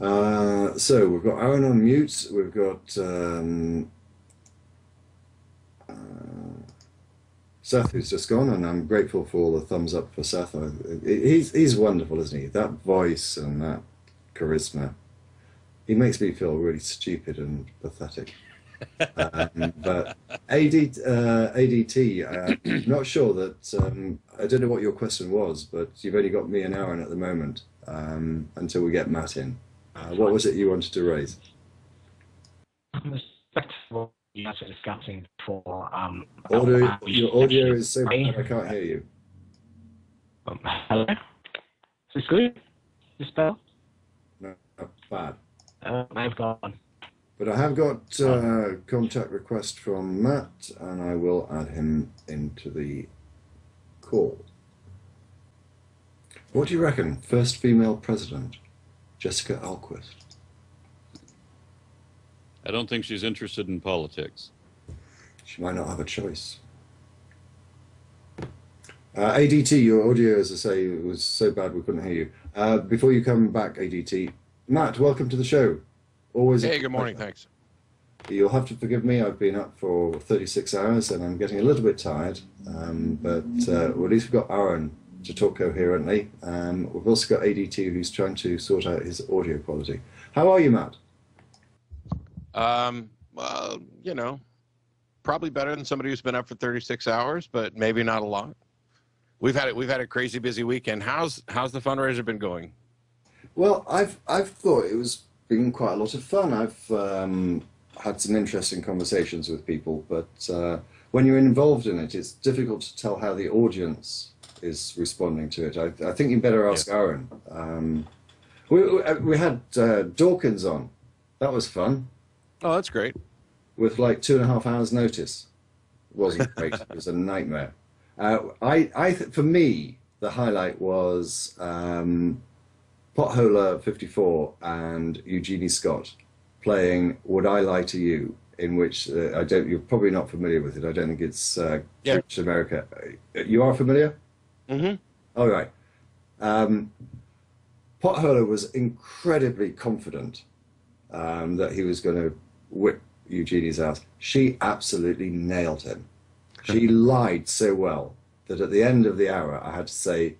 So we've got Aaron on mute. We've got Seth, who's just gone, and I'm grateful for all the thumbs up for Seth. He's wonderful, isn't he? That voice and that charisma. He makes me feel really stupid and pathetic. But ADT, I'm not sure that, I don't know what your question was, but you've only got me and Aaron at the moment until we get Matt in. What was it you wanted to raise? You guys are discussing for your audio is so bad I can't hear you. Hello? Is this good? Is this better? No, bad. I've gone. But I have got contact request from Matt, and I will add him into the call. What do you reckon? First female president, Jessica Alquist. I don't think she's interested in politics. She might not have a choice. ADT, your audio, as I say, was so bad we couldn't hear you. Before you come back, ADT, Matt, welcome to the show. Always. Hey, good morning, thanks. You'll have to forgive me. I've been up for 36 hours and I'm getting a little bit tired. But at least we've got Aaron to talk coherently. We've also got ADT, who's trying to sort out his audio quality. How are you, Matt? Well, you know, probably better than somebody who's been up for 36 hours, but maybe not a lot. We've had a crazy busy weekend. How's the fundraiser been going? Well, I've thought it was been quite a lot of fun. I've had some interesting conversations with people, but when you're involved in it, it's difficult to tell how the audience is responding to it. I think you better ask Aaron. We had Dawkins on. That was fun. Oh, that's great. With like 2.5 hours notice. It wasn't great. It was a nightmare. For me, the highlight was Potholer 54 and Eugenie Scott playing Would I Lie to You, in which you're probably not familiar with it. I don't think it's British America. You are familiar? Mm-hmm. All right. Potholer was incredibly confident that he was going to whip Eugenie's ass. She absolutely nailed him. She lied so well that at the end of the hour, I had to say,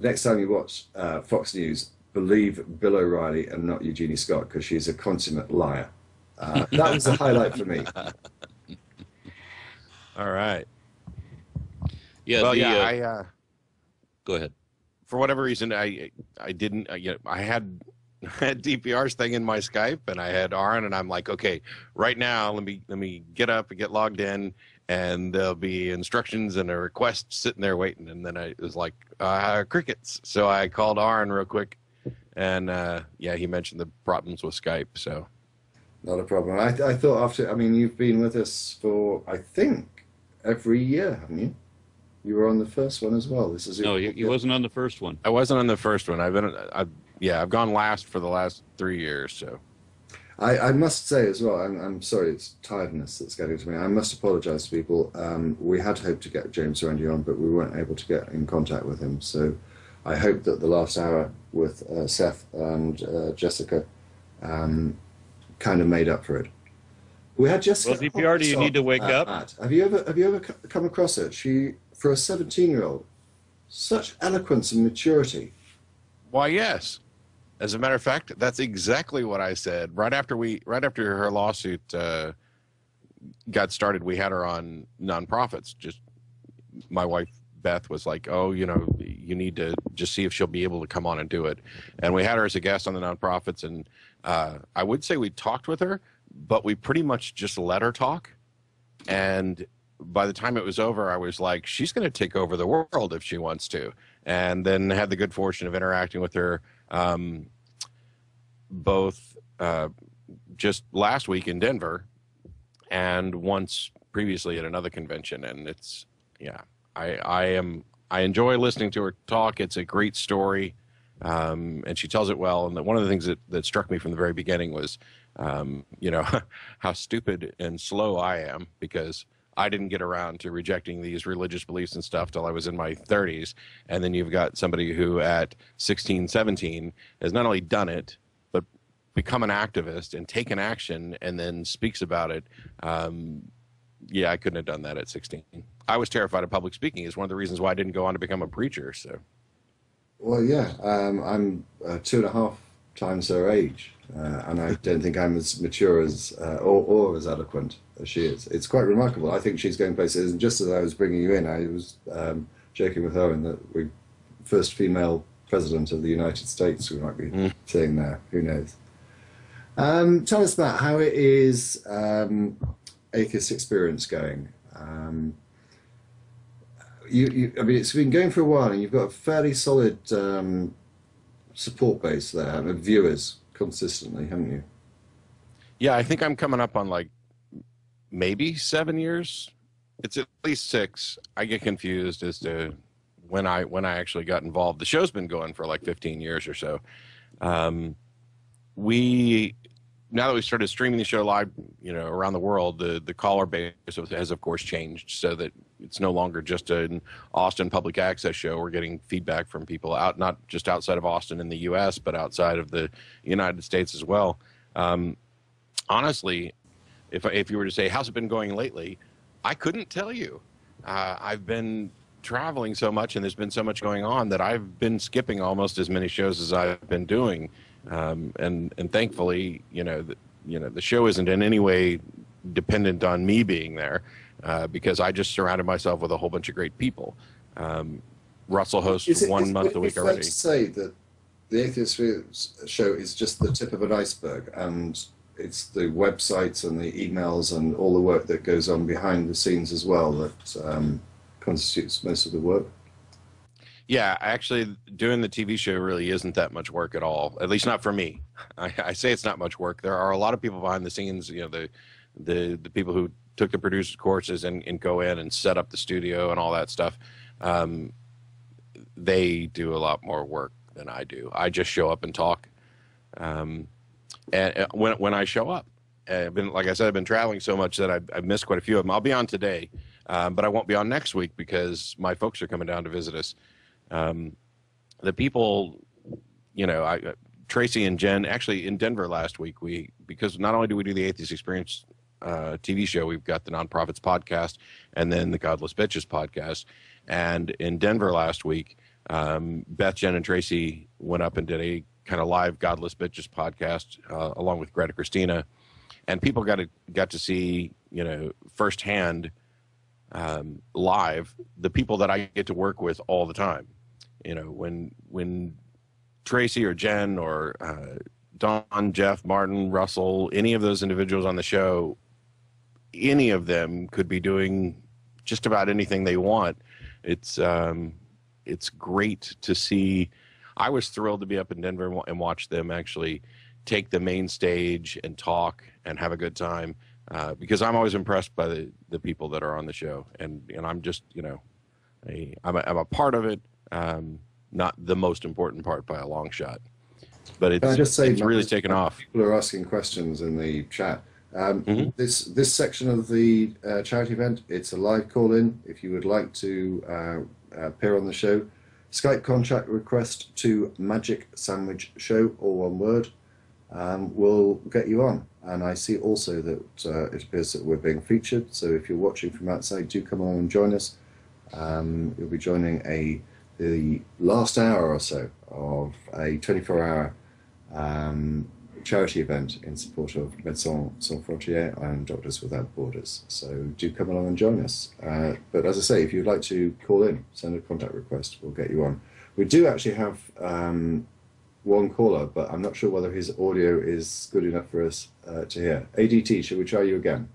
next time you watch Fox News, believe Bill O'Reilly and not Eugenie Scott, because she's a consummate liar. That was the highlight for me. All right. Yeah. Well, go ahead. For whatever reason, I didn't. I had DPR's thing in my Skype, and I had Aaron, and I'm like, okay, right now, let me get up and get logged in, and there'll be instructions and a request sitting there waiting. And then I was like, crickets. So I called Aaron real quick, and he mentioned the problems with Skype. So not a problem. I thought you've been with us for, I think, every year, haven't you? You were on the first one as well. No, he wasn't on the first one. I wasn't on the first one. I've gone last for the last 3 years. So I must say as well, I'm sorry, it's tiredness that's getting to me. I must apologize to people. We had hoped to get James Randi on, but we weren't able to get in contact with him. So I hope that the last hour with Seth and Jessica kind of made up for it. We had Jessica. Well, DPR, do you need to wake up? Matt. Have you ever come across her? She, for a 17-year-old, such eloquence and maturity. Why, yes. As a matter of fact, that's exactly what I said. Right after her lawsuit got started, we had her on nonprofits. Just my wife Beth was like, "Oh, you need to just see if she'll be able to come on and do it." And we had her as a guest on the nonprofits, and I would say we talked with her, but we pretty much just let her talk. And by the time it was over, I was like, she's going to take over the world if she wants to. And then had the good fortune of interacting with her both just last week in Denver and once previously at another convention. And it's, I enjoy listening to her talk. It's a great story. And she tells it well. And one of the things that struck me from the very beginning was, how stupid and slow I am, because I didn't get around to rejecting these religious beliefs and stuff till I was in my 30s. And then you've got somebody who at 16, 17 has not only done it, but become an activist and take an action and then speaks about it. Yeah, I couldn't have done that at 16. I was terrified of public speaking. Is one of the reasons why I didn't go on to become a preacher. So, Well, yeah, I'm 2.5 times her age, and I don't think I'm as mature as or as eloquent as she is. It's quite remarkable. I think she's going places. And just as I was bringing you in, I was joking with her in that we first female president of the United States. We might be saying there. Who knows? Tell us about how it is. Atheist experience going. I mean, it's been going for a while, and you've got a fairly solid support base there, of viewers consistently, haven't you? yeah, I think I'm coming up on like maybe 7 years. It's at least 6. I get confused as to when I actually got involved. The show's been going for like 15 years or so. Now that we started streaming the show live, around the world, the caller base has of course changed, so that it's no longer just an Austin public access show. We're getting feedback from people out, not just outside of Austin in the U.S., but outside of the United States as well. Honestly, if you were to say, how's it been going lately? I couldn't tell you. I've been traveling so much and there's been so much going on that I've been skipping almost as many shows as I've been doing. And thankfully, the show isn't in any way dependent on me being there, because I just surrounded myself with a whole bunch of great people. Russell hosts 1 month a week already. Is it fair to say that the Atheist show is just the tip of an iceberg, and it's the websites and the emails and all the work that goes on behind the scenes as well that constitutes most of the work? Yeah, actually, doing the TV show really isn't that much work at all. At least not for me. I say it's not much work. There are a lot of people behind the scenes. The people who took the producers courses and go in and set up the studio and all that stuff. They do a lot more work than I do. I just show up and talk. And when I show up, like I said, I've been traveling so much that I've missed quite a few of them. I'll be on today, but I won't be on next week because my folks are coming down to visit us. The people, Tracy and Jen, actually in Denver last week, because not only do we do the Atheist Experience TV show, we've got the Nonprofits podcast and then the Godless Bitches podcast. And in Denver last week, Beth, Jen, and Tracy went up and did a kind of live Godless Bitches podcast along with Greta Christina, and people got to see firsthand live the people that I get to work with all the time. When Tracy or Jen or Don, Jeff, Martin, Russell, any of those individuals on the show, any of them could be doing just about anything they want. It's great to see. I was thrilled to be up in Denver and watch them actually take the main stage and talk and have a good time, because I'm always impressed by the people that are on the show, and I'm just I'm a part of it, not the most important part by a long shot, but it's really taken off. People are asking questions in the chat. This section of the charity event, it's a live call-in. If you would like to appear on the show, Skype contact request to Magic Sandwich Show, all one word, we'll get you on. And I see also that it appears that we're being featured, so if you're watching from outside, do come on and join us. You'll be joining the last hour or so of a 24-hour charity event in support of Médecins Sans Frontières and Doctors Without Borders. So do come along and join us. But as I say, if you'd like to call in, send a contact request, we'll get you on. We do actually have one caller, but I'm not sure whether his audio is good enough for us to hear. ADT, shall we try you again?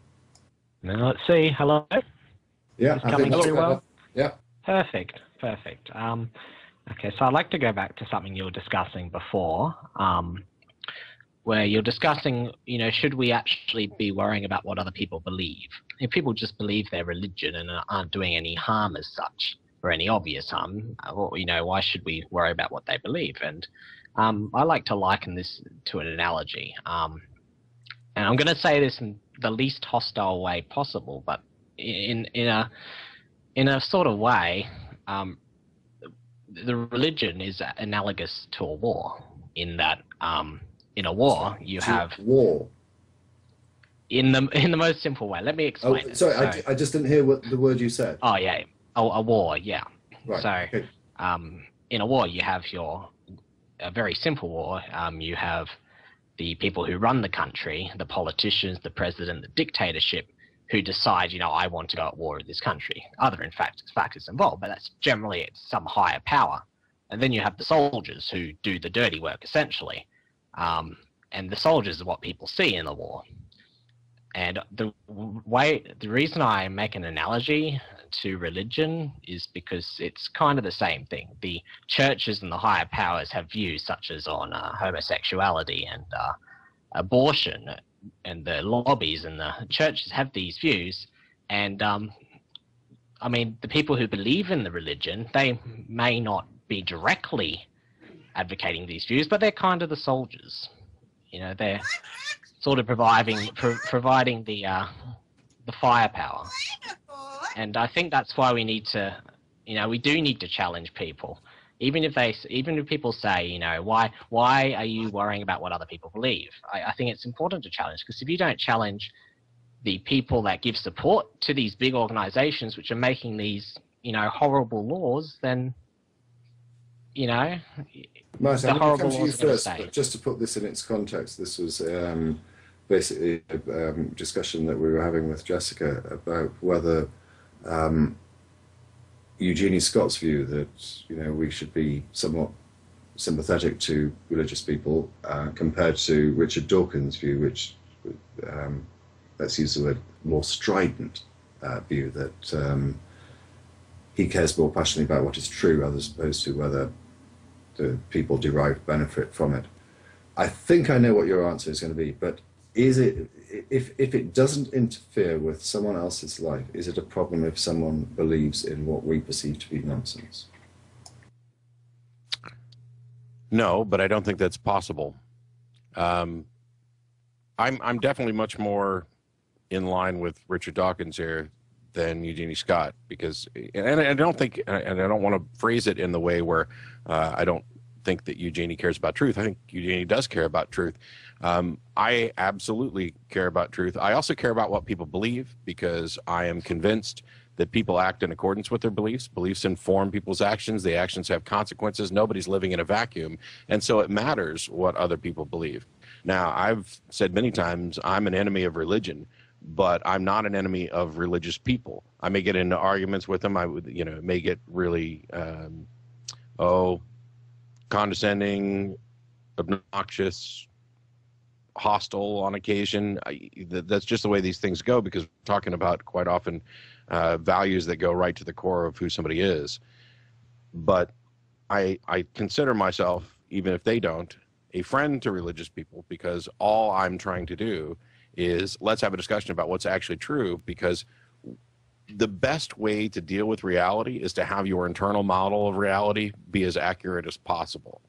Now let's see. Hello? Yeah, Is coming through well? Yeah. Perfect. Okay, so I'd like to go back to something you were discussing before, where you're discussing, should we actually be worrying about what other people believe? If people just believe their religion and aren't doing any harm as such, or any obvious harm, why should we worry about what they believe? And I like to liken this to an analogy. And I'm going to say this in the least hostile way possible, but in a sort of way, the religion is analogous to a war in that in a war, you have war. In the most simple way. Let me explain. Sorry, I just didn't hear what the word you said. Oh yeah, a war. Yeah. Right. So, Okay. In a war, you have a very simple war. You have the people who run the country, the politicians, the president, the dictatorship, who decide, I want to go at war with this country. Other factors involved, but that's generally it's some higher power. And then you have the soldiers who do the dirty work, essentially. And the soldiers are what people see in the war. And the reason I make an analogy to religion is because it's kind of the same thing. The churches and the higher powers have views such as on homosexuality and abortion, and the lobbies and the churches have these views. And I mean, the people who believe in the religion, they may not be directly advocating these views, but they're kind of the soldiers. They're sort of providing the firepower. And I think that's why we need to, we do need to challenge people. Even if people say, why are you worrying about what other people believe? I think it's important to challenge, because if you don't challenge the people that give support to these big organizations which are making these, horrible laws, then, Martin, the I'm going to horrible come to you laws are going to first, stay. but just to put this in its context, this was basically a discussion that we were having with Jessica about whether Eugenie Scott's view that we should be somewhat sympathetic to religious people compared to Richard Dawkins' view, which let's use the word more strident view, that he cares more passionately about what is true as opposed to whether the people derive benefit from it. I think I know what your answer is going to be, but is it, if it doesn't interfere with someone else's life, is it a problem if someone believes in what we perceive to be nonsense? No, but I don't think that's possible. I'm definitely much more in line with Richard Dawkins here than Eugenie Scott, because, and I don't think, and I don't want to phrase it in the way where I don't think that Eugenie cares about truth. I think Eugenie does care about truth. I absolutely care about truth. I also care about what people believe, because I am convinced that people act in accordance with their beliefs. Beliefs inform people's actions. The actions have consequences. Nobody's living in a vacuum. And so it matters what other people believe. Now, I've said many times, I'm an enemy of religion, but I'm not an enemy of religious people. I may get into arguments with them. I would, it may get really, condescending, obnoxious, hostile on occasion. That's just the way these things go, because we're talking about quite often values that go right to the core of who somebody is. But I consider myself, even if they don't, a friend to religious people, because all I'm trying to do is let's have a discussion about what's actually true, because the best way to deal with reality is to have your internal model of reality be as accurate as possible.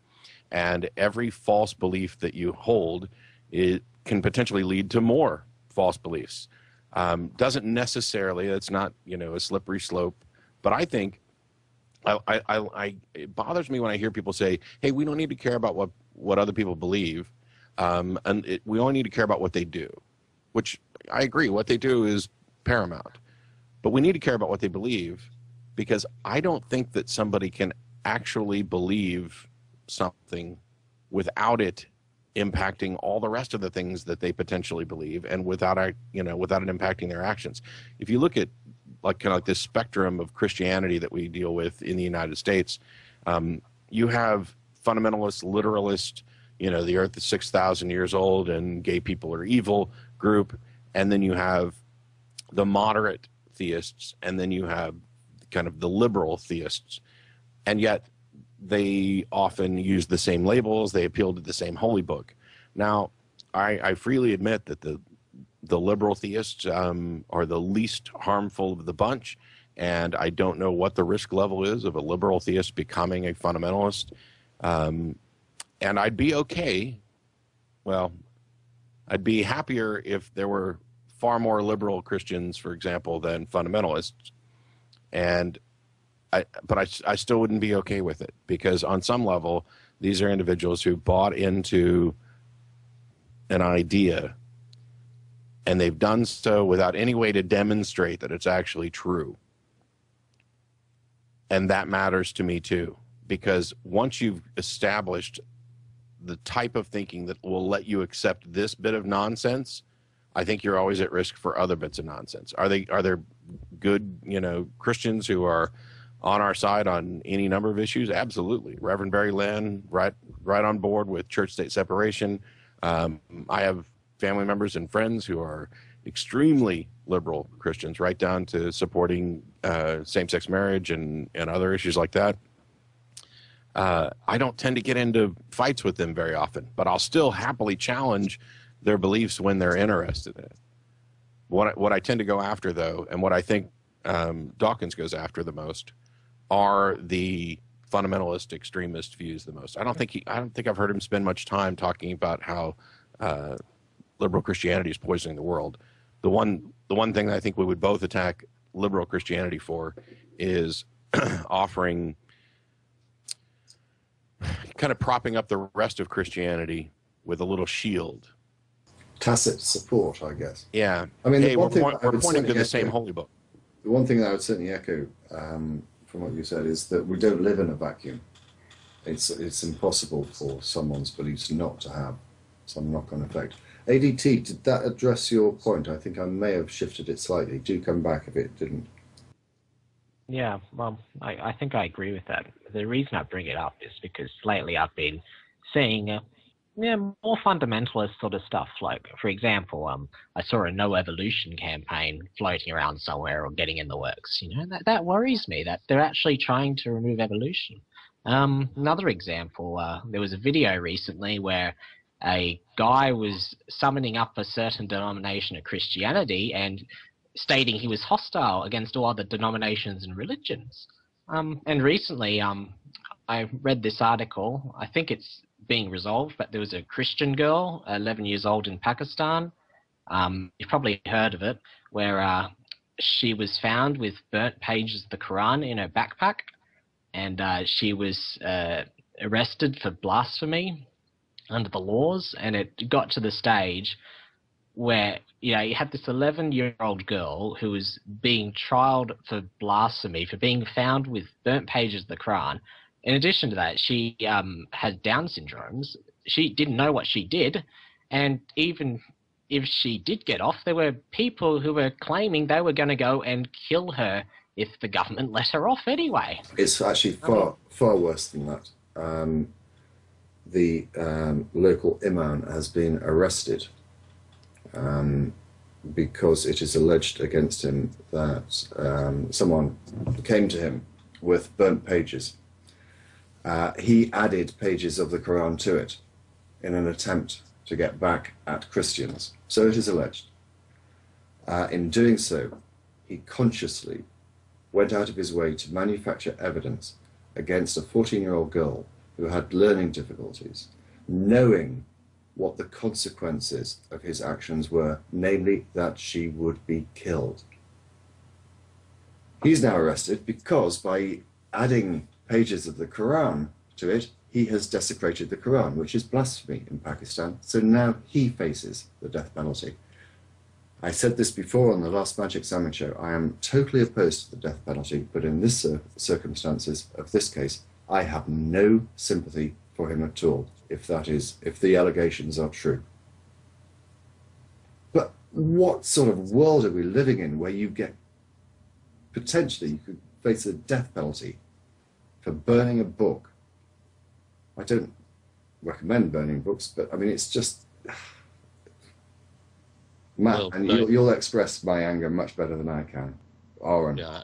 And every false belief that you hold, it can potentially lead to more false beliefs. Doesn't necessarily, it's not, a slippery slope, but I think it bothers me when I hear people say, hey, we don't need to care about what other people believe, we only need to care about what they do, which I agree, what they do is paramount. But we need to care about what they believe, because I don't think that somebody can actually believe something without it impacting all the rest of the things that they potentially believe, and without it impacting their actions. If you look at like this spectrum of Christianity that we deal with in the United States, you have fundamentalist, literalist, the earth is 6,000 years old and gay people are evil group, and then you have the moderate theists, and then you have kind of the liberal theists, and yet they often use the same labels. They appeal to the same holy book. Now, I freely admit that the liberal theists are the least harmful of the bunch, and I don't know what the risk level is of a liberal theist becoming a fundamentalist. And I'd be okay. Well, I'd be happier if there were far more liberal Christians, for example, than fundamentalists. But I still wouldn't be okay with it, because on some level, these are individuals who bought into an idea, and they've done so without any way to demonstrate that it's actually true. And that matters to me too, because once you've established the type of thinking that will let you accept this bit of nonsense, I think you're always at risk for other bits of nonsense. Are there good, Christians who are on our side on any number of issues? Absolutely. Reverend Barry Lynn, right on board with church-state separation. I have family members and friends who are extremely liberal Christians, right down to supporting same-sex marriage and other issues like that. I don't tend to get into fights with them very often, but I'll still happily challenge their beliefs when they're interested in it. What I tend to go after, though, and what I think Dawkins goes after the most, are the fundamentalist extremist views the most. I don't think I've heard him spend much time talking about how liberal Christianity is poisoning the world. The one thing that I think we would both attack liberal Christianity for is offering, kind of propping up the rest of Christianity with a little shield. Tacit support, I guess. Yeah. I mean, hey, we're pointing to the same holy book. The one thing that I would certainly echo from what you said is that we don't live in a vacuum. It's impossible for someone's beliefs not to have some knock-on effect. ADT, did that address your point? I think I may have shifted it slightly. Do come back if it didn't. Yeah, well, I think I agree with that. The reason I bring it up is because lately I've been seeing more fundamentalist sort of stuff. Like, for example, I saw a no evolution campaign floating around somewhere or getting in the works. That worries me, that they're actually trying to remove evolution. Another example, there was a video recently where a guy was summoning up a certain denomination of Christianity and stating he was hostile against all other denominations and religions. And recently, I read this article. I think it's being resolved, but there was a Christian girl, 11 years old, in Pakistan. You've probably heard of it, where she was found with burnt pages of the Quran in her backpack, and she was arrested for blasphemy under the laws, and it got to the stage where you had this 11-year-old girl who was being trialed for blasphemy, for being found with burnt pages of the Quran. In addition to that, she had Down syndromes. She didn't know what she did, and even if she did get off, there were people who were claiming they were going to go and kill her if the government let her off anyway. It's actually far worse than that. The local imam has been arrested because it is alleged against him that someone came to him with burnt pages. He added pages of the Quran to it in an attempt to get back at Christians. So it is alleged. In doing so, he consciously went out of his way to manufacture evidence against a 14-year-old girl who had learning difficulties, knowing what the consequences of his actions were, namely that she would be killed. He's now arrested because by adding pages of the Quran to it, he has desecrated the Quran, which is blasphemy in Pakistan. So now he faces the death penalty. I said this before on the last Magic Salmon show. I am totally opposed to the death penalty, but in this circumstances of this case, I have no sympathy for him at all, if the allegations are true. But what sort of world are we living in where you could face a death penalty for burning a book? I don't recommend burning books, but I mean, it's just, Matt, Well, and you'll express my anger much better than I can. Aaron. Yeah.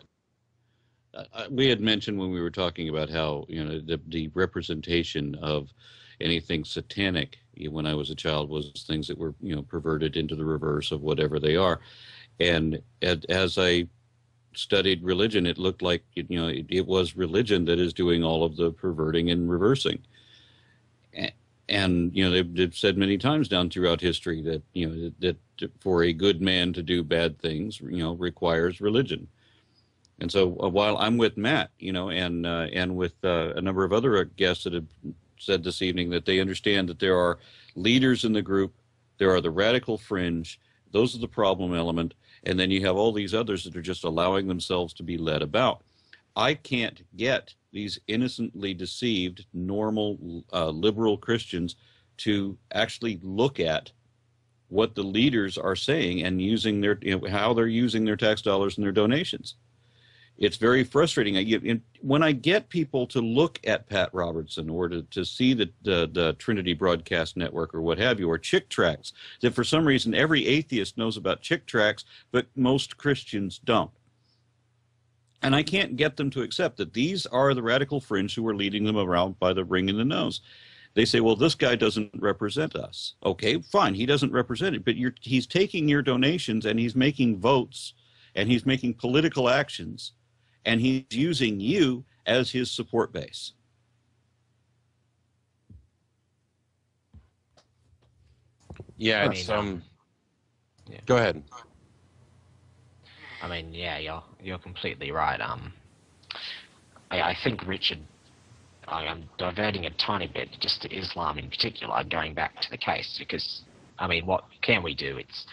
We had mentioned when we were talking about how the representation of anything satanic when I was a child was things that were perverted into the reverse of whatever they are, and as I studied religion, it looked like it was religion that is doing all of the perverting and reversing. And they've said many times down throughout history that that for a good man to do bad things requires religion. And so while I'm with Matt, and with a number of other guests that have said this evening that they understand that there are leaders in the group There are the radical fringe. Those are the problem element. And then you have all these others that are just allowing themselves to be led about. I can't get these innocently deceived, normal, liberal Christians to actually look at what the leaders are saying and using their, how they're using their tax dollars and their donations. It's very frustrating. When I get people to look at Pat Robertson or to see the Trinity Broadcast Network or what have you, or Chick Tracts, that for some reason every atheist knows about Chick Tracts, but most Christians don't. And I can't get them to accept that these are the radical fringe who are leading them around by the ring in the nose. They say, well, this guy doesn't represent us. Okay, fine, he doesn't represent it, but he's taking your donations and he's making votes and he's making political actions and he's using you as his support base. Yeah, it's yeah. Go ahead. I mean, yeah, you're completely right. I think Richard, I'm diverting a tiny bit just to Islam in particular, going back to the case, because, I mean, what can we do? It's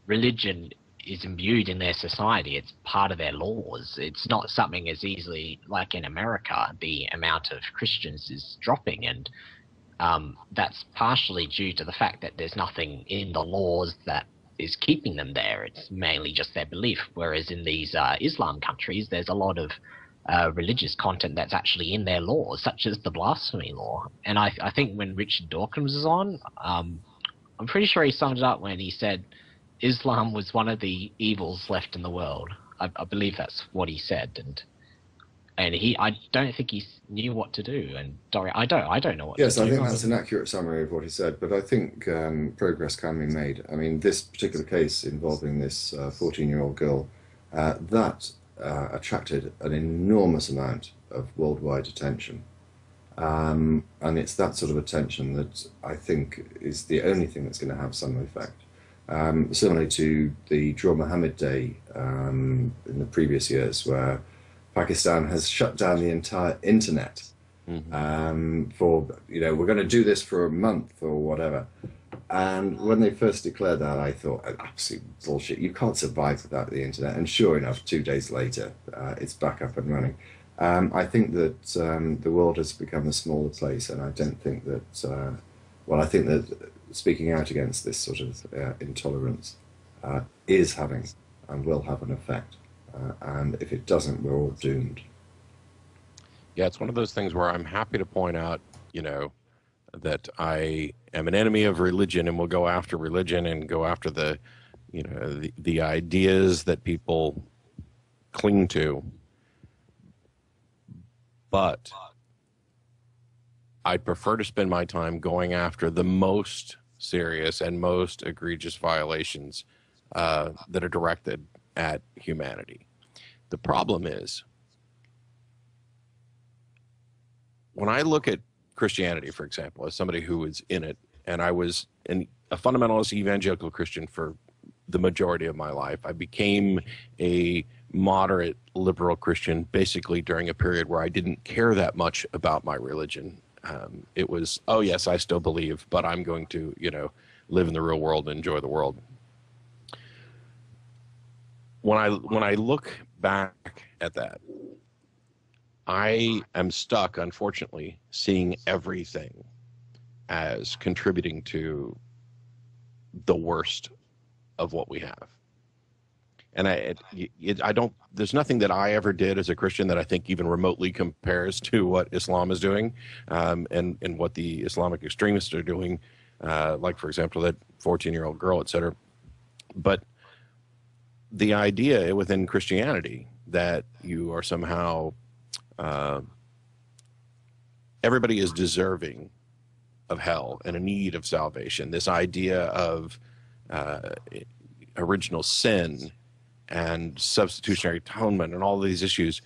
religion is imbued in their society. It's part of their laws. It's not something as easily, like in America, the amount of Christians is dropping, and that's partially due to the fact that there's nothing in the laws that is keeping them there. It's mainly just their belief, whereas in these Islam countries, there's a lot of religious content that's actually in their laws, such as the blasphemy law. And I think when Richard Dawkins was on, I'm pretty sure he summed it up when he said Islam was one of the evils left in the world. I believe that's what he said, and I don't think he knew what to do. And Dori, I don't know what to do. Yes, I think that's an accurate summary of what he said, but I think progress can be made. I mean, this particular case involving this 14-year-old girl, that attracted an enormous amount of worldwide attention. And it's that sort of attention that I think is the only thing that's going to have some effect. Similarly to the Draw Muhammad Day in the previous years, where Pakistan has shut down the entire internet for, we're going to do this for a month or whatever. And when they first declared that, I thought, absolute bullshit. You can't survive without the internet. And sure enough, 2 days later, it's back up and running. I think that the world has become a smaller place, and I don't think that, I think that speaking out against this sort of intolerance is having and will have an effect. And if it doesn't, we're all doomed. Yeah, it's one of those things where I'm happy to point out, that I am an enemy of religion and will go after religion and go after the ideas that people cling to. But I'd prefer to spend my time going after the most serious and most egregious violations that are directed at humanity. The problem is, when I look at Christianity, for example, as somebody who is in it, and I was a fundamentalist evangelical Christian for the majority of my life. I became a moderate liberal Christian basically during a period where I didn't care that much about my religion. It was, oh yes, I still believe, but I'm going to, live in the real world and enjoy the world. When I look back at that, I am stuck, unfortunately, seeing everything as contributing to the worst of what we have. And I don't, there's nothing that I ever did as a Christian that I think even remotely compares to what Islam is doing, and what the Islamic extremists are doing, like, for example, that 14-year-old girl, et cetera. But the idea within Christianity that you are somehow, everybody is deserving of hell and in need of salvation, this idea of original sin and substitutionary atonement and all these issues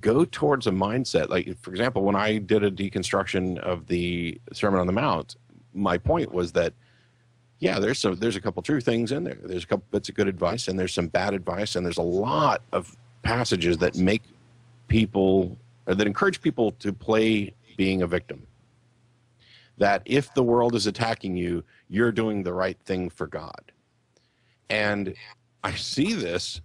go towards a mindset. Like, for example, when I did a deconstruction of the Sermon on the Mount, my point was that, yeah, there's a couple true things in there. There's a couple bits of good advice, and there's some bad advice, and there's a lot of passages that make people, that encourage people to play being a victim. that if the world is attacking you, you're doing the right thing for God. And I see this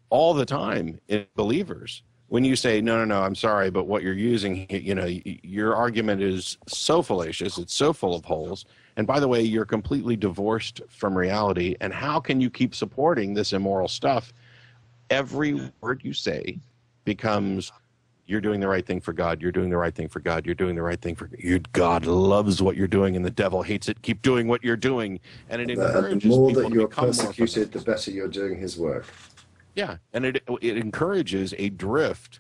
all the time in believers. When you say, no, I'm sorry, but what you're using, your argument is so fallacious, it's so full of holes. And by the way, you're completely divorced from reality. And how can you keep supporting this immoral stuff? Every word you say becomes, you're doing the right thing for God, you're doing the right thing for God, you're doing the right thing for God. God loves what you're doing and the devil hates it. Keep doing what you're doing. And it encourages the more people that to you're become more persecuted, the better you're doing his work. Yeah, and it encourages a drift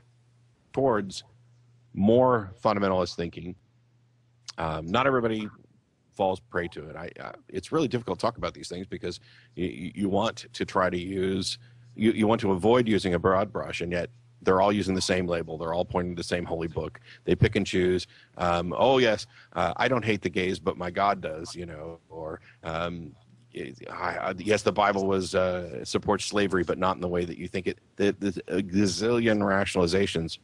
towards more fundamentalist thinking. Not everybody falls prey to it. It's really difficult to talk about these things because you want to try to use, you want to avoid using a broad brush, and yet they're all using the same label. They're all pointing to the same holy book. They pick and choose. Oh, yes, I don't hate the gays, but my God does, or... yes, the Bible supports slavery, but not in the way that you think it. The gazillion rationalizations,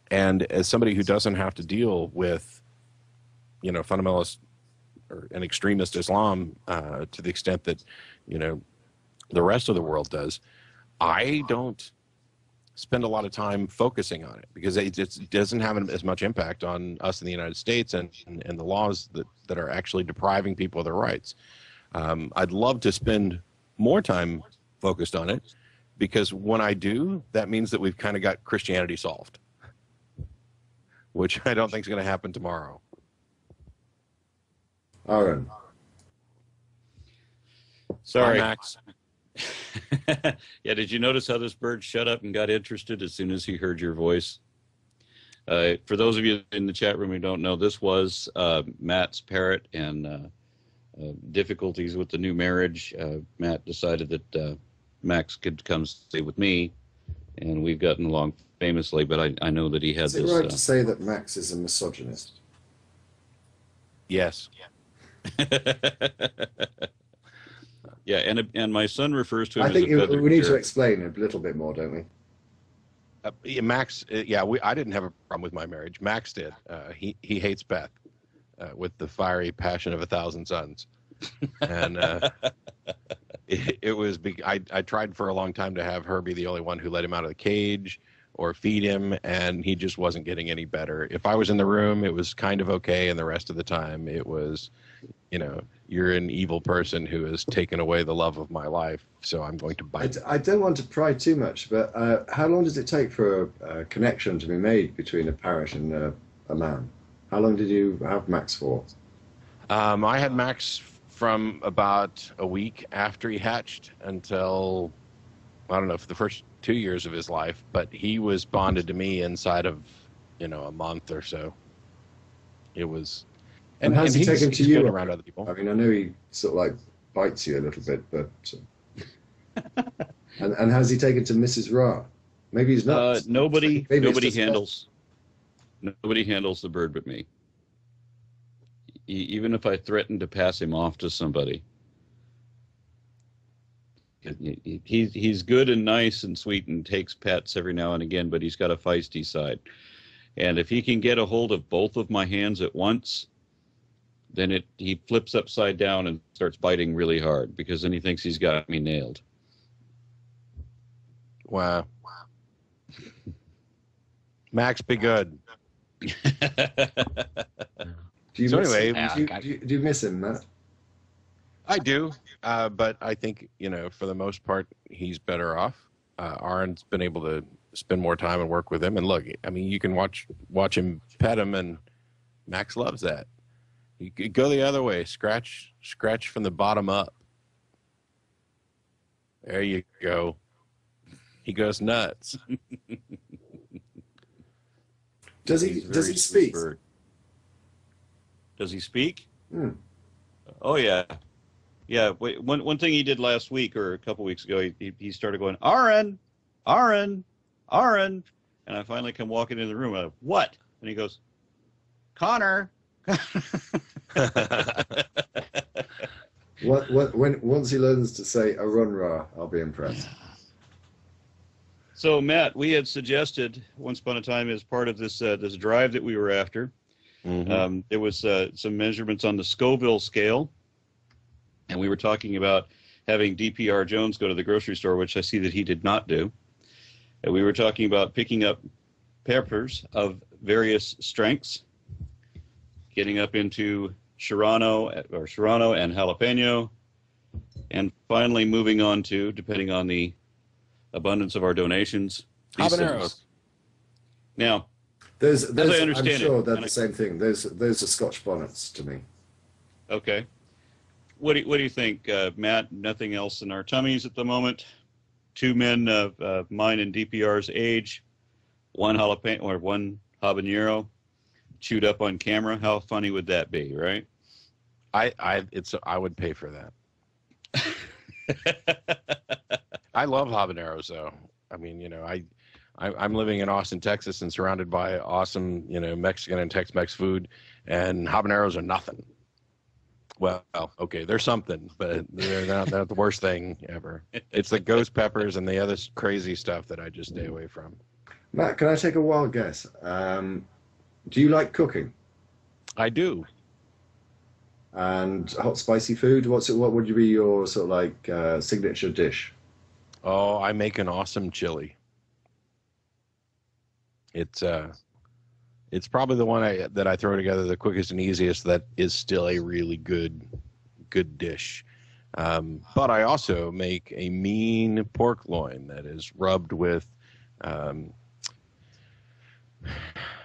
and as somebody who doesn't have to deal with, fundamentalist or an extremist Islam to the extent that, the rest of the world does, I don't spend a lot of time focusing on it because it doesn't have as much impact on us in the United States and the laws that are actually depriving people of their rights. I'd love to spend more time focused on it because when I do, that means that we've kind of got Christianity solved, which I don't think is going to happen tomorrow. Aaron. Sorry. Hi, Max. Yeah, did you notice how this bird shut up and got interested as soon as he heard your voice? For those of you in the chat room who don't know, this was Matt's parrot, and difficulties with the new marriage. Matt decided that Max could come stay with me, and we've gotten along famously, but I know that he had Is it this... right to say that Max is a misogynist? Yes. Yeah, and my son refers to him I as think a feathered we need to parrot. explain a little bit more, don't we? Max, I didn't have a problem with my marriage. Max did. He hates Beth with the fiery passion of 1,000 suns. And it was I tried for a long time to have her be the only one who let him out of the cage or feed him, and he just wasn't getting any better. If I was in the room, it was kind of okay, and the rest of the time it was, you're an evil person who has taken away the love of my life, so I'm going to bite. I don't want to pry too much, but how long does it take for a connection to be made between a parrot and a man? How long did you have Max for? I had Max from about a week after he hatched until, I don't know, for the first 2 years of his life, but he was bonded to me inside of, a month or so. It was... And how's he taken to you around other people? I mean, I know he sort of like bites you a little bit, but... and how's he taken to Mrs. Ra? Maybe he's not. Nobody handles the bird but me. Even if I threaten to pass him off to somebody, he's good and nice and sweet and takes pets every now and again, but he's got a feisty side. And if he can get a hold of both of my hands at once, then he flips upside down and starts biting really hard, because then he thinks he's got me nailed. Wow. Max, be good. Do you miss him, Matt? I do, but I think, for the most part, he's better off. Aaron's been able to spend more time and work with him. And look, I mean, you can watch him pet him, and Max loves that. You could go the other way, scratch from the bottom up. There you go. He goes nuts. Does he speak? Bird. Does he speak? Hmm. Oh yeah, yeah. One thing he did last week or a couple weeks ago, he started going, Aaron, Aaron, Aaron, and I finally come walking into the room. I go, what? And he goes, Connor. Once he learns to say AronRa, I'll be impressed. So Matt, we had suggested once upon a time, as part of this this drive that we were after, There was some measurements on the Scoville scale, and we were talking about having DPR Jones go to the grocery store, which I see that he did not do. And we were talking about picking up peppers of various strengths, getting up into Serrano and jalapeno, and finally moving on to, depending on the abundance of our donations, habaneros. Now, There's as I understand I'm sure it, they're the same thing. Those are Scotch bonnets to me. okay. What do you think, Matt? Nothing else in our tummies at the moment. 2 men of mine and DPR's age, one jalapeno or one habanero, chewed up on camera. How funny would that be, right? I would pay for that. I love habaneros, though. I mean, you know, I'm living in Austin, Texas, and surrounded by awesome, you know, Mexican and Tex-Mex food, and habaneros are nothing. Well, okay, they're something, but they're not the worst thing ever. It's the ghost peppers and the other crazy stuff that I just stay away from. Matt, can I take a wild guess? Do you like cooking? I do. And hot spicy food? What would be your sort of like signature dish? Oh, I make an awesome chili. It's probably the one that I throw together the quickest and easiest that is still a really good dish. But I also make a mean pork loin that is rubbed with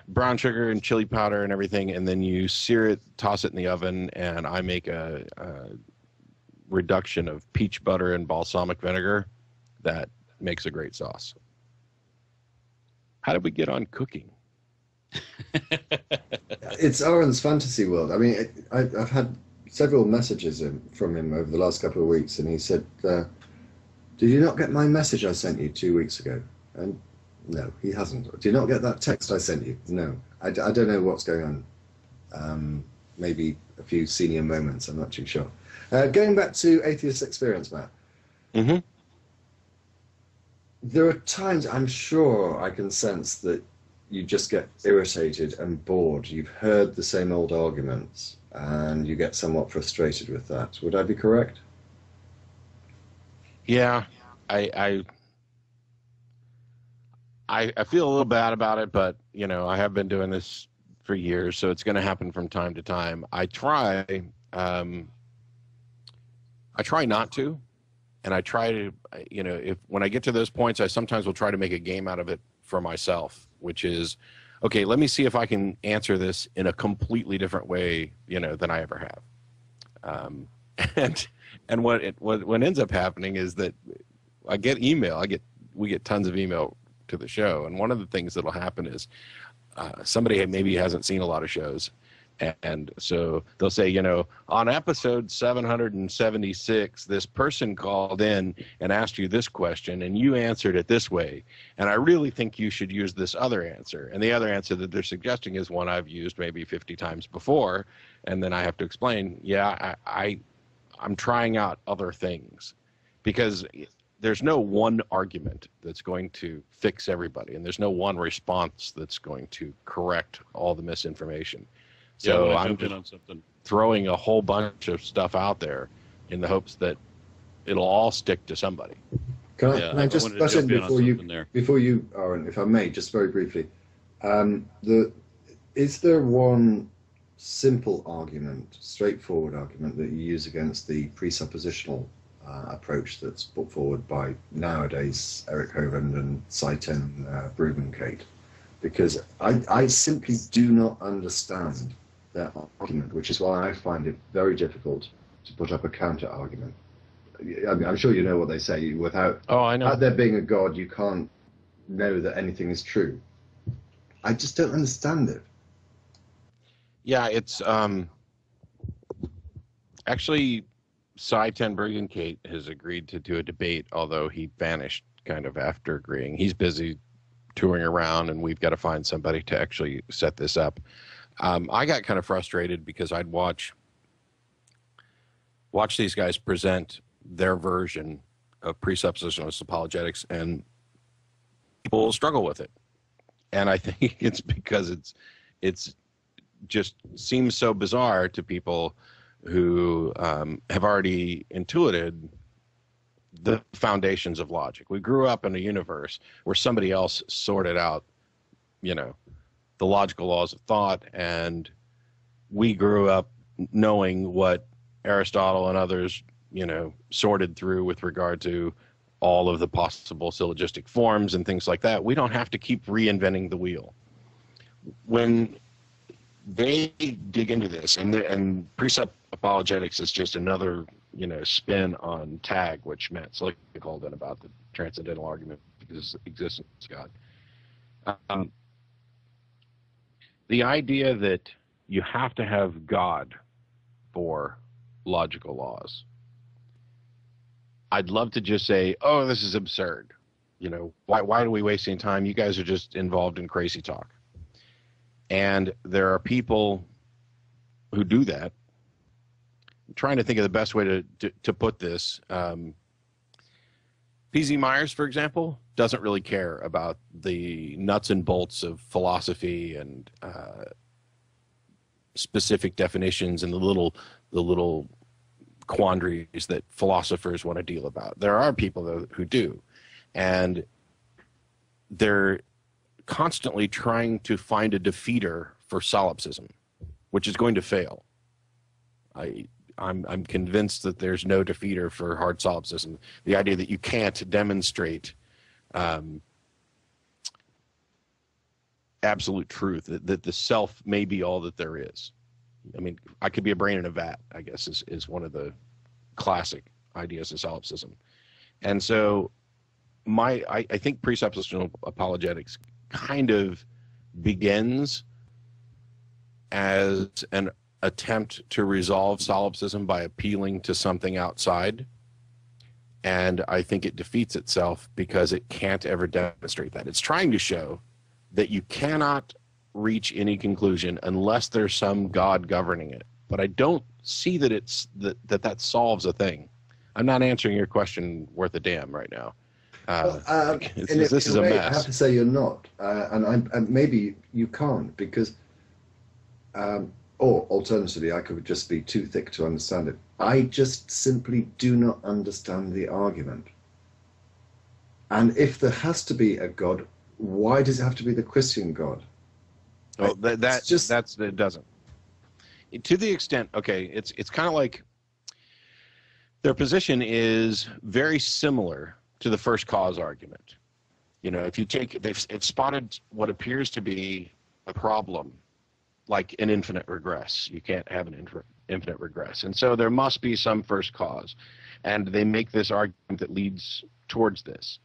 brown sugar and chili powder and everything, and then you sear it, toss it in the oven, and I make a reduction of peach butter and balsamic vinegar that makes a great sauce. How did we get on cooking? It's Aaron's fantasy world. I mean, I've had several messages from him over the last couple of weeks, and he said, "Did you not get my message I sent you 2 weeks ago?" And no, he hasn't. "Did you not get that text I sent you?" No, I don't know what's going on. Maybe a few senior moments. I'm not too sure. Going back to atheist experience, Matt. Mm-hmm. There are times I'm sure I can sense that you just get irritated and bored. You've heard the same old arguments and you get somewhat frustrated with that. Would I be correct? Yeah, I feel a little bad about it, but you know, I have been doing this for years, so it's going to happen from time to time. I try not to, and I try to, you know, when I get to those points, I sometimes will try to make a game out of it for myself, which is, okay, let me see if I can answer this in a completely different way, you know, than I ever have. And what ends up happening is that I get email. We get tons of email to the show, and one of the things that'll happen is somebody maybe hasn't seen a lot of shows, and so they'll say, you know, on episode 776, this person called in and asked you this question, and you answered it this way, and I really think you should use this other answer. And the other answer that they're suggesting is one I've used maybe 50 times before, and then I have to explain, yeah, I'm trying out other things, because there's no one argument that's going to fix everybody, and there's no one response that's going to correct all the misinformation. So I'm just throwing a whole bunch of stuff out there in the hopes that it'll all stick to somebody. Can I just butt in before you, Aaron, if I may, just very briefly? Is there one simple argument, straightforward argument that you use against the presuppositional approach that's put forward by nowadays Eric Hovind and Saiten Brubenkate? Because I simply do not understand their argument, which is why I find it very difficult to put up a counter argument. I'm sure you know what they say. Without there being a God, you can't know that anything is true. I just don't understand it. Yeah, it's actually Saiten Brubenkate has agreed to do a debate, although he vanished kind of after agreeing. He's busy touring around, and we've got to find somebody to actually set this up. I got kind of frustrated because I'd watch these guys present their version of presuppositionalist apologetics, and people struggle with it. And I think it's because it's just seems so bizarre to people who have already intuited the foundations of logic. We grew up in a universe where somebody else sorted out, you know, the logical laws of thought, and we grew up knowing what Aristotle and others, you know, sorted through with regard to all of the possible syllogistic forms and things like that. We don't have to keep reinventing the wheel. When they dig into this, and precept apologetics is just another, you know, spin on tag, which Matt Slick called in about the transcendental argument because existence of God. The idea that you have to have God for logical laws, I'd love to just say, oh, this is absurd. You know, why are we wasting time? You guys are just involved in crazy talk. And there are people who do that. I'm trying to think of the best way to put this. P.Z. Myers, for example, doesn't really care about the nuts and bolts of philosophy and specific definitions and the little quandaries that philosophers want to deal about. There are people, though, who do. And they're constantly trying to find a defeater for solipsism, which is going to fail. I'm convinced that there's no defeater for hard solipsism. The idea that you can't demonstrate absolute truth, that the self may be all that there is. I mean, I could be a brain in a vat, I guess, is one of the classic ideas of solipsism. And so I think presuppositional apologetics kind of begins as an attempt to resolve solipsism by appealing to something outside. And I think it defeats itself because it can't ever demonstrate that. It's trying to show that you cannot reach any conclusion unless there's some God governing it. But I don't see that that solves a thing. I'm not answering your question worth a damn right now. This is a mess. I have to say you're not, and maybe you can't because, or alternatively, I could just be too thick to understand it. I just simply do not understand the argument. And if there has to be a God, why does it have to be the Christian God? Oh, it doesn't. To the extent, okay, it's kind of like their position is very similar to the first cause argument. You know, if you take, they've spotted what appears to be a problem, like an infinite regress. You can't have an infinite regress. And so there must be some first cause. And they make this argument that leads towards this.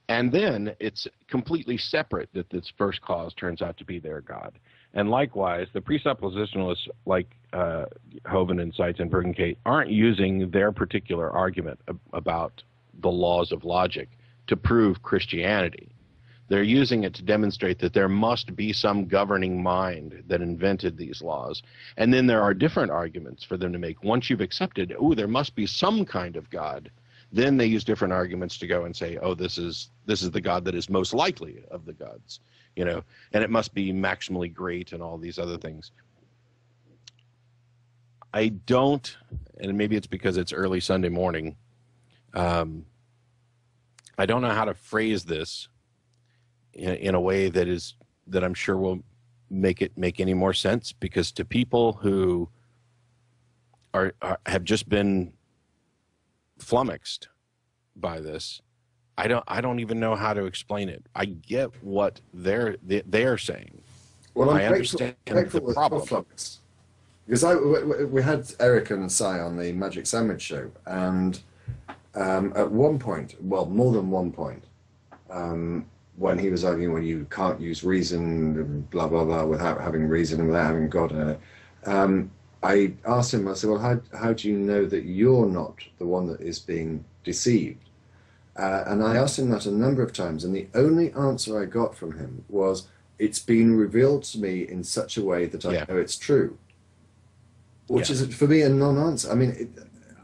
And then it's completely separate that this first cause turns out to be their God. And likewise, the presuppositionalists like Hovind and Seitz and Bergenkate aren't using their particular argument about the laws of logic to prove Christianity. They're using it to demonstrate that there must be some governing mind that invented these laws. And then there are different arguments for them to make. Once you've accepted, oh, there must be some kind of God, then they use different arguments to go and say, oh, this is the God that is most likely of the gods, you know, and it must be maximally great and all these other things. I don't, and maybe it's because it's early Sunday morning, I don't know how to phrase this in a way that I'm sure will make it make any more sense, because to people who have just been flummoxed by this, I don't even know how to explain it. I get what they're saying. Well, I understand the problem. Because we had Eric and Cy on the Magic Sandwich show, and at one point, well, more than one point, when he was arguing when you can't use reason, blah, blah, blah, without having reason and without having God in it, I asked him, I said, well, how do you know that you're not the one that is being deceived? And I asked him that a number of times, and the only answer I got from him was, it's been revealed to me in such a way that I know it's true. Which is, for me, a non-answer. I mean,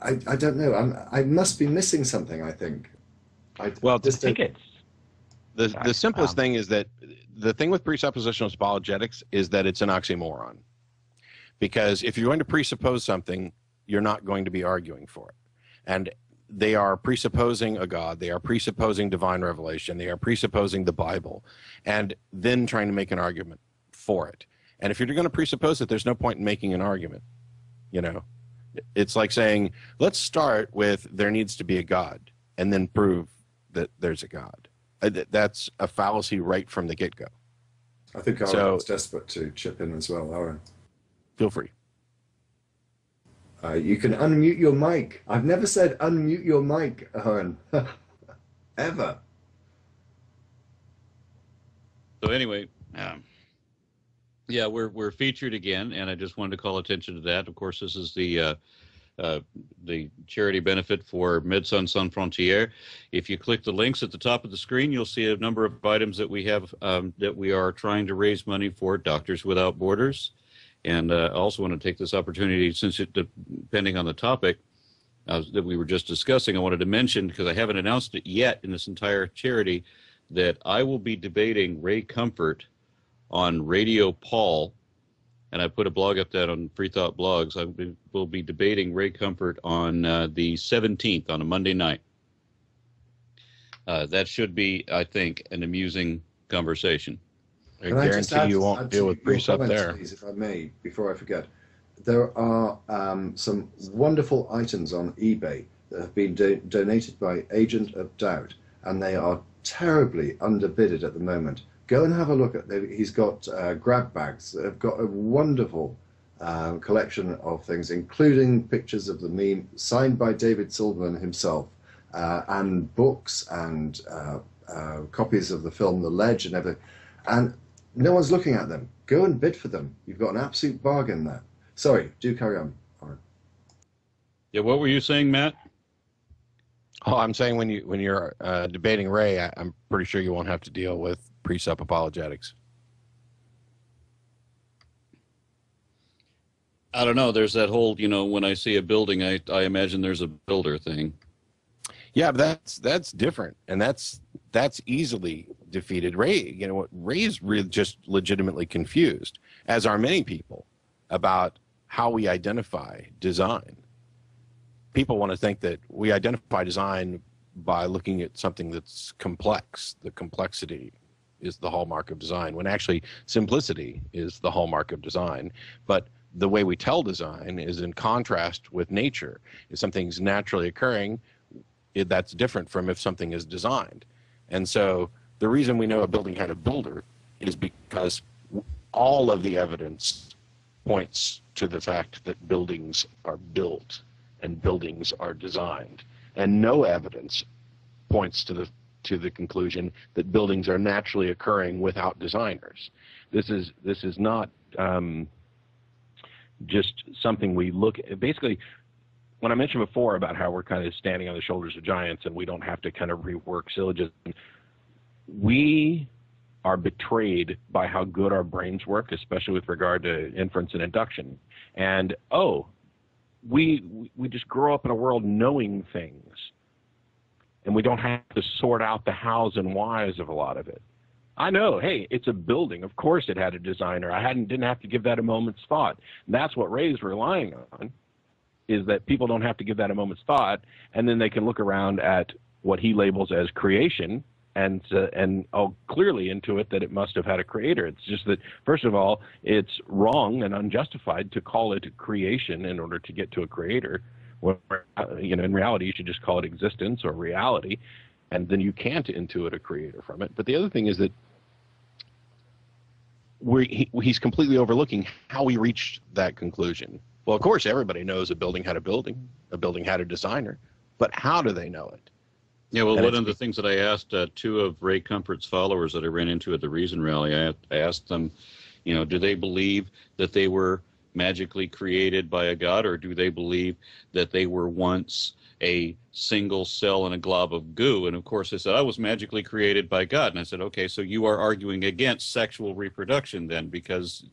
I don't know. I must be missing something, I think. The simplest thing is that the thing with presuppositional apologetics is that it's an oxymoron. Because if you're going to presuppose something, you're not going to be arguing for it. And they are presupposing a God, they are presupposing divine revelation, they are presupposing the Bible, and then trying to make an argument for it. And if you're going to presuppose it, there's no point in making an argument. You know, it's like saying, let's start with there needs to be a God, and then prove that there's a God. That's a fallacy right from the get-go. I think Aaron is desperate to chip in as well. Aaron, feel free. You can unmute your mic. I've never said unmute your mic, Aaron, ever. So anyway, yeah, we're featured again, and I just wanted to call attention to that. Of course, this is the charity benefit for Médecins Sans Frontières. If you click the links at the top of the screen, you'll see a number of items that we have that we are trying to raise money for Doctors Without Borders. And I also want to take this opportunity, since depending on the topic that we were just discussing, I wanted to mention, because I haven't announced it yet in this entire charity, that I will be debating Ray Comfort on Radio Paul. And I put a blog up that on Free Thought Blogs. I will be debating Ray Comfort on the 17th on a Monday night. That should be, I think, an amusing conversation. I guarantee you won't deal with precept there. Please, if I may, before I forget, there are some wonderful items on eBay that have been donated by Agent of Doubt, and they are terribly underbidded at the moment. Go and have a look at. He's got grab bags that have got a wonderful collection of things, including pictures of the meme signed by David Silverman himself, and books and copies of the film The Ledge and everything. And no one's looking at them. Go and bid for them. You've got an absolute bargain there. Sorry, do carry on. Yeah, what were you saying, Matt? Oh, I'm saying when you're debating Ray, I'm pretty sure you won't have to deal with presup apologetics. I don't know. There's that whole, when I see a building, I imagine there's a builder thing. Yeah, but that's different, and that's easily defeated. Ray, Ray's really just legitimately confused, as are many people, about how we identify design. People want to think that we identify design by looking at something that's complex. The complexity is the hallmark of design, when actually simplicity is the hallmark of design. But the way we tell design is in contrast with nature. If something's naturally occurring, that's different from if something is designed. And so the reason we know a building had a builder is because all of the evidence points to the fact that buildings are built and buildings are designed, and no evidence points to the conclusion that buildings are naturally occurring without designers. This is not just something we look at. Basically, when I mentioned before about how we're kind of standing on the shoulders of giants and we don't have to kind of rework syllogism, we are betrayed by how good our brains work, especially with regard to inference and induction. And we just grow up in a world knowing things, and we don't have to sort out the hows and whys of a lot of it. I know, hey, it's a building. Of course it had a designer. I didn't have to give that a moment's thought. And that's what Ray's relying on, is that people don't have to give that a moment's thought, and then they can look around at what he labels as creation and clearly intuit that it must have had a creator. It's just that, first of all, it's wrong and unjustified to call it creation in order to get to a creator. Well, in reality, you should just call it existence or reality, and then you can't intuit a creator from it. But the other thing is that he's completely overlooking how we reached that conclusion. Well, of course, everybody knows a building had a designer, but how do they know it? Yeah, well, one of the things that I asked two of Ray Comfort's followers that I ran into at the Reason Rally, I asked them, do they believe that they were magically created by a god, or do they believe that they were once a single cell in a glob of goo? And of course, they said, I was magically created by God. And I said, okay, so you are arguing against sexual reproduction then, because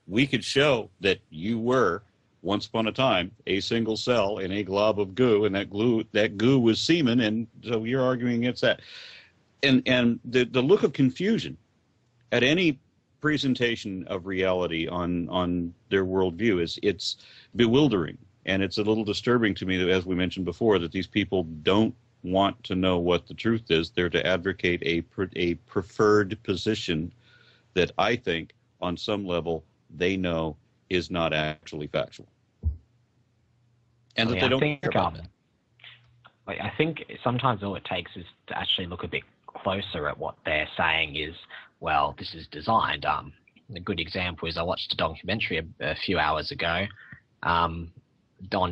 we could show that you were once upon a time a single cell in a glob of goo, and that goo was semen, and so you're arguing against that. And the look of confusion at any presentation of reality on their worldview, it's bewildering. And it's a little disturbing to me that, as we mentioned before, that these people don't want to know what the truth is. They're to advocate a preferred position that I think, on some level, they know is not actually factual. And that they don't care about that. I think sometimes all it takes is to actually look a bit closer at what they're saying is, well, this is designed. A good example is I watched a documentary a few hours ago on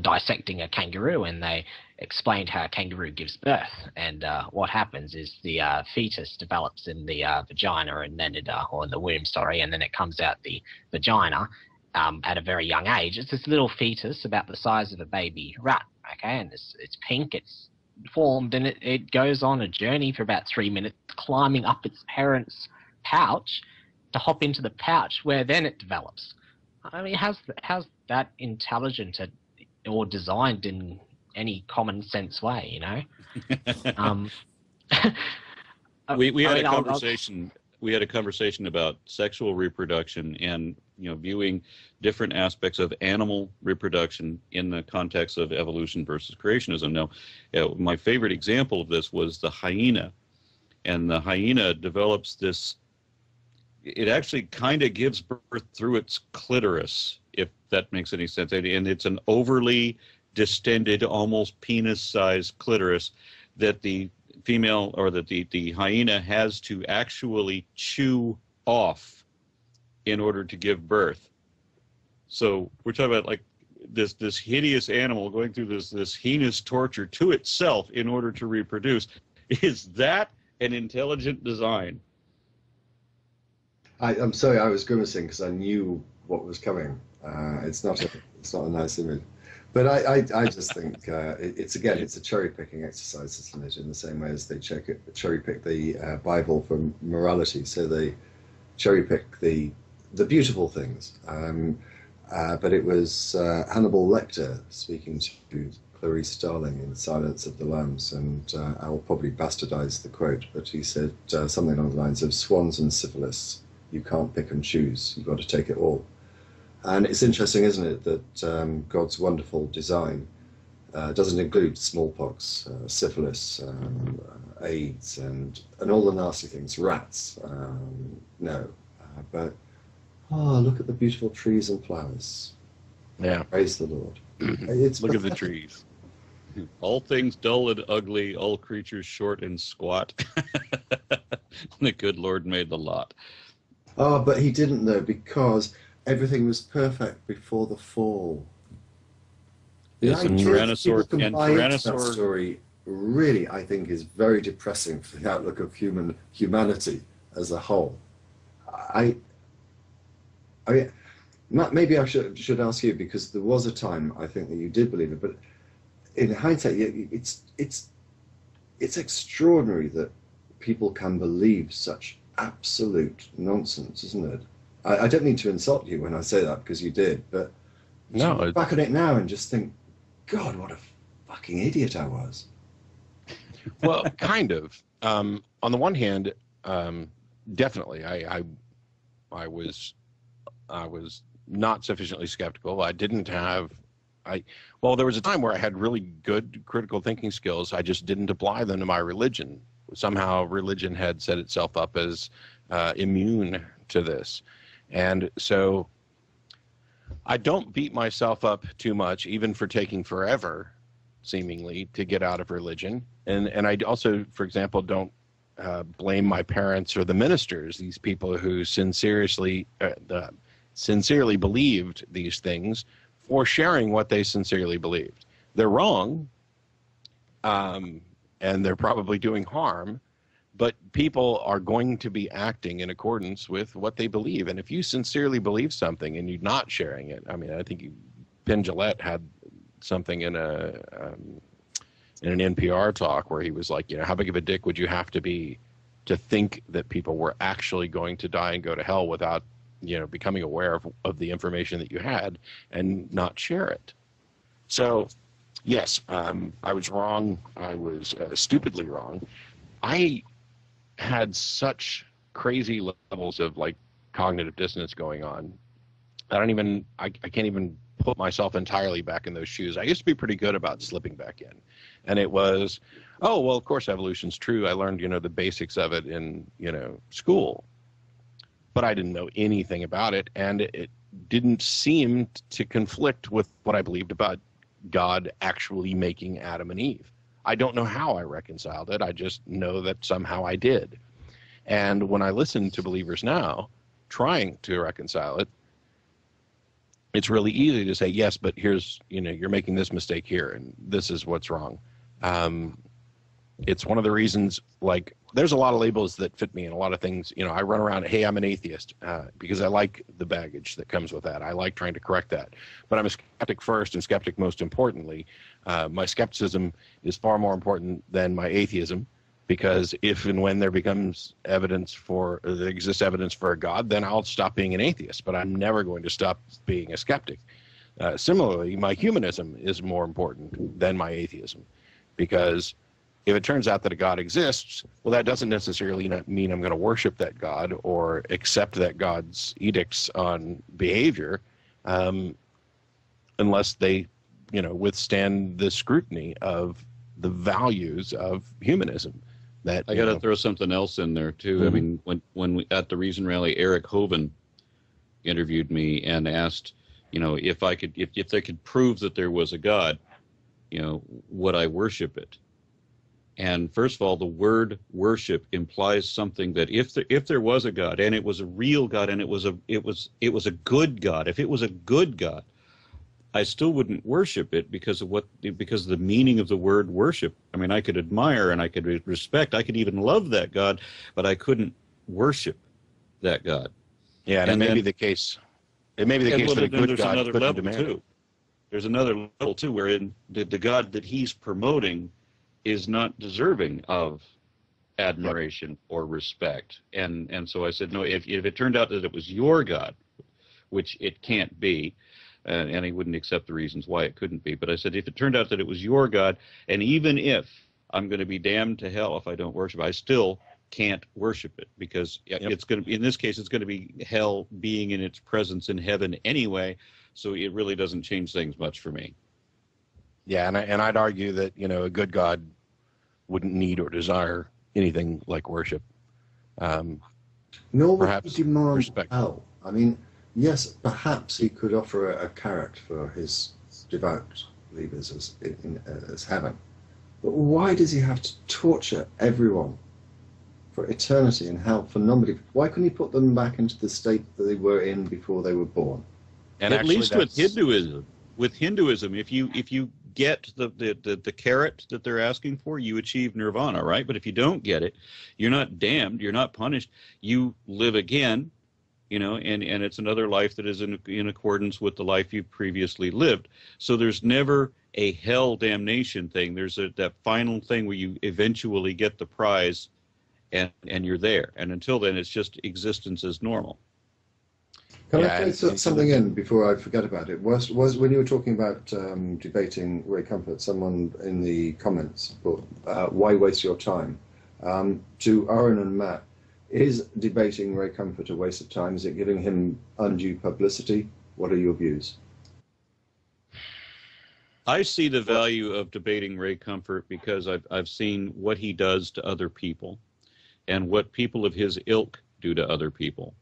dissecting a kangaroo, and they explained how a kangaroo gives birth. And what happens is the fetus develops in the vagina, and then or in the womb, sorry, and then it comes out the vagina at a very young age. It's this little fetus about the size of a baby rat, okay, and it's pink, it's formed, and it goes on a journey for about 3 minutes, climbing up its parents' pouch to hop into the pouch, where then it develops. I mean, how's that intelligent or designed in any common sense way, you know? We had a conversation. We had a conversation about sexual reproduction and, you know, viewing different aspects of animal reproduction in the context of evolution versus creationism. Now, my favorite example of this was the hyena, and the hyena develops this. It actually kind of gives birth through its clitoris, if that makes any sense. And it's an overly distended, almost penis-sized clitoris that the female, or that the hyena has to actually chew off in order to give birth. So we're talking about like this hideous animal going through this heinous torture to itself in order to reproduce. Is that an intelligent design? I'm sorry, I was grimacing because I knew what was coming. It's not a nice image, but I just think it's a cherry picking exercise, isn't it? In the same way as they cherry pick the Bible from morality, so they cherry pick the beautiful things. But it was Hannibal Lecter speaking to Clarice Starling in Silence of the Lambs, and I'll probably bastardize the quote, but he said something along the lines of swans and syphilis. You can't pick and choose. You've got to take it all. And it's interesting, isn't it, that God's wonderful design doesn't include smallpox, syphilis, AIDS, and all the nasty things, rats. No. But, look at the beautiful trees and flowers. Yeah. Praise the Lord. Look at the trees. All things dull and ugly, all creatures short and squat. The good Lord made the lot. Oh, but he didn't, though, because everything was perfect before the fall. Yes, and Tyrannosaur story really, I think, is very depressing for the outlook of humanity as a whole. Maybe I should ask you, because there was a time I think that you did believe it, but in hindsight, it's extraordinary that people can believe such absolute nonsense, isn't it? I don't mean to insult you when I say that, because you did, but no, look back on it now and just think, God, what a fucking idiot I was. Well, kind of. On the one hand, definitely, I was not sufficiently skeptical. I didn't have. Well, there was a time where I had really good critical thinking skills. I just didn't apply them to my religion. Somehow religion had set itself up as immune to this. And so I don't beat myself up too much, even for taking forever, seemingly, to get out of religion. And I also, for example, don't blame my parents or the ministers, these people who sincerely believed these things, for sharing what they sincerely believed. They're wrong. And they're probably doing harm, but people are going to be acting in accordance with what they believe. And if you sincerely believe something and you're not sharing it, I mean, I think Penn Jillette had something in an NPR talk where he was like, you know, how big of a dick would you have to be to think that people were actually going to die and go to hell without, you know, becoming aware of the information that you had and not share it? So, yes, I was wrong. I was stupidly wrong. I had such crazy levels of like cognitive dissonance going on. I can't even put myself entirely back in those shoes. I used to be pretty good about slipping back in. And it was, oh, well, of course, evolution's true. I learned, the basics of it in, school. But I didn't know anything about it. And it didn't seem to conflict with what I believed about God actually making Adam and Eve. I don't know how I reconciled it. I just know that somehow I did. And when I listen to believers now trying to reconcile it, it's really easy to say, yes, but here's, you're making this mistake here, and this is what's wrong. It's one of the reasons, like, there's a lot of labels that fit me and a lot of things, I run around, hey, I'm an atheist, because I like the baggage that comes with that. I like trying to correct that. But I'm a skeptic first and skeptic most importantly. My skepticism is far more important than my atheism, because if and when there exists evidence for a God, then I'll stop being an atheist, but I'm never going to stop being a skeptic. Similarly, my humanism is more important than my atheism, because if it turns out that a God exists, well, that doesn't necessarily mean I'm going to worship that God or accept that God's edicts on behavior, unless they, withstand the scrutiny of the values of humanism. That I got to throw something else in there too. Mm-hmm. I mean, when we, at the Reason Rally, Eric Hovind interviewed me and asked, if they could prove that there was a God, would I worship it? And first of all, the word worship implies something that if there was a God and it was a real God and it was a good God, if it was a good God, I still wouldn't worship it because of the meaning of the word worship. I mean, I could admire and I could respect, I could even love that God, but I couldn't worship that God. Yeah, and it may be the case. It may be the case that a good God couldn't demand it. There's another level too, wherein the God that he's promoting is not deserving of admiration or respect. And so I said, no, if it turned out that it was your God, which it can't be, and he wouldn't accept the reasons why it couldn't be, but I said, if it turned out that it was your God, and even if I'm going to be damned to hell if I don't worship, I still can't worship it, because it's going to, in this case, it's going to be hell being in its presence in heaven anyway, so it really doesn't change things much for me. Yeah, and I'd argue that, a good God wouldn't need or desire anything like worship. Nor would Perhaps he demand respect. hell. I mean, yes, perhaps he could offer a carrot for his devout believers as heaven. But why does he have to torture everyone for eternity in hell for nobody? Why couldn't he put them back into the state that they were in before they were born? And at least with Hinduism, if you get the carrot that they're asking for, you achieve nirvana, right? But if you don't get it, you're not damned, you're not punished, you live again, and it's another life that is in accordance with the life you previously lived. So there's never a hell damnation thing. There's that final thing where you eventually get the prize and you're there. And until then, it's just existence as normal. Can I throw something in before I forget about it? Was when you were talking about debating Ray Comfort, someone in the comments put, why waste your time? To Aaron and Matt, is debating Ray Comfort a waste of time? Is it giving him undue publicity? What are your views? I see the value of debating Ray Comfort because I've seen what he does to other people and what people of his ilk do to other people.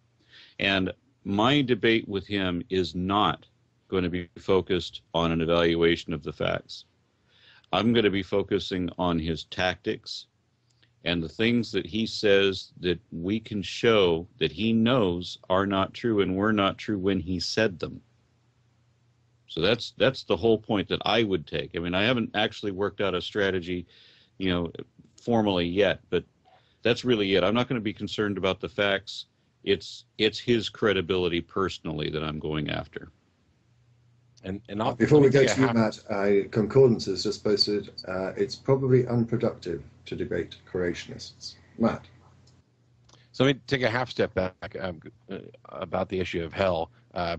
And my debate with him is not going to be focused on an evaluation of the facts. I'm going to be focusing on his tactics and the things that he says that we can show that he knows are not true and were not true when he said them. So that's the whole point that I would take. I mean, I haven't actually worked out a strategy, formally yet, but that's really it. I'm not going to be concerned about the facts. It's his credibility personally that I'm going after. And before we go to you, Matt, Concordance has just posted, it's probably unproductive to debate creationists. Matt. So let me take a half step back about the issue of hell.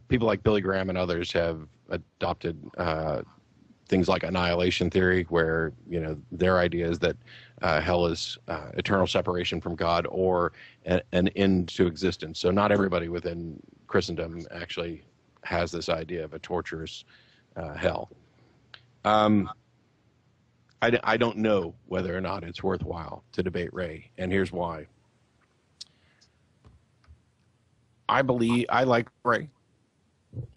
People like Billy Graham and others have adopted things like annihilation theory, where their idea is that hell is eternal separation from God or an end to existence. So not everybody within Christendom actually has this idea of a torturous hell. I don't know whether or not it's worthwhile to debate Ray, and here's why. I like Ray.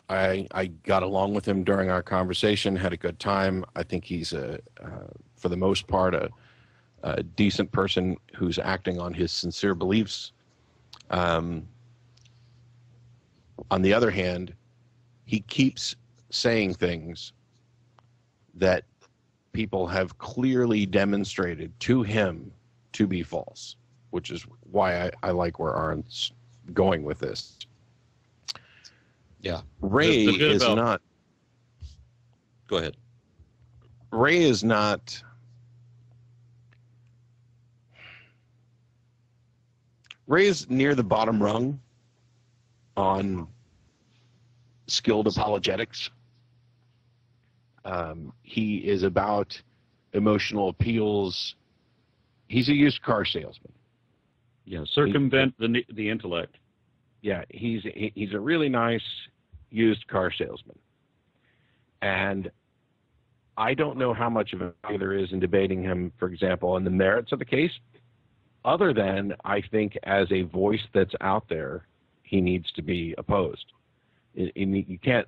I got along with him during our conversation, had a good time. I think he's for the most part, a decent person who's acting on his sincere beliefs. On the other hand, he keeps saying things that people have clearly demonstrated to him to be false, which is why I like where Aaron's going with this. Yeah. Ray is not. Go ahead. Ray is not. Ray is near the bottom rung on skilled apologetics. He is about emotional appeals. He's a used car salesman. Yeah, circumvent the intellect. Yeah, he's a really nice used car salesman. And I don't know how much of a value there is in debating him, for example, on the merits of the case, other than I think as a voice that's out there, he needs to be opposed. You can't.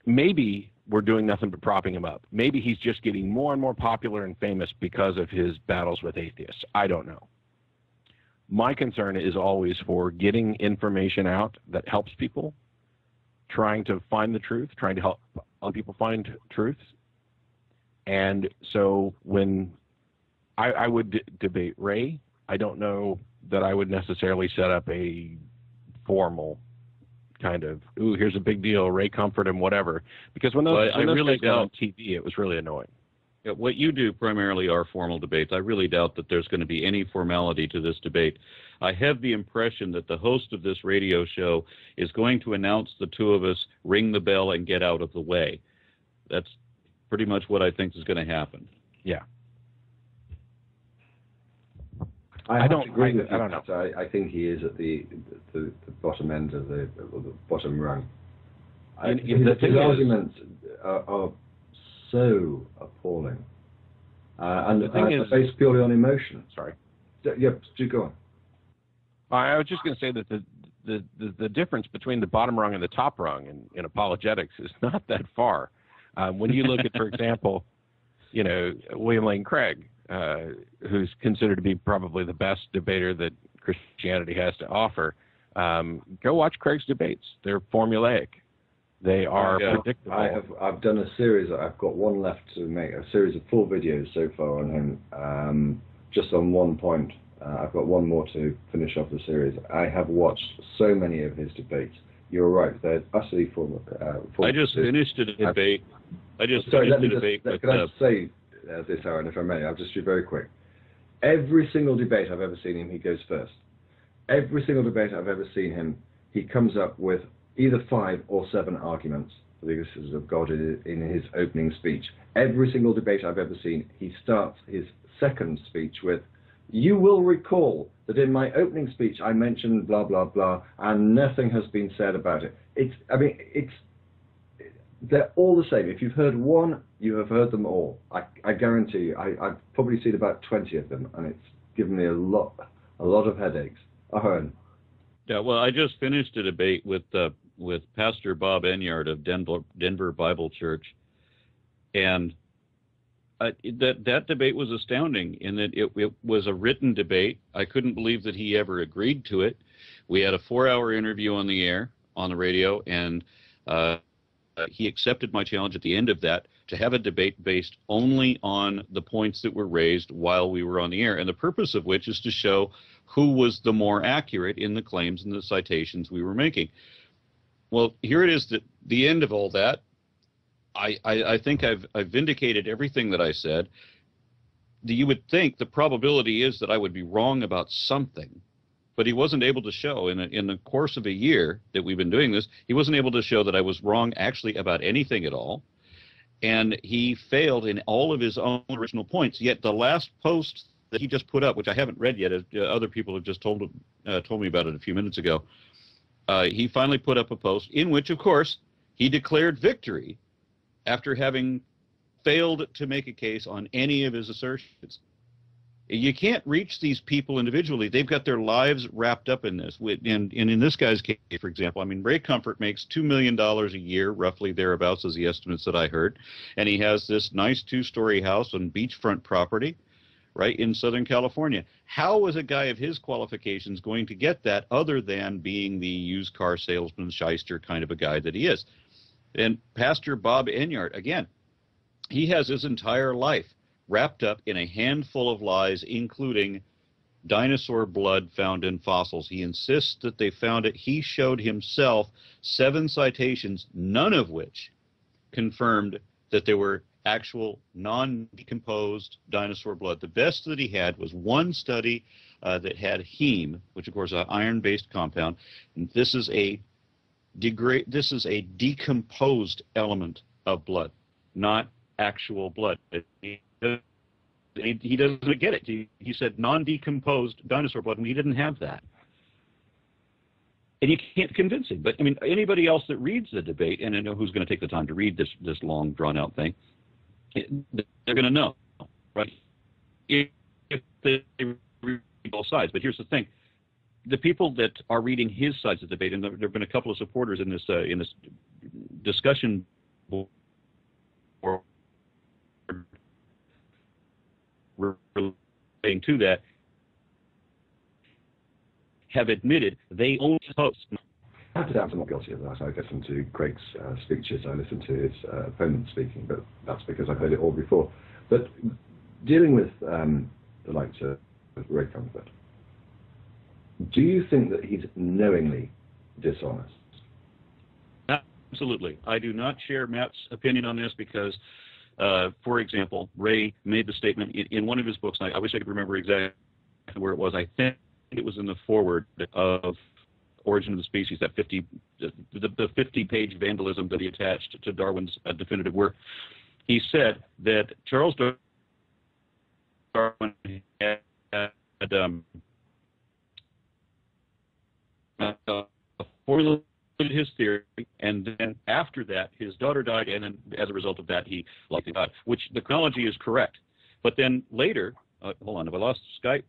Maybe we're doing nothing but propping him up. Maybe he's just getting more and more popular and famous because of his battles with atheists. I don't know. My concern is always for getting information out that helps people, trying to find the truth, trying to help other people find truth. And so when I would debate Ray, I don't know that I would necessarily set up a formal kind of, ooh, here's a big deal, Ray comfort him, whatever. Because when those guys went on TV, it was really annoying. Yeah, what you do primarily are formal debates. I really doubt that there's going to be any formality to this debate. I have the impression that the host of this radio show is going to announce the two of us, ring the bell, and get out of the way. That's pretty much what I think is going to happen. Yeah. I don't agree with you. I don't know. I think he is at the bottom end of the bottom rung. His arguments are so appalling, and the thing is based purely on emotion. Sorry. Yep, do go on. I was just going to say that the difference between the bottom rung and the top rung in apologetics is not that far. When you look at, for example, William Lane Craig, who's considered to be probably the best debater that Christianity has to offer, go watch Craig's debates. They're formulaic. They are predictable. I've done a series. I've got one left to make, a series of 4 videos so far on him, just on one point. I've got one more to finish off the series. I have watched so many of his debates. You're right; they're utterly formal. I just finished a debate. Can I just say this, Aaron, if I may? I'll just be very quick. Every single debate I've ever seen him, he goes first. Every single debate I've ever seen him, he comes up with either 5 or 7 arguments for the existence of God in his opening speech. Every single debate I've ever seen, he starts his second speech with, "You will recall that in my opening speech I mentioned blah, blah, blah, and nothing has been said about it." They're all the same. If you've heard one, you have heard them all. I guarantee you. I've probably seen about 20 of them, and it's given me a lot of headaches. Aaron. Yeah, well, I just finished a debate with Pastor Bob Enyard of Denver Bible Church, and that debate was astounding in that it was a written debate. I couldn't believe that he ever agreed to it. We had a 4-hour interview on the air, on the radio, and he accepted my challenge at the end of that to have a debate based only on the points that were raised while we were on the air, and the purpose of which is to show who was the more accurate in the claims and the citations we were making. Well, here it is, the end of all that. I think I've vindicated everything that I said. You would think the probability is that I would be wrong about something, but he wasn't able to show in the course of a year that we've been doing this, he wasn't able to show that I was wrong actually about anything at all. And he failed in all of his own original points. Yet the last post that he just put up, which I haven't read yet, other people have just told me about it a few minutes ago, he finally put up a post in which, of course, he declared victory after having failed to make a case on any of his assertions. You can't reach these people individually. They've got their lives wrapped up in this. And in this guy's case, for example, I mean, Ray Comfort makes $2 million a year, roughly thereabouts, as the estimates that I heard. And he has this nice 2-story house on beachfront property, right, in Southern California. How was a guy of his qualifications going to get that other than being the used car salesman, shyster kind of a guy that he is? And Pastor Bob Enyart, again, he has his entire life wrapped up in a handful of lies, including dinosaur blood found in fossils. He insists that they found it. He showed himself 7 citations, none of which confirmed that there were actual non-decomposed dinosaur blood. The best that he had was one study that had heme, which of course is an iron-based compound. And this is a decomposed element of blood, not actual blood. He doesn't get it. He said non-decomposed dinosaur blood, and he didn't have that. And you can't convince him. But, I mean, anybody else that reads the debate, and I know who's going to take the time to read this long, drawn-out thing, they're going to know, right? If they read both sides. But here's the thing. The people that are reading his sides of the debate, and there have been a couple of supporters in this discussion board relating to that, have admitted they only post. I have to say I'm not guilty of that. I listen to Craig's speeches, I listen to his opponent speaking, but that's because I've heard it all before. But dealing with the likes of Ray Comfort, do you think that he's knowingly dishonest? Absolutely. I do not share Matt's opinion on this because, for example, Ray made the statement in one of his books, and I wish I could remember exactly where it was. I think it was in the foreword of Origin of the Species, that the 50-page vandalism that he attached to Darwin's definitive work. He said that Charles Darwin had formulated his theory, and then after that, his daughter died, and then as a result of that, he likely died, which the chronology is correct. But then later, hold on, have I lost Skype?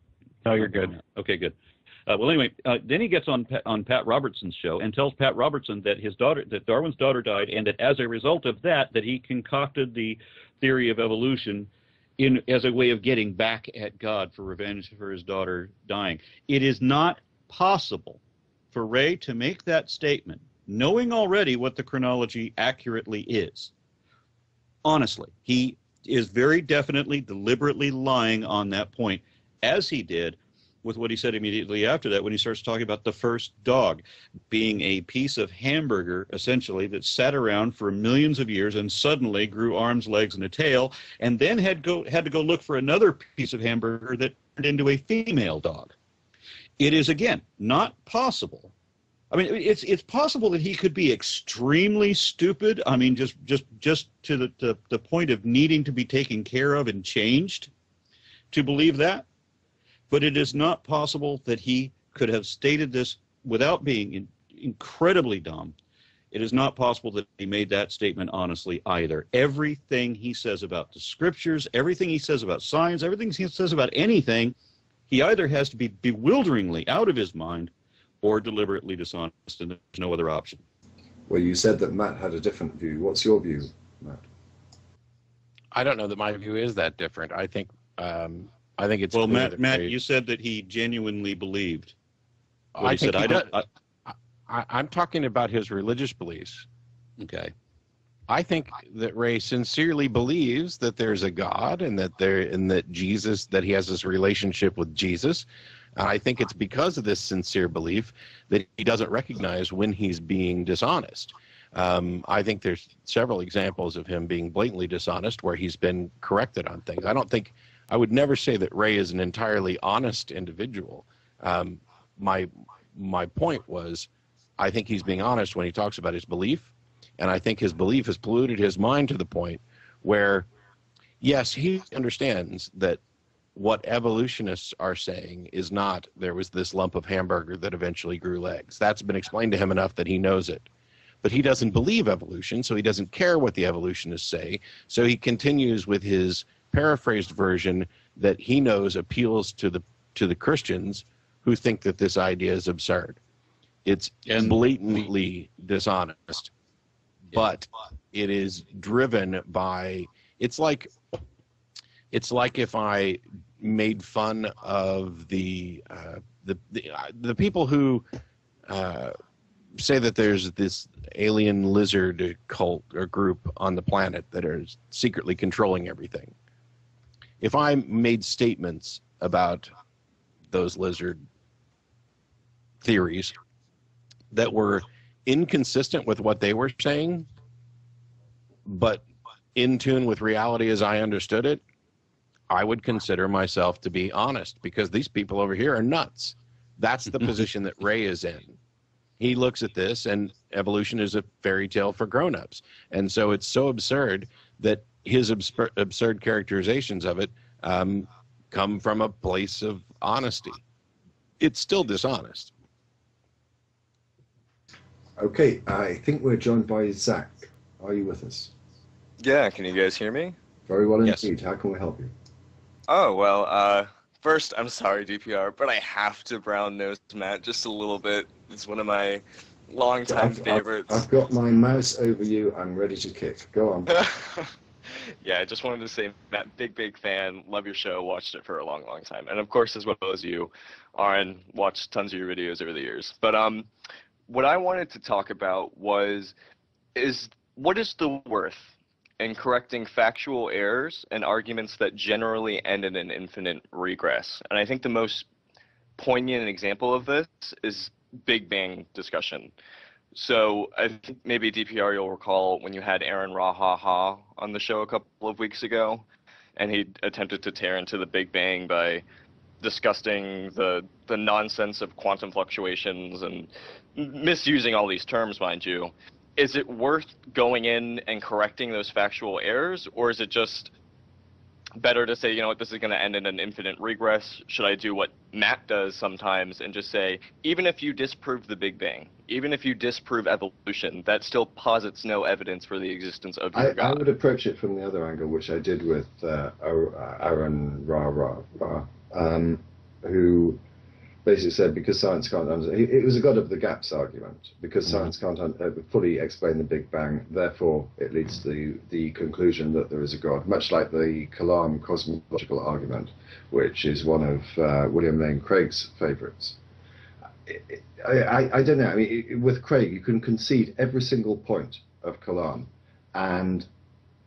No, you're good. Okay, good. Well, anyway, then he gets on Pat Robertson's show and tells Pat Robertson that that Darwin's daughter died, and that as a result of that he concocted the theory of evolution as a way of getting back at God for revenge for his daughter dying. It is not possible for Ray to make that statement, knowing already what the chronology accurately is. Honestly, he is very definitely, deliberately lying on that point, as he did with what he said immediately after that when he starts talking about the first dog being a piece of hamburger, essentially, that sat around for millions of years and suddenly grew arms, legs, and a tail, and then had to go look for another piece of hamburger that turned into a female dog. It is, again, not possible. I mean, it's possible that he could be extremely stupid. I mean, just to the point of needing to be taken care of and changed to believe that. But it is not possible that he could have stated this without being incredibly dumb. It is not possible that he made that statement honestly either. Everything he says about the scriptures, everything he says about science, everything he says about anything, he either has to be bewilderingly out of his mind or deliberately dishonest, and there's no other option. Well, you said that Matt had a different view. What's your view, Matt? I don't know that my view is that different. I think it's well, Matt, you said that he genuinely believed. I'm talking about his religious beliefs. Okay. I think that Ray sincerely believes that there's a God and that that he has this relationship with Jesus. And I think it's because of this sincere belief that he doesn't recognize when he's being dishonest. I think there's several examples of him being blatantly dishonest where he's been corrected on things. I would never say that Ray is an entirely honest individual. My point was, I think he's being honest when he talks about his belief, and I think his belief has polluted his mind to the point where, yes, he understands that what evolutionists are saying is not there was this lump of hamburger that eventually grew legs. That's been explained to him enough that he knows it. But he doesn't believe evolution, so he doesn't care what the evolutionists say. So he continues with his paraphrased version that he knows appeals to the Christians who think that this idea is absurd. It's blatantly dishonest, but it is driven by, it's like if I made fun of the people who say that there's this alien lizard cult or group on the planet that are secretly controlling everything. If I made statements about those lizard theories that were inconsistent with what they were saying, but in tune with reality as I understood it, I would consider myself to be honest, because these people over here are nuts. That's the position that Ray is in. He looks at this, and evolution is a fairy tale for grown-ups. And so it's so absurd that his absurd characterizations of it come from a place of honesty. It's still dishonest. Okay, I think we're joined by Zach. Are you with us? Yeah, can you guys hear me? Very well Yes. indeed. How can we help you? Oh, well, first, I'm sorry, DPR, but I have to brown nose Matt just a little bit. It's one of my longtime favorites. I've got my mouse over you. I'm ready to kick. Go on. Yeah, I just wanted to say, Matt, big fan. Love your show. Watched it for a long time. And, of course, as well as you, Aaron, watched tons of your videos over the years. But what I wanted to talk about is what is the worth in correcting factual errors and arguments that generally end in an infinite regress. And I think the most poignant example of this is Big Bang discussion. So I think maybe DPR you'll recall when you had AronRa on the show a couple of weeks ago, and he attempted to tear into the Big Bang by discussing the nonsense of quantum fluctuations and misusing all these terms, mind you. Is it worth going in and correcting those factual errors, or is it just better to say, you know what, this is going to end in an infinite regress? Should I do what Matt does sometimes and just say, even if you disprove the Big Bang, even if you disprove evolution, that still posits no evidence for the existence of your God? I would approach it from the other angle, which I did with AronRa, who basically said because science can't it was a God of the gaps argument. Because science can't fully explain the Big Bang, therefore it leads to the conclusion that there is a God, much like the Kalam cosmological argument, which is one of William Lane Craig's favourites. I don't know. I mean, with Craig, you can concede every single point of Kalam, and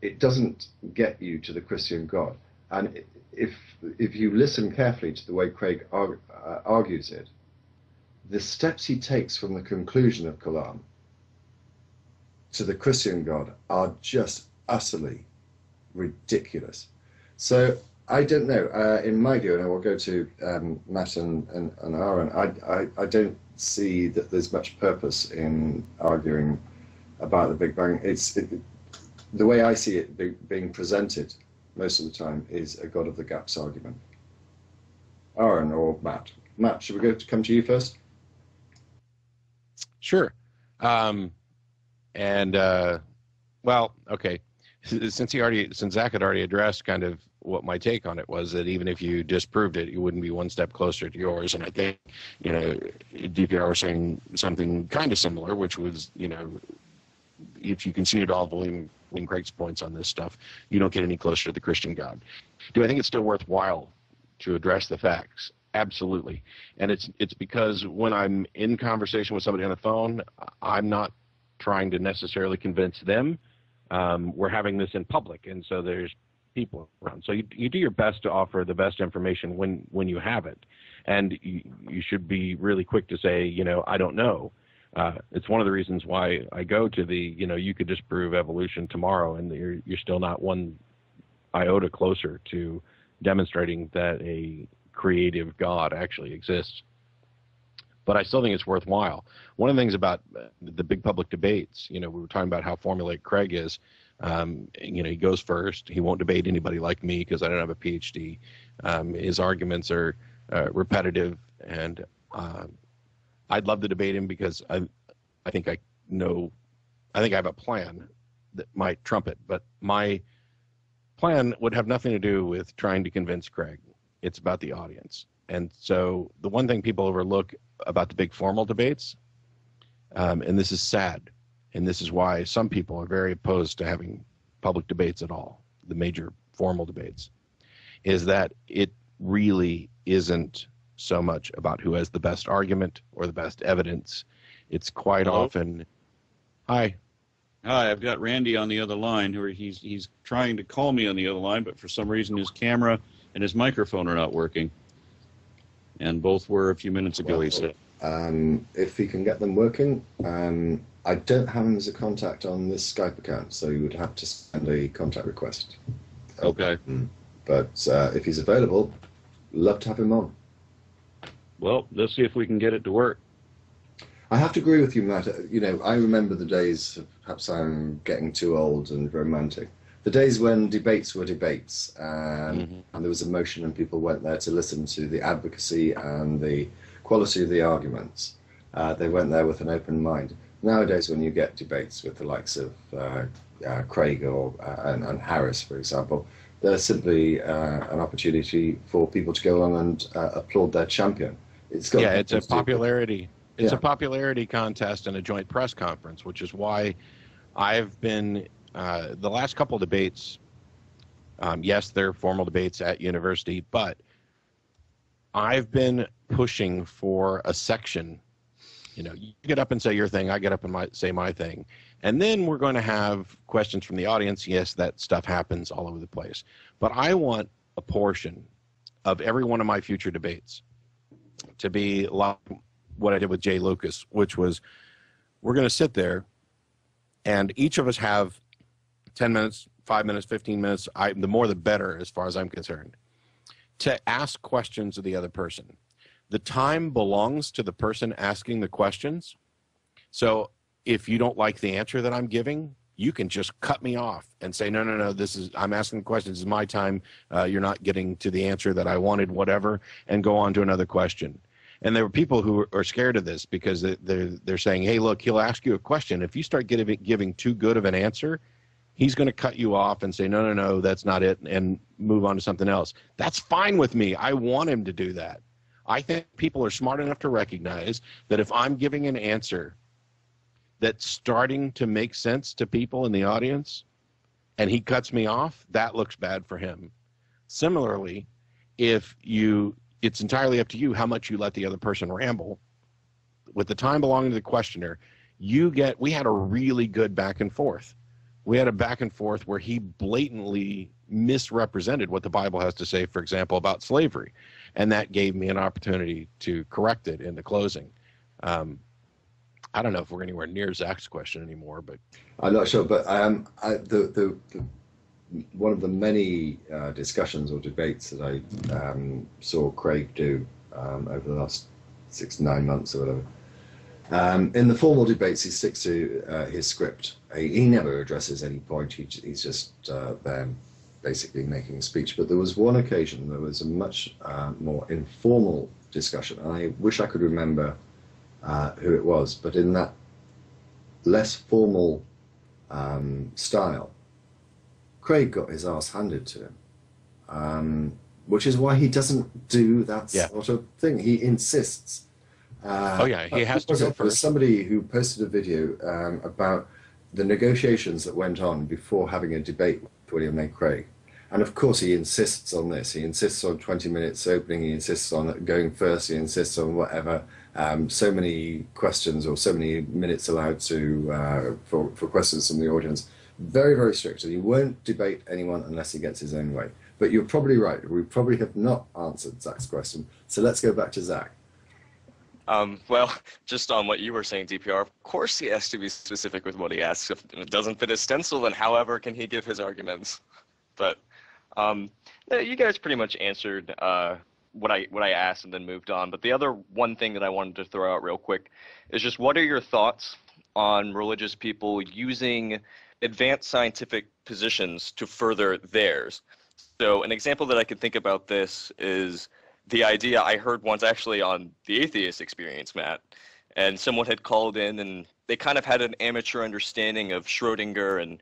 it doesn't get you to the Christian God. And if you listen carefully to the way Craig argues it, the steps he takes from the conclusion of Kalam to the Christian God are just utterly ridiculous. So I don't know. In my view, and I will go to Matt and Aaron, I don't see that there's much purpose in arguing about the Big Bang. The way I see it being presented most of the time is a God of the gaps argument. Aaron or Matt? Matt, should we come to you first? Sure. Well, okay. Since Zach had already addressed kind of what my take on it was, that even if you disproved it, you wouldn't be one step closer to yours. And I think, DPR was saying something kind of similar, which was, if you conceded all of William Craig's points on this stuff, you don't get any closer to the Christian God. Do I think it's still worthwhile to address the facts? Absolutely. And it's because when I'm in conversation with somebody on the phone, I'm not trying to necessarily convince them. We're having this in public, and so there's people around. So you do your best to offer the best information when you have it. And you should be really quick to say, I don't know. It's one of the reasons why I go to you could disprove evolution tomorrow, and you're still not one iota closer to demonstrating that a creative God actually exists. But I still think it's worthwhile. One of the things about the big public debates, we were talking about how formulaic Craig is. He goes first. He won't debate anybody like me because I don't have a PhD. His arguments are repetitive, and I'd love to debate him because I think I have a plan that might trump it, but my plan would have nothing to do with trying to convince Craig. It's about the audience. And so the one thing people overlook about the big formal debates, and this is sad, and this is why some people are very opposed to having public debates at all, the major formal debates, is that it really isn't so much about who has the best argument or the best evidence. It's quite often, hi. Hi, I've got Randy on the other line. He's trying to call me on the other line, but for some reason his camera and his microphone are not working. And both were a few minutes ago, he said. If he can get them working, I don't have him as a contact on this Skype account, so you would have to send a contact request. Okay. But if he's available, love to have him on. Well, let's see if we can get it to work. I have to agree with you, Matt. I remember the days, perhaps I'm getting too old and romantic, the days when debates were debates, and there was emotion and people went there to listen to the advocacy and the quality of the arguments. They went there with an open mind. Nowadays, when you get debates with the likes of Craig and Harris, for example, they're simply an opportunity for people to go on and applaud their champion. It's a popularity. It's a popularity contest and a joint press conference, which is why I've been the last couple of debates. Yes, they're formal debates at university, but I've been pushing for a section. You get up and say your thing, I get up and say my thing, and then we're going to have questions from the audience. Yes, that stuff happens all over the place, but I want a portion of every one of my future debates to be like what I did with Jay Lucas, which was we're going to sit there and each of us have 10 minutes, 5 minutes, 15 minutes, the more the better as far as I'm concerned, to ask questions of the other person. The time belongs to the person asking the questions. So if you don't like the answer that I'm giving, you can just cut me off and say, no, I'm asking the questions, this is my time, you're not getting to the answer that I wanted, whatever, and go on to another question. And there were people who are scared of this because they're saying, hey, look, he'll ask you a question. If you start giving too good of an answer, he's going to cut you off and say, no, that's not it, and move on to something else. That's fine with me. I want him to do that. I think people are smart enough to recognize that if I'm giving an answer that's starting to make sense to people in the audience and he cuts me off, that looks bad for him. Similarly, it's entirely up to you how much you let the other person ramble. With the time belonging to the questioner, we had a really good back and forth. We had a back and forth where he blatantly misrepresented what the Bible has to say, for example, about slavery. And that gave me an opportunity to correct it in the closing. I don't know if we're anywhere near Zach's question anymore, but I'm not sure. But one of the many discussions or debates that I saw Craig do over the last 6 to 9 months or whatever. In the formal debates, he sticks to his script. He never addresses any point. He's just there basically making a speech. But there was one occasion, there was a much more informal discussion. And I wish I could remember who it was. But in that less formal style, Craig got his ass handed to him, which is why he doesn't do that sort of thing. He insists. He has to go first. There's somebody who posted a video about the negotiations that went on before having a debate with William Lane Craig. And of course he insists on this. He insists on 20 minutes opening, he insists on going first, he insists on whatever, so many questions or so many minutes allowed to for questions from the audience. Very, very strict. And he won't debate anyone unless he gets his own way. But you're probably right. We probably have not answered Zach's question. So let's go back to Zach. Well, just on what you were saying, DPR, of course he has to be specific with what he asks. If it doesn't fit his stencil, then however can he give his arguments? But you guys pretty much answered what I asked and then moved on. But the other one thing that I wanted to throw out real quick is just what are your thoughts on religious people using advanced scientific positions to further theirs. So an example that I can think about this is the idea I heard once actually on the Atheist Experience, Matt, and someone had called in and they kind of had an amateur understanding of Schrodinger and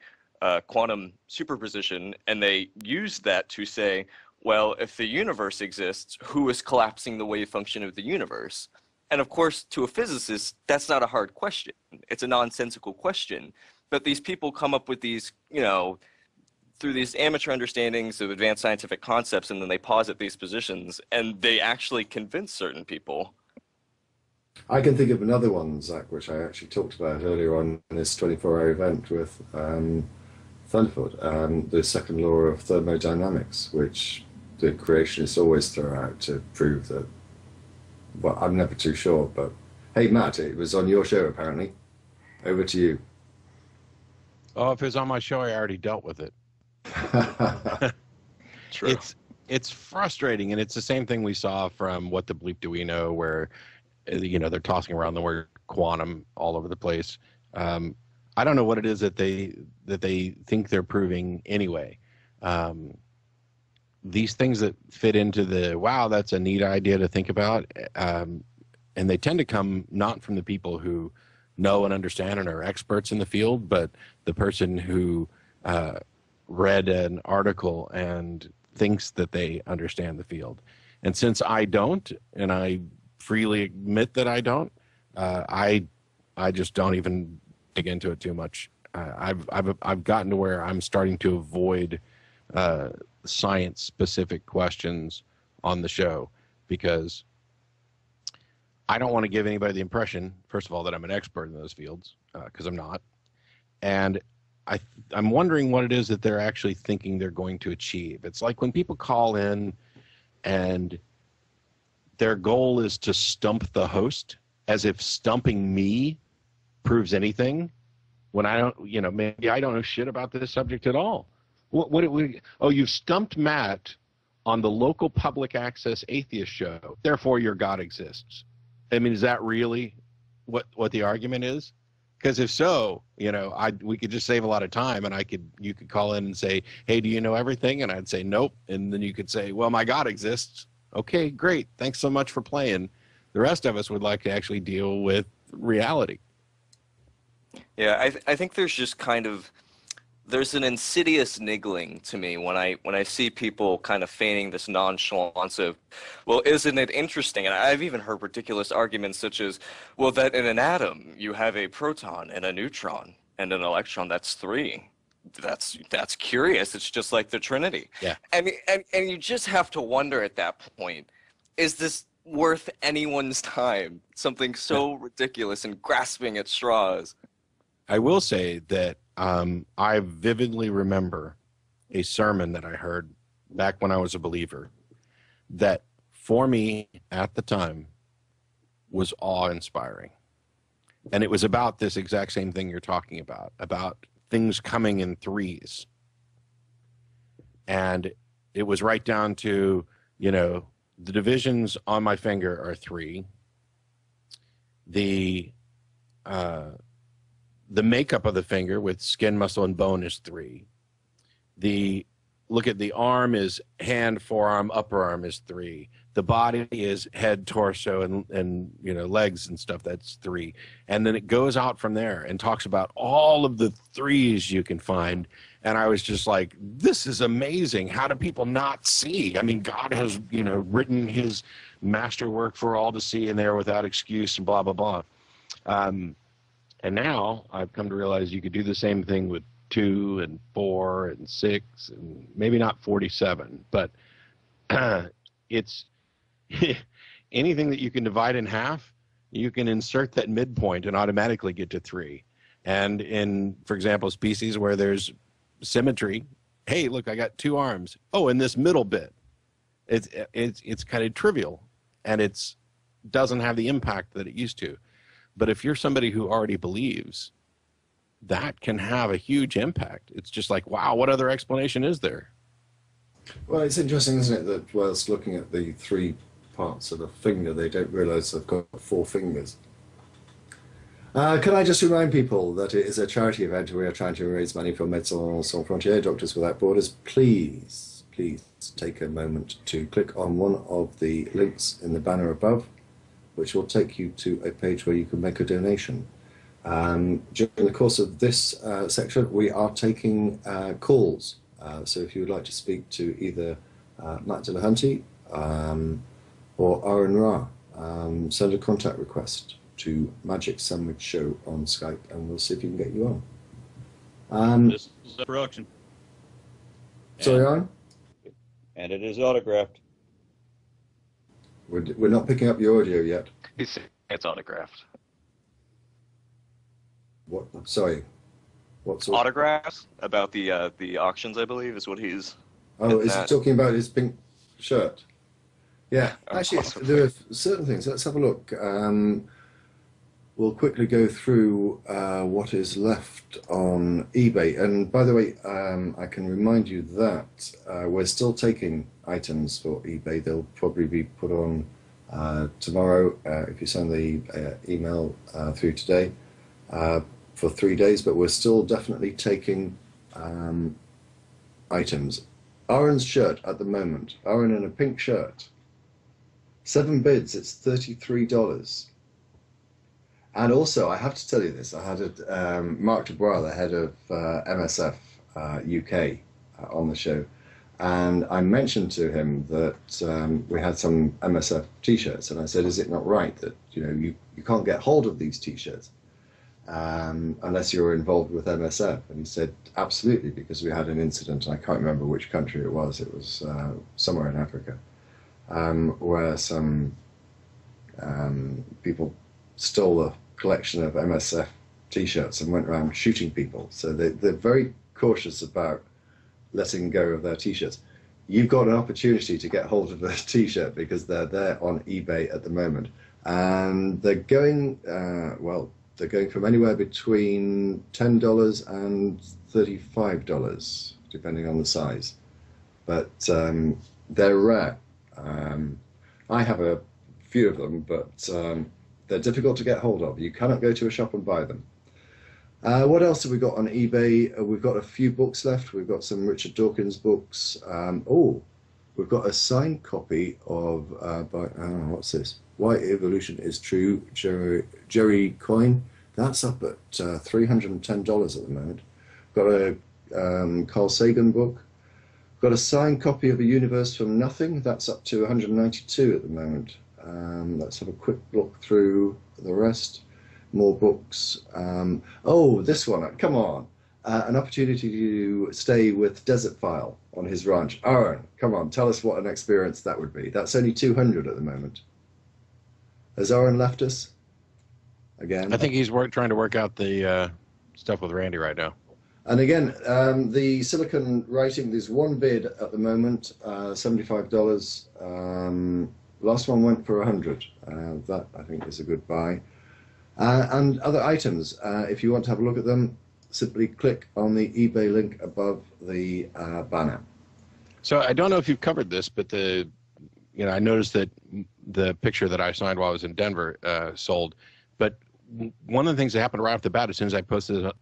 quantum superposition, and they used that to say, well, if the universe exists, who is collapsing the wave function of the universe? And of course, to a physicist, that's not a hard question. It's a nonsensical question. But these people come up with these, you know, through these amateur understandings of advanced scientific concepts, and then they posit these positions, and they actually convince certain people. I can think of another one, Zach, which I actually talked about earlier on in this 24-hour event with Thunderfoot, the second law of thermodynamics, which the creationists always throw out to prove that, well, I'm never too sure, but hey, Matt, it was on your show, apparently. Over to you. Oh, if it was on my show, I already dealt with it. True. It's frustrating, and it's the same thing we saw from What the Bleep Do We Know, where, you know, they're tossing around the word quantum all over the place. I don't know what it is that they think they're proving anyway. These things that fit into the, wow, that's a neat idea to think about, and they tend to come not from the people who know and understand and are experts in the field, but the person who read an article and thinks that they understand the field. And since I don't, and I freely admit that I don't, I just don't even dig into it too much. I've gotten to where I'm starting to avoid science-specific questions on the show, because I don't want to give anybody the impression, first of all, that I'm an expert in those fields, because I'm not. And I'm wondering what it is that they're actually thinking they're going to achieve. It's like when people call in and their goal is to stump the host, as if stumping me proves anything, when I don't, you know, maybe I don't know shit about this subject at all. Oh, you've stumped Matt on the local public access atheist show, therefore your God exists. I mean, is that really what the argument is? Because if so, you know, we could just save a lot of time, and you could call in and say, hey, do you know everything? And I'd say, nope. And then you could say, well, my God exists. Okay, great. Thanks so much for playing. The rest of us would like to actually deal with reality. Yeah, I think there's just kind of, there's an insidious niggling to me when I see people kind of feigning this nonchalance of, well, isn't it interesting? And I've even heard ridiculous arguments such as, well, that in an atom you have a proton and a neutron and an electron. That's three. That's curious. It's just like the Trinity. Yeah. And you just have to wonder at that point, is this worth anyone's time? Something so ridiculous and grasping at straws. I will say that I vividly remember a sermon that I heard back when I was a believer that, for me at the time, was awe-inspiring. And it was about this exact same thing you're talking about things coming in threes. And it was right down to, you know, the divisions on my finger are 3. The makeup of the finger with skin, muscle, and bone is 3. Look at the arm is hand, forearm, upper arm is 3. The body is head, torso, and you know, legs and stuff. That's 3. And then it goes out from there and talks about all of the 3s you can find. And I was just like, this is amazing. How do people not see? I mean, God has, you know, written his masterwork for all to see in there without excuse and blah, blah, blah. And now I've come to realize you could do the same thing with 2 and 4 and 6 and maybe not 47, but it's anything that you can divide in half, you can insert that midpoint and automatically get to 3. And in, for example, species where there's symmetry, hey, look, I got 2 arms. Oh, and this middle bit, it's kind of trivial, and it's doesn't have the impact that it used to. But if you're somebody who already believes, that can have a huge impact. It's just like, wow, what other explanation is there? Well, it's interesting, isn't it, that whilst looking at the 3 parts of the finger, they don't realize they've got 4 fingers. Can I just remind people that it is a charity event and we are trying to raise money for Médecins Sans Frontières, Doctors Without Borders. Please take a moment to click on one of the links in the banner above, which will take you to a page where you can make a donation. During the course of this section, we are taking calls. So if you would like to speak to either Matt Dillahunty or AronRa, send a contact request to Magic Sandwich Show on Skype, and we'll see if we can get you on. This is a production. Sorry, Aaron? And it is autographed. We're not picking up your audio yet. He's saying it's autographed. What? Sorry. What sort? Autographs about the auctions, I believe, is what he's. Oh, is he that. talking about his pink shirt? Yeah, actually, Possibly. there are certain things. Let's have a look. We'll quickly go through what is left on eBay. And by the way, I can remind you that we're still taking items for eBay. They'll probably be put on tomorrow if you send the email through today for 3 days. But we're still definitely taking items. Aaron's shirt at the moment, Aaron in a pink shirt. 7 bids, it's $33. And also, I have to tell you this, I had Mark Dubois, the head of MSF UK, on the show, and I mentioned to him that we had some MSF t-shirts, and I said, is it not right that you can't get hold of these t-shirts unless you're involved with MSF? And he said, absolutely, because we had an incident, and I can't remember which country it was somewhere in Africa, where some people stole a collection of MSF t-shirts and went around shooting people. So they're very cautious about letting go of their t-shirts. You've got an opportunity to get hold of a t-shirt because they're there on eBay at the moment. And they're going, they're going from anywhere between $10 and $35, depending on the size. But they're rare. I have a few of them, but they're difficult to get hold of. You cannot go to a shop and buy them. What else have we got on eBay? We've got a few books left. We've got some Richard Dawkins books. We've got a signed copy of, what's this? Why Evolution is True, Jerry Coyne. That's up at $310 at the moment. Got a Carl Sagan book. Got a signed copy of A Universe from Nothing. That's up to $192 at the moment. Let's have a quick look through the rest. More books. This one, come on. An opportunity to stay with Desert File on his ranch. Aaron, come on, tell us what an experience that would be. That's only $200 at the moment. Has Aaron left us? Again? I think he's trying to work out the stuff with Randy right now. And again, the Silicon Writing, there's one bid at the moment, $75. Last one went for $100. That, I think, is a good buy. And other items, if you want to have a look at them, simply click on the eBay link above the banner. So I don't know if you've covered this, but I noticed that the picture that I signed while I was in Denver sold. But one of the things that happened right off the bat, as soon as I posted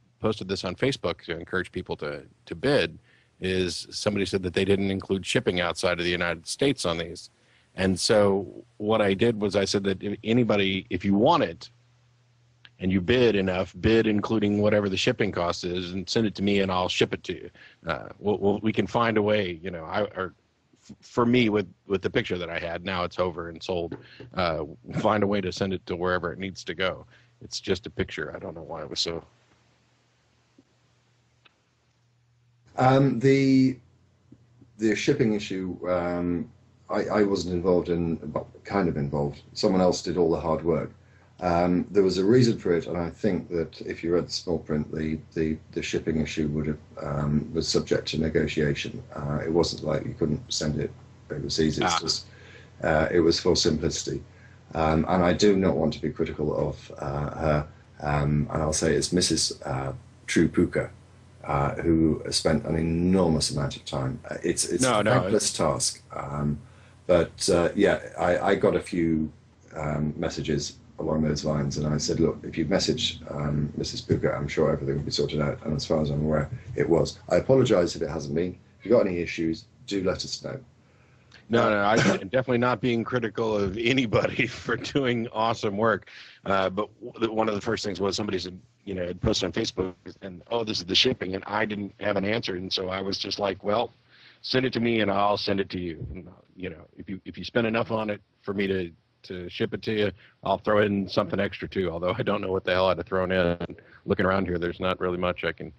this on Facebook to encourage people to bid, is somebody said that they didn't include shipping outside of the United States on these. And so what I did was I said that if you want it, and you bid enough, bid including whatever the shipping cost is, and send it to me, and I'll ship it to you. We can find a way, for me with the picture that I had, now it's over and sold, find a way to send it to wherever it needs to go. It's just a picture. I don't know why it was so. The shipping issue, I wasn't involved in, but kind of involved. Someone else did all the hard work. There was a reason for it, and I think that if you read the small print, the shipping issue would have was subject to negotiation. It wasn't like you couldn't send it overseas. It's just it was for simplicity. And I do not want to be critical of her. And I'll say it's Mrs. True Puka, who spent an enormous amount of time. It's a thankless task. But I got a few messages along those lines, and I said, look, if you message Mrs. Puka, I'm sure everything will be sorted out. And as far as I'm aware, it was. I apologise if it hasn't been. If you've got any issues, do let us know. No, I'm definitely not being critical of anybody for doing awesome work. But one of the first things was somebody said, had posted on Facebook, and this is the shipping, and I didn't have an answer, and so I was just like, well, send it to me, and I'll send it to you. And, if you spend enough on it for me to ship it to you, I'll throw in something extra too. Although I don't know what the hell I'd have thrown in. Looking around here, there's not really much I can.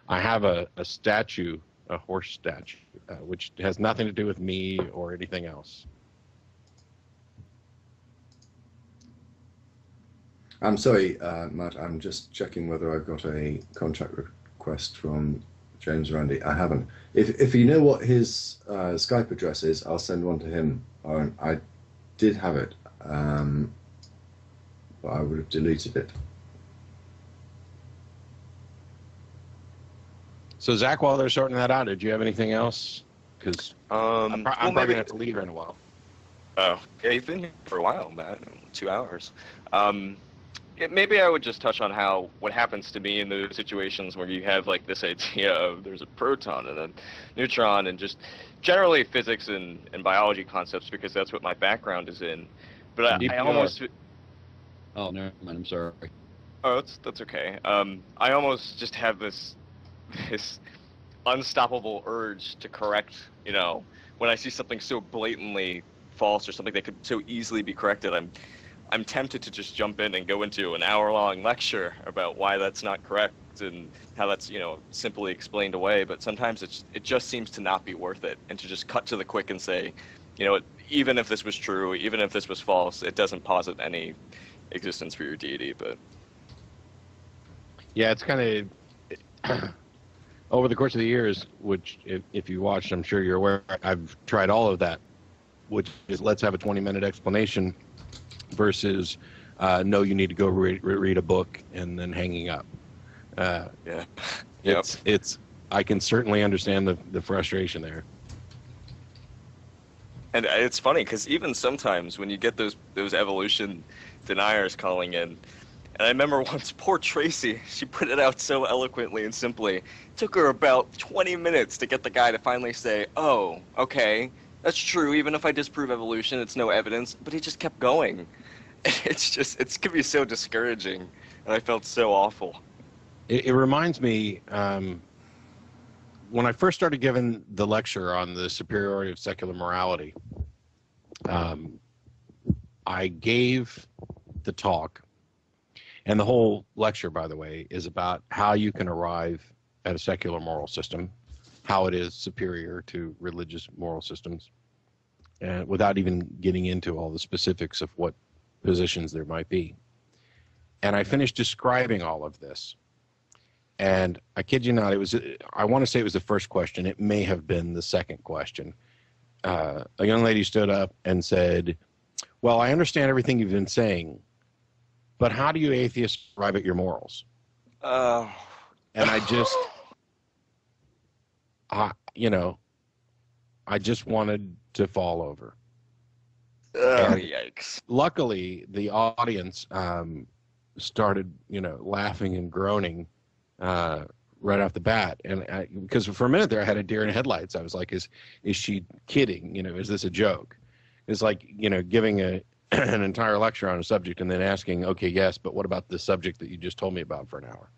I have a statue. A horse statue, which has nothing to do with me or anything else. I'm sorry, Matt, I'm just checking whether I've got a contact request from James Randi. I haven't. If you know what his Skype address is, I'll send one to him. I did have it, but I would have deleted it. So, Zach, while they're sorting that out, did you have anything else? Because I'm probably going to have to leave in a while. Oh, yeah, you've been here for a while, Matt. 2 hours. Maybe I would just touch on what happens to me in those situations where you have like this idea of there's a proton and a neutron and just generally physics and biology concepts, because that's what my background is in. But I almost... Oh, no, I'm sorry. Oh, that's okay. I almost just have this unstoppable urge to correct, when I see something so blatantly false or something that could so easily be corrected, I'm tempted to just jump in and go into an hour-long lecture about why that's not correct and how that's, simply explained away. But sometimes it just seems to not be worth it, and to just cut to the quick and say, even if this was true, even if this was false, it doesn't posit any existence for your deity. But yeah, it's kind of over the course of the years, which if you watched, I'm sure you're aware, I've tried all of that, which is let's have a 20-minute explanation versus no, you need to go read a book and then hanging up. Yeah, it's I can certainly understand the frustration there. And it's funny because even sometimes when you get those evolution deniers calling in, and I remember once, poor Tracy, she put it out so eloquently and simply. It took her about 20 minutes to get the guy to finally say, oh, okay, that's true. Even if I disprove evolution, it's no evidence. But he just kept going. It can be so discouraging. And I felt so awful. It reminds me, when I first started giving the lecture on the superiority of secular morality, I gave the talk. And the whole lecture, by the way, is about how you can arrive at a secular moral system, how it is superior to religious moral systems, and without even getting into all the specifics of what positions there might be. And I finished describing all of this. And I kid you not, I want to say it was the first question. It may have been the second question. A young lady stood up and said, well, I understand everything you've been saying, but how do you atheists arrive at your morals? And I just, I just wanted to fall over. Yikes. Luckily, the audience started, laughing and groaning right off the bat. And because for a minute there, I had a deer in headlights. I was like, is she kidding? Is this a joke? It's like, giving an entire lecture on a subject and then asking, okay, yes, but what about the subject that you just told me about for an hour?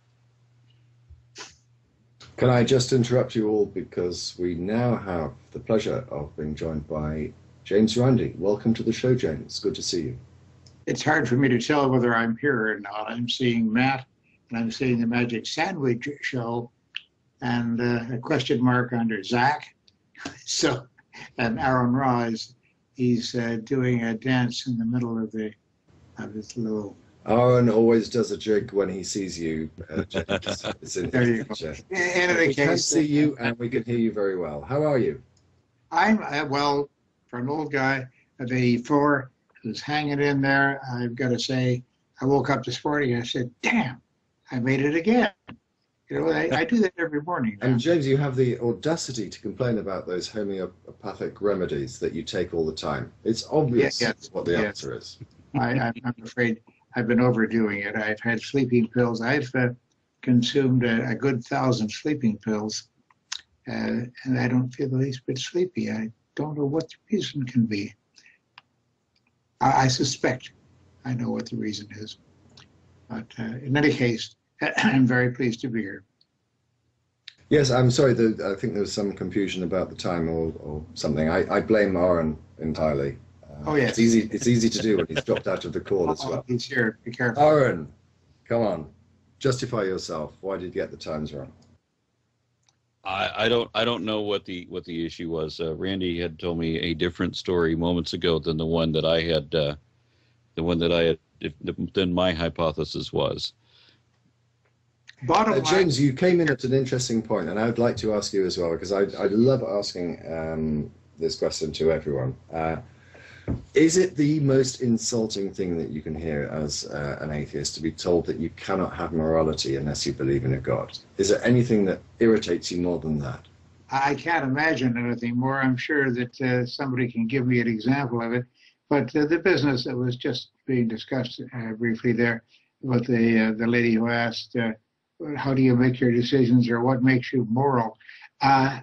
Can I just interrupt you all, because we now have the pleasure of being joined by James Randi. Welcome to the show, James. Good to see you. It's hard for me to tell whether I'm here or not. I'm seeing Matt, and I'm seeing the Magic Sandwich Show, and a question mark under Zach. So, and AronRa he's doing a dance in the middle of his little. Aaron always does a jig when he sees you. It's in There you go. We can see you and we can hear you very well. How are you? I'm, well, for an old guy of 84 who's hanging in there, I've got to say, I woke up this morning and I said, damn, I made it again. I do that every morning now. And James, you have the audacity to complain about those homeopathic remedies that you take all the time. It's obvious what the answer is. I'm afraid I've been overdoing it. I've had sleeping pills. I've consumed a good 1,000 sleeping pills, and I don't feel the least bit sleepy. I don't know what the reason can be. I suspect I know what the reason is. But in any case, I'm very pleased to be here. Yes, I'm sorry. I think there was some confusion about the time or something. I blame Aaron entirely. Oh, yes. It's easy to do when he's dropped out of the call as well. He's here. Be careful. Aaron, come on. Justify yourself. Why did you get the times wrong? I don't know what the issue was. Randy had told me a different story moments ago than the one that I had than my hypothesis was. Bottom line, James, you came in at an interesting point, and I would like to ask you as well, because I love asking this question to everyone. Is it the most insulting thing that you can hear as an atheist to be told that you cannot have morality unless you believe in a God? Is there anything that irritates you more than that? I can't imagine anything more. I'm sure that somebody can give me an example of it. But the business that was just being discussed briefly there, about the lady who asked, how do you make your decisions, or what makes you moral? I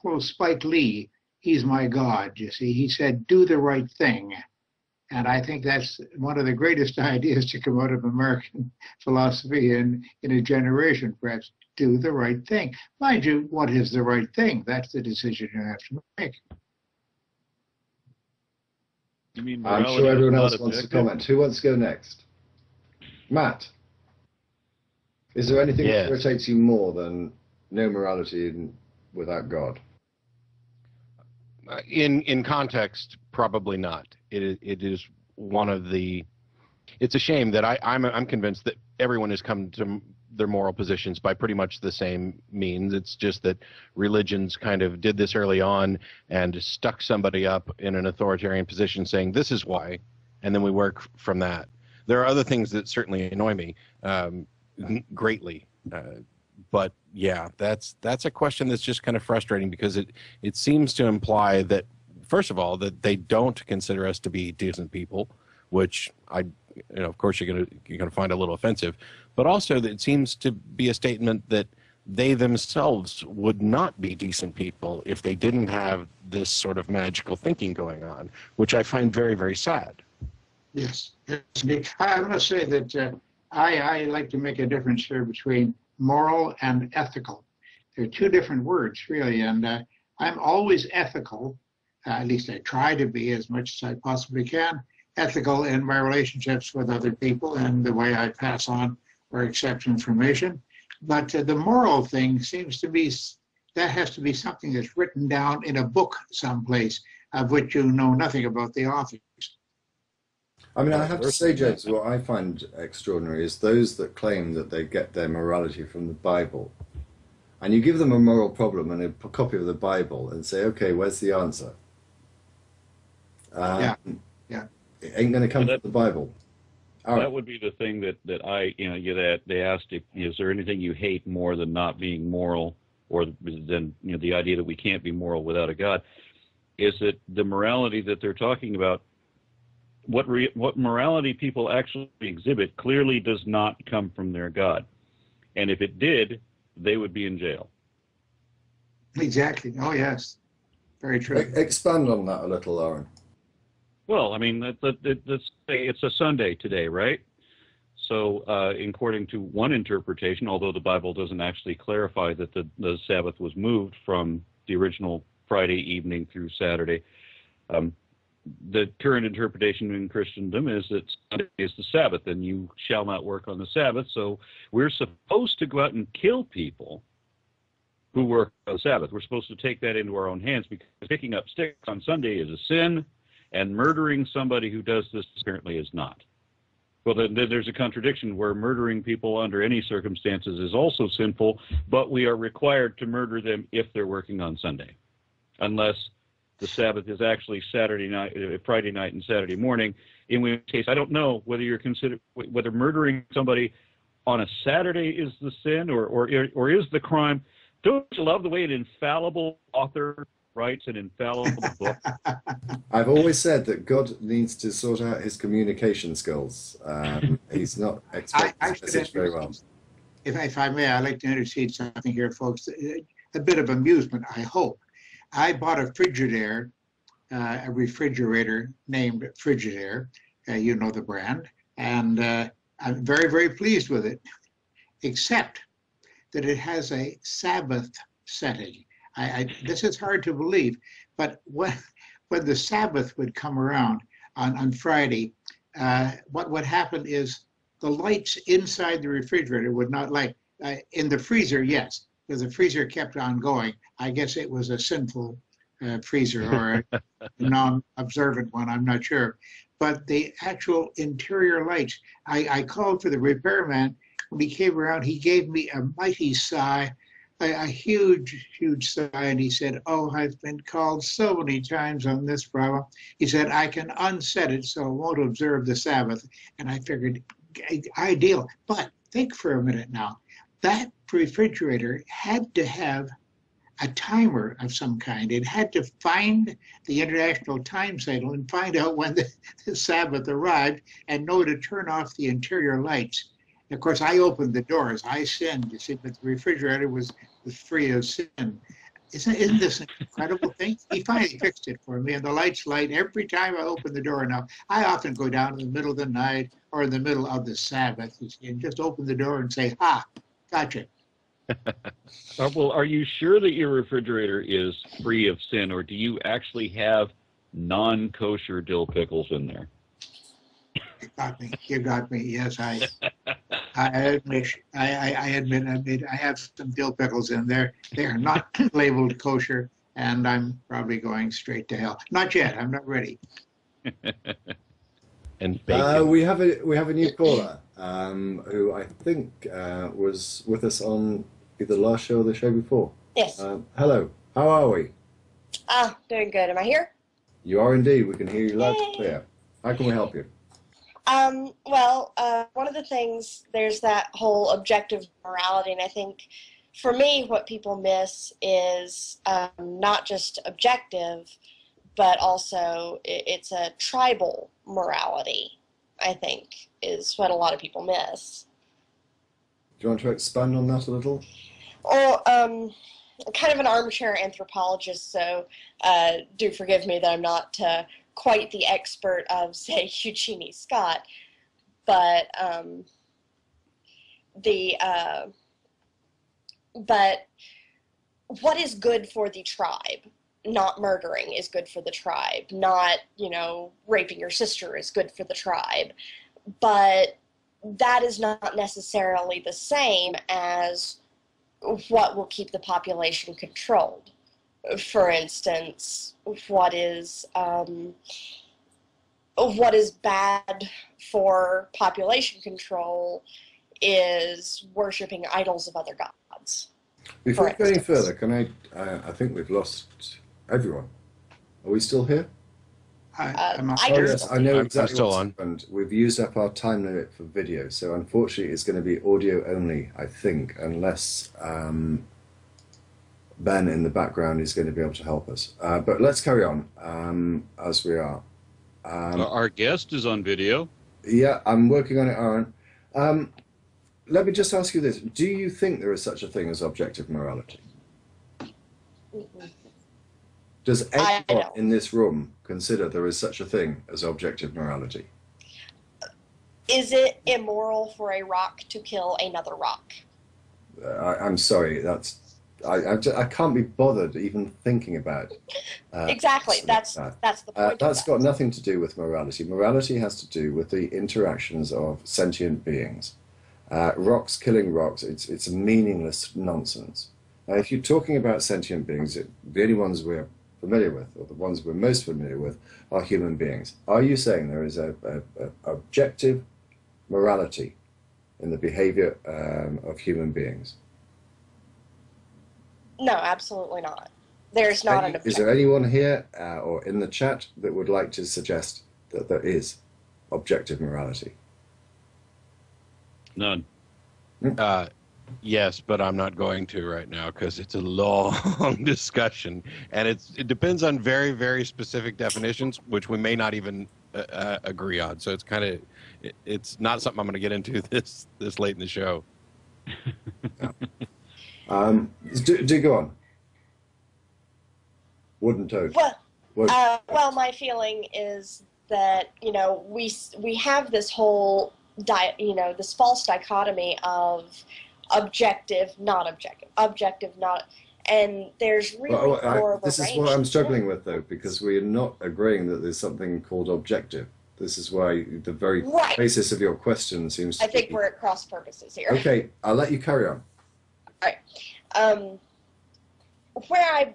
follow Spike Lee. He's my God, you see. He said, do the right thing. And I think that's one of the greatest ideas to come out of American philosophy in a generation, perhaps. Do the right thing. Mind you, what is the right thing? That's the decision you have to make. You mean I'm sure everyone else wants to comment. Who wants to go next? Matt, is there anything that irritates you more than no morality without God? In context, probably not. It is one of the. It's a shame that I'm convinced that everyone has come to their moral positions by pretty much the same means. It's just that religions kind of did this early on and stuck somebody up in an authoritarian position, saying this is why, and then we work from that. There are other things that certainly annoy me greatly. But yeah, that's a question that's just kind of frustrating, because it seems to imply that, first of all, that they don't consider us to be decent people, which of course you're gonna find a little offensive, but also that it seems to be a statement that they themselves would not be decent people if they didn't have this sort of magical thinking going on, which I find very, very sad. Yes, I want to say that I like to make a difference here between moral and ethical. They're two different words, really, and I'm always ethical, at least I try to be as much as I possibly can, ethical in my relationships with other people and the way I pass on or accept information. But the moral thing seems to be, that has to be something that's written down in a book someplace, of which you know nothing about the authors. I mean, I have to say, James, what I find extraordinary is those that claim that they get their morality from the Bible. And you give them a moral problem and a copy of the Bible and say, okay, where's the answer? Yeah. It ain't going to come from the Bible. That would be the thing that that they asked, is there anything you hate more than not being moral, or than the idea that we can't be moral without a God? Is that the morality that they're talking about? What morality people actually exhibit clearly does not come from their God, and if it did, they would be in jail. Exactly. Oh yes, very true. Expand on that a little, Aaron. Well, I mean, let's say it's a Sunday today, right? So, according to one interpretation, although the Bible doesn't actually clarify that the Sabbath was moved from the original Friday evening through Saturday, the current interpretation in Christendom is that Sunday is the Sabbath, and you shall not work on the Sabbath. So we're supposed to go out and kill people who work on the Sabbath. We're supposed to take that into our own hands, because picking up sticks on Sunday is a sin, and murdering somebody who does this apparently is not. Well, then there's a contradiction where murdering people under any circumstances is also sinful, but we are required to murder them if they're working on Sunday, unless the Sabbath is actually Saturday night, Friday night, and Saturday morning. In which case, I don't know whether you're whether murdering somebody on a Saturday is the sin or is the crime. Don't you love the way an infallible author writes an infallible book. I've always said that God needs to sort out his communication skills. He's not expressing his message very well. If I may, I'd like to intercede something here, folks. A bit of amusement, I hope. I bought a Frigidaire, a refrigerator named Frigidaire. You know the brand. And I'm very, very pleased with it, except that it has a Sabbath setting. This is hard to believe, but when the Sabbath would come around on Friday, what would happen is the lights inside the refrigerator would not light. In the freezer, yes, because the freezer kept on going. I guess it was a sinful freezer or a non-observant one, I'm not sure. But the actual interior lights, I called for the repairman. When he came around, he gave me a mighty sigh, a huge, huge sigh, and he said, "Oh, I've been called so many times on this problem." He said, "I can unset it so it won't observe the Sabbath." And I figured, ideal. But think for a minute now. That refrigerator had to have a timer of some kind. It had to find the international time cycle and find out when the Sabbath arrived and know to turn off the interior lights. Of course, I opened the doors. I sinned, you see, but the refrigerator was free of sin. Isn't this an incredible thing? He finally fixed it for me, and the lights light every time I open the door. Now, I often go down in the middle of the night or in the middle of the Sabbath, you see, and just open the door and say, "Ha, gotcha." Well, are you sure that your refrigerator is free of sin, or do you actually have non-kosher dill pickles in there? You got me. You got me. Yes, I admit. I admit. I have some dill pickles in there. They are not labeled kosher, and I'm probably going straight to hell. Not yet. I'm not ready. And bacon. We have a new caller who I think was with us on either the last show or the show before. Yes. Hello. How are we? Doing good. Am I here? You are indeed. We can hear you loud and clear. How can we help you? Well, one of the things, there's that whole objective morality, and I think for me what people miss is not just objective, but also it's a tribal morality, I think, is what a lot of people miss. Do you want to expand on that a little? Well, kind of an armchair anthropologist, so do forgive me that I'm not quite the expert of, say, Eugenie Scott, but but what is good for the tribe? Not murdering is good for the tribe. Not, raping your sister is good for the tribe. But that is not necessarily the same as what will keep the population controlled. For instance, what is bad for population control is worshiping idols of other gods. Before we go any further, can I think we've lost everyone. Are we still here? Yes, I know I'm exactly still what's on. happened. We've used up our time limit for video, so unfortunately it's going to be audio only, I think, unless Ben in the background is going to be able to help us. But let's carry on as we are. Our guest is on video. Yeah, I'm working on it, Aaron. Let me just ask you this. Do you think there is such a thing as objective morality? Does anyone in this room consider there is such a thing as objective morality? Is it immoral for a rock to kill another rock? I'm sorry, I can't be bothered even thinking about. Exactly, that's the point. That's got nothing to do with morality. Morality has to do with the interactions of sentient beings. Rocks killing rocks, it's a meaningless nonsense. Now, if you're talking about sentient beings, the only ones we're familiar with, or the ones we're most familiar with, are human beings. Are you saying there is a objective morality in the behavior of human beings? No, absolutely not. There's not an objective. Is there anyone here or in the chat that would like to suggest that there is objective morality? None. Yes, but I'm not going to right now because it's a long discussion, and it depends on very, very specific definitions, which we may not even agree on. So it's kind of it's not something I'm going to get into this late in the show. Yeah. Do go on. Wooden toad. Well, my feeling is that we have this whole this false dichotomy of objective, not objective, objective, not, and there's really more of a this is range. what I'm struggling with, though, because we are not agreeing that there's something called objective. This is why the very basis of your question seems to I think we're at cross purposes here. Okay, I'll let you carry on. All right. Where I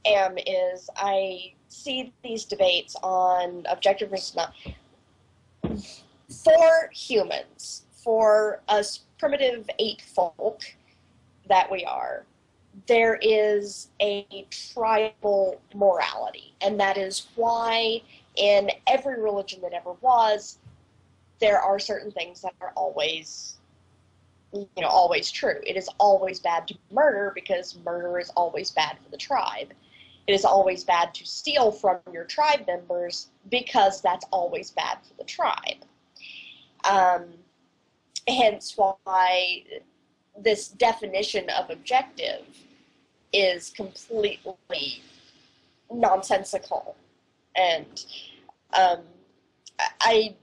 am is I see these debates on objective versus not. For humans, for us primitive ape folk that we are, there is a tribal morality, and that is why in every religion that ever was, there are certain things that are always true. It is always bad to murder because murder is always bad for the tribe. It is always bad to steal from your tribe members because that's always bad for the tribe. Hence why this definition of objective is completely nonsensical. And I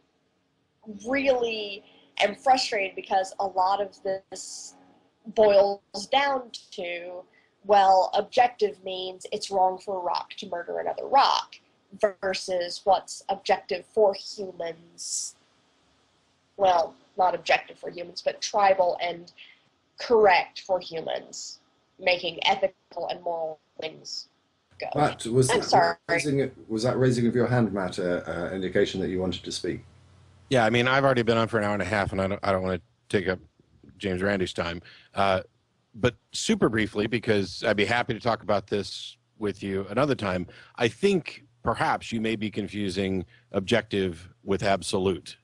really am frustrated because a lot of this boils down to, well, objective means it's wrong for a rock to murder another rock versus what's objective for humans. Well, not objective for humans, but tribal and correct for humans, making ethical and moral things go. Matt, was that raising of your hand, Matt, an indication that you wanted to speak? Yeah, I mean, I've already been on for an hour and a half, and I don't want to take up James Randi's time. But super briefly, because I'd be happy to talk about this with you another time, I think perhaps you may be confusing objective with absolute.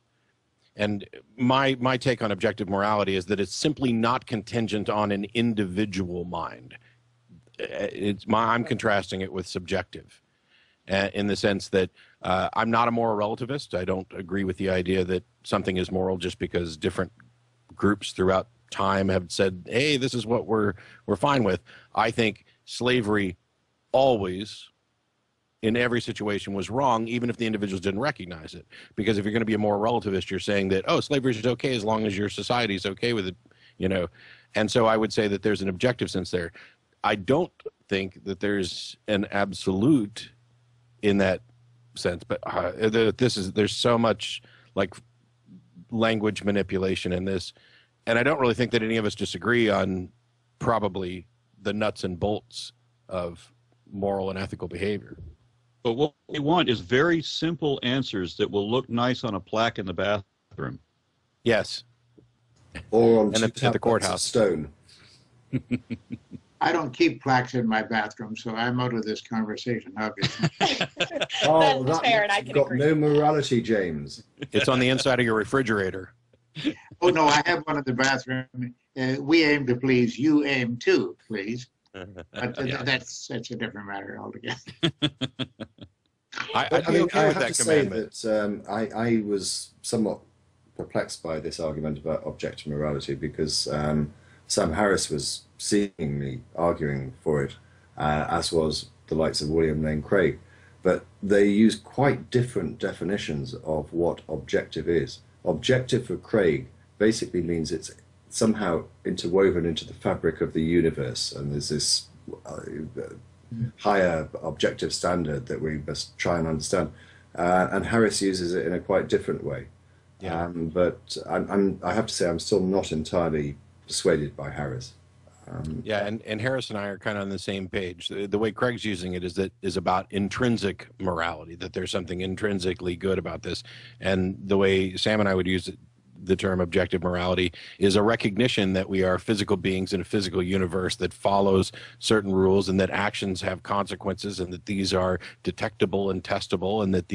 And my take on objective morality is that it's simply not contingent on an individual mind. I'm contrasting it with subjective, in the sense that I'm not a moral relativist. I don't agree with the idea that something is moral just because different groups throughout time have said, hey, this is what we're fine with. I think slavery always, in every situation, was wrong, even if the individuals didn't recognize it. Because if you're going to be a moral relativist, you're saying that, oh, slavery is okay as long as your society is okay with it, And so I would say that there's an objective sense there. I don't think that there's an absolute in that sense, but there's so much like language manipulation in this, and I don't really think that any of us disagree on probably the nuts and bolts of moral and ethical behavior. But what we want is very simple answers that will look nice on a plaque in the bathroom. Yes. Or on at the courthouse. Stone. I don't keep plaques in my bathroom, so I'm out of this conversation, obviously. That's fair, and I can got agree. no morality, James. It's on the inside of your refrigerator. Oh, no, I have one in the bathroom. We aim to please, you aim to please. But that's a different matter altogether. I have to say that I was somewhat perplexed by this argument about objective morality because Sam Harris was seemingly arguing for it, as was the likes of William Lane Craig. But they use quite different definitions of what objective is. Objective for Craig basically means it's somehow interwoven into the fabric of the universe, and there's this higher objective standard that we must try and understand. And Harris uses it in a quite different way. Yeah. But I have to say I'm still not entirely persuaded by Harris. And Harris and I are kind of on the same page. The way Craig's using it is about intrinsic morality, that there's something intrinsically good about this. And the way Sam and I would use the term objective morality is a recognition that we are physical beings in a physical universe that follows certain rules, and that actions have consequences, and that these are detectable and testable, and that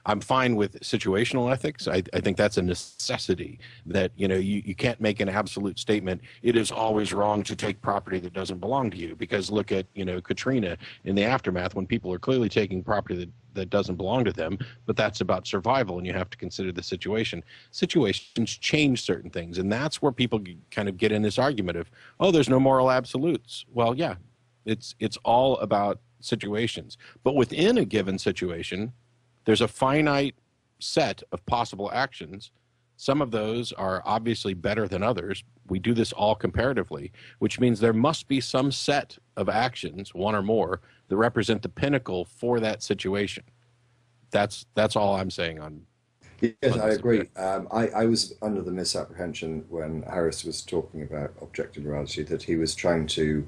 I'm fine with situational ethics. I think that's a necessity, that, you know, you can't make an absolute statement, it is always wrong to take property that doesn't belong to you, because look at, you know, Katrina in the aftermath, when people are clearly taking property that doesn't belong to them, but that's about survival, and you have to consider the situation. Situations change certain things, and that's where people kind of get in this argument of, oh, there's no moral absolutes. Well, yeah, it's all about situations. But within a given situation, there's a finite set of possible actions. Some of those are obviously better than others. We do this all comparatively, which means there must be some set of actions, one or more, that represent the pinnacle for that situation. That's all I'm saying on. Yes, I agree. I was under the misapprehension when Harris was talking about objective morality that he was trying to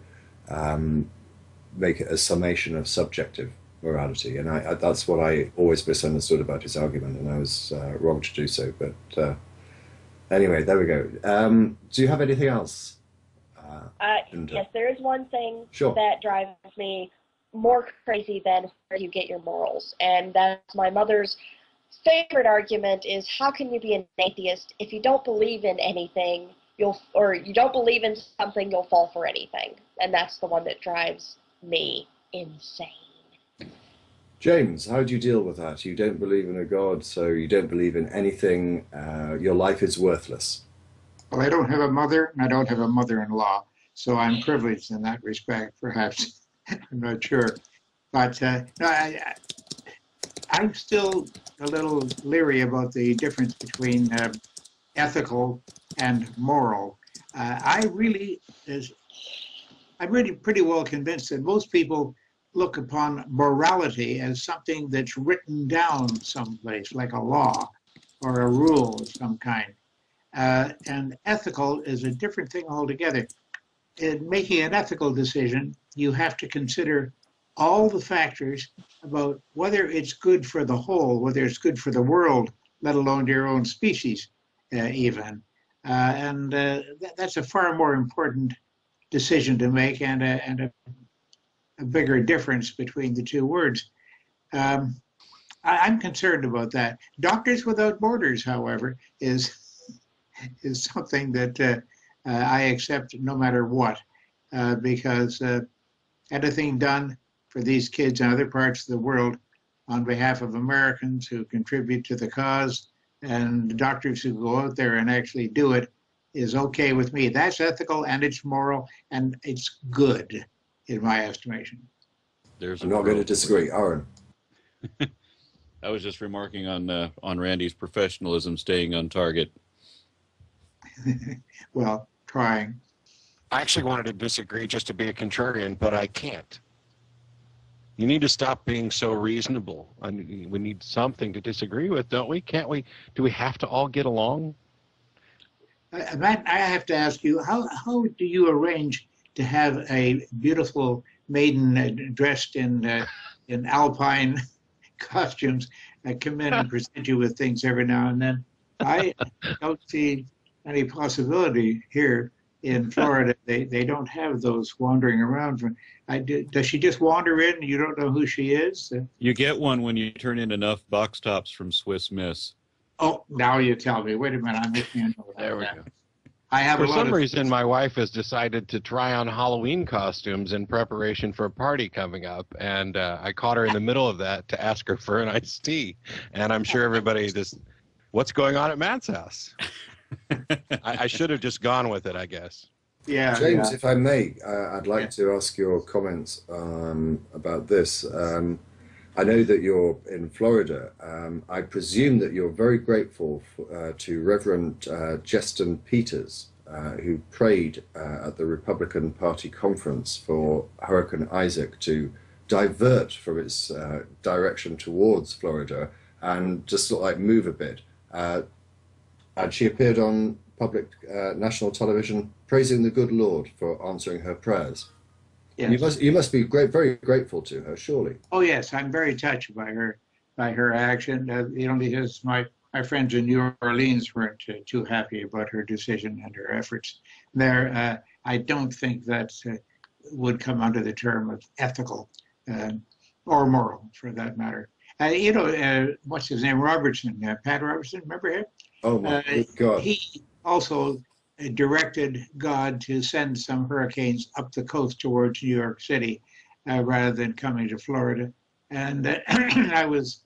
make it a summation of subjective morality, and that's what I always misunderstood about his argument, and I was wrong to do so. But anyway, there we go. Do you have anything else? Yes, there is one thing Sure. that drives me more crazy than where you get your morals, and that's my mother's favorite argument is, how can you be an atheist if you don't believe in anything, you don't believe in something, you'll fall for anything. And that's the one that drives me insane. James, how do you deal with that? You don't believe in a God, so you don't believe in anything. Your life is worthless. Well, I don't have a mother, and I don't have a mother-in-law, so I'm privileged in that respect, perhaps. I'm not sure. But no, I'm still a little leery about the difference between ethical and moral. I'm really pretty well convinced that most people look upon morality as something that's written down someplace, like a law or a rule of some kind. And ethical is a different thing altogether. In making an ethical decision, you have to consider all the factors about whether it's good for the whole, whether it's good for the world, let alone your own species even. And that's a far more important decision to make, and a bigger difference between the two words. I'm concerned about that. Doctors Without Borders, however, is something that I accept no matter what, because anything done for these kids in other parts of the world on behalf of Americans who contribute to the cause, and the doctors who go out there and actually do it, is okay with me. That's ethical, and it's moral, and it's good, in my estimation. I'm not going to disagree. Aaron. I was just remarking on Randy's professionalism, staying on target. Well, trying. I actually wanted to disagree just to be a contrarian, but I can't. You need to stop being so reasonable. I mean, we need something to disagree with, don't we? Can't we? Do we have to all get along? Matt, I have to ask you, how do you arrange to have a beautiful maiden dressed in alpine costumes come in and present you with things every now and then? I don't see any possibility here in Florida. They don't have those wandering around. Does she just wander in and you don't know who she is? You get one when you turn in enough box tops from Swiss Miss. Oh, now you tell me. Wait a minute, I'm making a note. There we go. I have For some reason, my wife has decided to try on Halloween costumes in preparation for a party coming up, and I caught her in the middle of that to ask her for an iced tea, and I'm sure everybody just, what's going on at Matt's house? I should have just gone with it, I guess. Yeah, James, if I may, I'd like to ask your comments about this. I know that you're in Florida. I presume that you're very grateful to Reverend Justin Peters, who prayed at the Republican Party conference for Hurricane Isaac to divert from its direction towards Florida and just sort of like move a bit. And she appeared on public national television praising the good Lord for answering her prayers. Yes. You must be very grateful to her, surely. Oh yes, I'm very touched by her action. Because my friends in New Orleans weren't too happy about her decision and her efforts there. I don't think that would come under the term of ethical or moral, for that matter. What's his name? Robertson, Pat Robertson, remember him? Oh my good God. He also directed God to send some hurricanes up the coast towards New York City rather than coming to Florida. And I was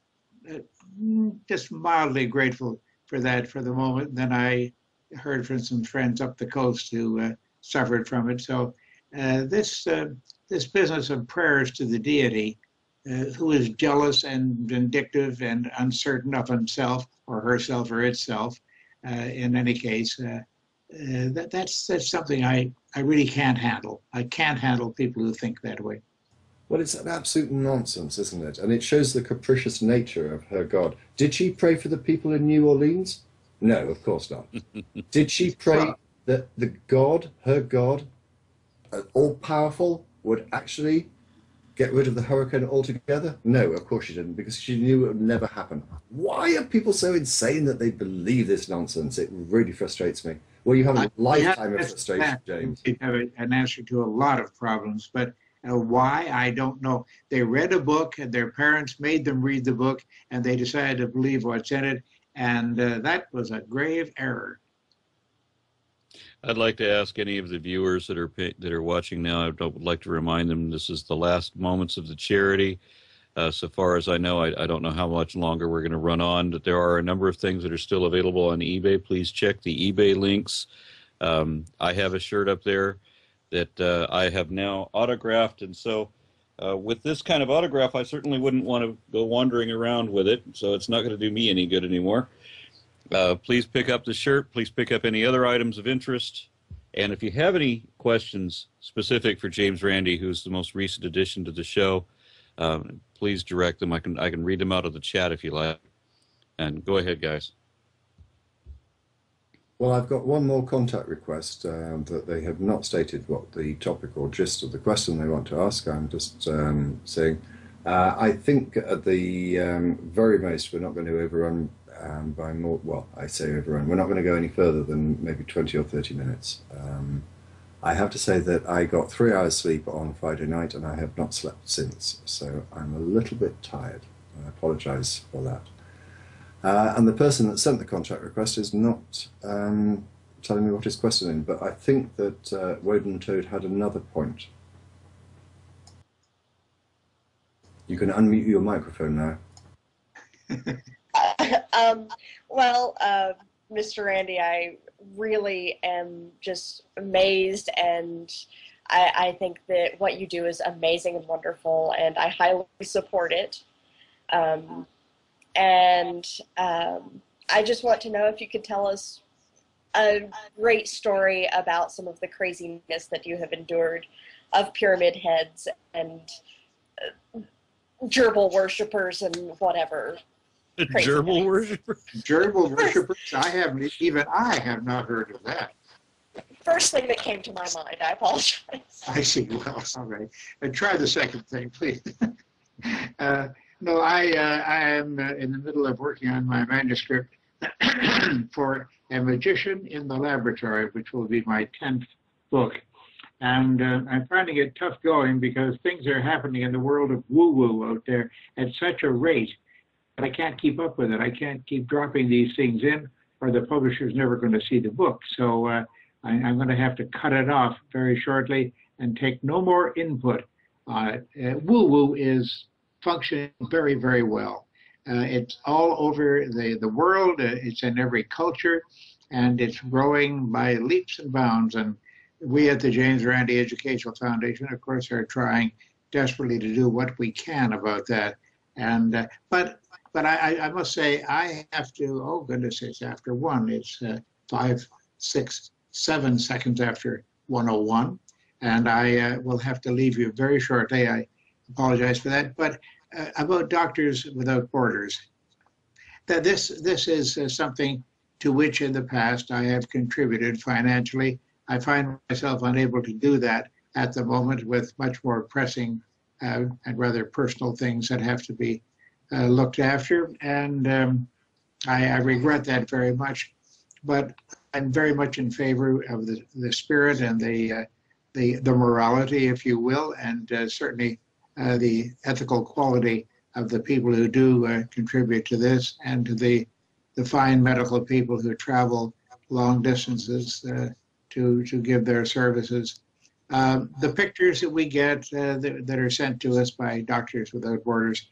just mildly grateful for that for the moment. And then I heard from some friends up the coast who suffered from it. So this business of prayers to the deity, who is jealous and vindictive and uncertain of himself or herself or itself, in any case, that's something I really can't handle. I can't handle people who think that way. Well, it's an absolute nonsense, isn't it? And it shows the capricious nature of her God. Did she pray for the people in New Orleans? No, of course not. Did she pray that the God, her God, all-powerful, would actually get rid of the hurricane altogether? No, of course she didn't, because she knew it would never happen. Why are people so insane that they believe this nonsense? It really frustrates me. Well, you have a lifetime of frustration, James. You have an answer to a lot of problems, but why, I don't know. They read a book, and their parents made them read the book, and they decided to believe what's in it, and that was a grave error. I'd like to ask any of the viewers that are watching now, I would like to remind them this is the last moments of the charity. So far as I know, I don't know how much longer we're going to run on, but there are a number of things that are still available on eBay. Please check the eBay links. I have a shirt up there that I have now autographed, and so with this kind of autograph, I certainly wouldn't want to go wandering around with it, so it's not going to do me any good anymore. Please pick up the shirt. Please pick up any other items of interest. And if you have any questions specific for James Randi, who's the most recent addition to the show, please direct them. I can read them out of the chat if you like. And go ahead, guys. Well, I've got one more contact request that they have not stated what the topic or gist of the question they want to ask. I'm just saying, I think at the very most, we're not going to overrun by more, well, I say overrun, we're not going to go any further than maybe 20 or 30 minutes. I have to say that I got 3 hours sleep on Friday night and I have not slept since, so I'm a little bit tired. I apologize for that. And the person that sent the contact request is not telling me what his question is, but I think that Woden Toad had another point. You can unmute your microphone now. Mr. Randi, I really am just amazed, and I think that what you do is amazing and wonderful, and I highly support it. I just want to know if you could tell us a great story about some of the craziness that you have endured of pyramid heads and gerbil worshippers and whatever. Gerbil worshippers? Gerbil worshippers? I have not heard of that. First thing that came to my mind. I apologize. I see. Well, all right. Try the second thing, please. No, I am in the middle of working on my manuscript for A Magician in the Laboratory, which will be my 10th book. And I'm finding it tough going because things are happening in the world of woo-woo out there at such a rate that I can't keep up with it. I can't keep dropping these things in, or the publisher's never going to see the book. So I'm going to have to cut it off very shortly and take no more input on it. Woo-woo is functioning very, very well. It's all over the world. It's in every culture, and it's growing by leaps and bounds. And we at the James Randi Educational Foundation, of course, are trying desperately to do what we can about that. And but I must say, I have to, oh goodness, it's after 1. It's 5, 6, 7 seconds after 1:01. And I will have to leave you very shortly. I apologize for that. But about Doctors Without Borders, that this is something to which in the past I have contributed financially. I find myself unable to do that at the moment with much more pressing and rather personal things that have to be looked after. And I regret that very much. But I'm very much in favor of the spirit and the morality, if you will, and certainly the ethical quality of the people who do contribute to this, and to the fine medical people who travel long distances to give their services. The pictures that we get that are sent to us by Doctors Without Borders,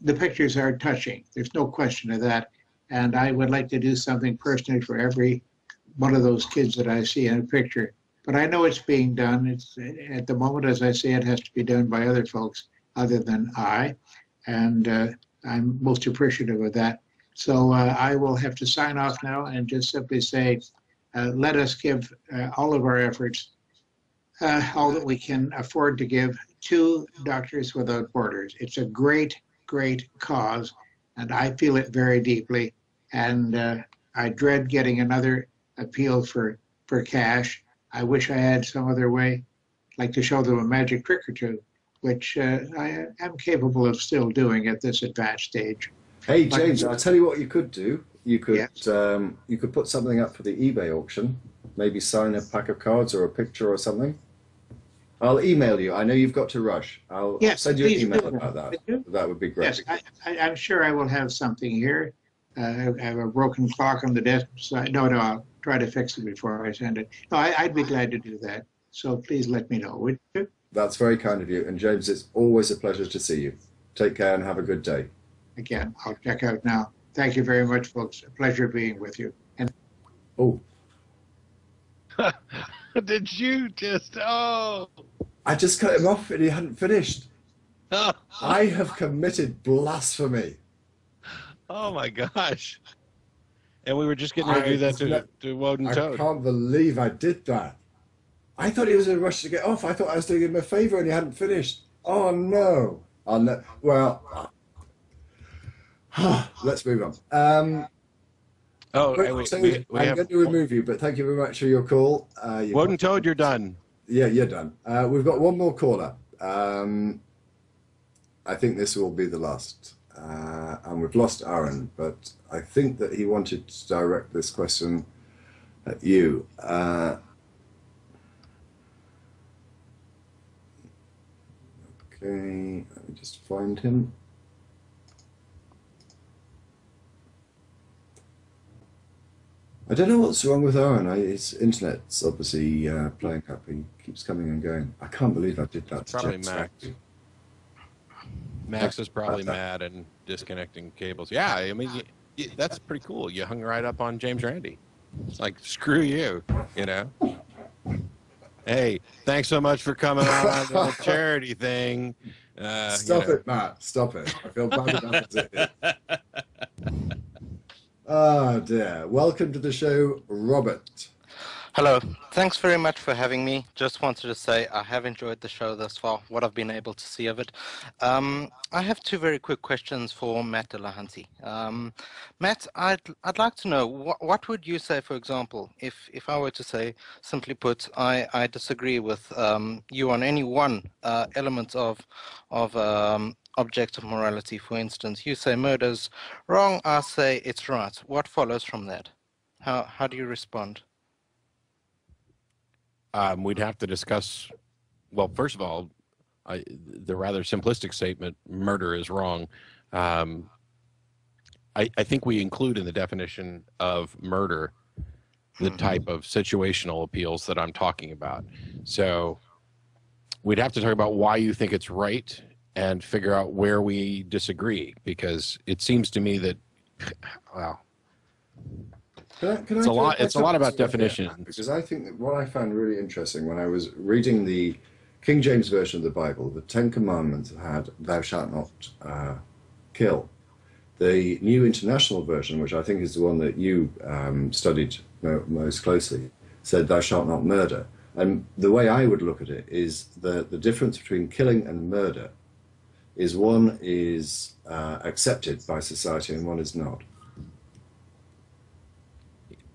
the pictures are touching. There's no question of that. And I would like to do something personally for every one of those kids that I see in a picture. But I know it's being done. It's at the moment, as I say, it has to be done by other folks other than I. And I'm most appreciative of that. So I will have to sign off now and just simply say, let us give all of our efforts, all that we can afford to give to Doctors Without Borders. It's a great, great cause, and I feel it very deeply. And I dread getting another appeal for cash. I wish I had some other way, like to show them a magic trick or two, which I am capable of still doing at this advanced stage. Hey, James, I'll tell you what you could do. You could Yes. You could put something up for the eBay auction, maybe sign a pack of cards or a picture or something. I'll email you. I know you've got to rush. I'll send you an please email do. about that. That would be great. Yes, I'm sure I will have something here. I have a broken clock on the desk. No, I'll try to fix it before I send it. No, I'd be glad to do that. So please let me know, would you? That's very kind of you. And James, it's always a pleasure to see you. Take care and have a good day. Again, I'll check out now. Thank you very much, folks. A pleasure being with you. And Oh, Did you just, oh. I just cut him off and he hadn't finished. I have committed blasphemy. Oh my gosh. And we were just getting ready to do that to Woden I Toad. can't believe I did that. I thought he was in a rush to get off. I thought I was doing him a favor and he hadn't finished. Oh no. Oh, no. Well, let's move on. Oh, But, and we so have I'm going to remove you, but thank you very much for your call. Woden Toad, you're done. Yeah, you're done. We've got one more caller. I think this will be the last. And we've lost Aaron, but I think that he wanted to direct this question at you. Okay, let me just find him. I don't know what's wrong with Aaron. His internet's obviously playing up. He keeps coming and going. I can't believe I did that. Probably Max. Max is probably mad and disconnecting cables. Yeah, I mean, that's pretty cool. You hung right up on James Randi. It's like, screw you, you know? Hey, thanks so much for coming on the charity thing. Stop it, Matt. Stop it. I feel bad enough as it is. Oh, dear. Welcome to the show, Robert. Hello. Thanks very much for having me. Just wanted to say I have enjoyed the show thus far, what I've been able to see of it. I have two very quick questions for Matt Dillahunty. Matt, I'd like to know, what would you say, for example, if I were to say, simply put, I disagree with you on any one element of objective morality. For instance, you say murder's wrong, I say it's right. What follows from that? How do you respond? We'd have to discuss, well, first of all, the rather simplistic statement, murder is wrong. I think we include in the definition of murder the type of situational appeals that I'm talking about. So we'd have to talk about why you think it's right and figure out where we disagree, because it seems to me that, well, it's a lot about definitions. Because I think that what I found really interesting when I was reading the King James Version of the Bible, the Ten Commandments had "Thou shalt not kill." The New International Version, which I think is the one that you studied most closely, said "Thou shalt not murder." And the way I would look at it is the difference between killing and murder is one is accepted by society and one is not.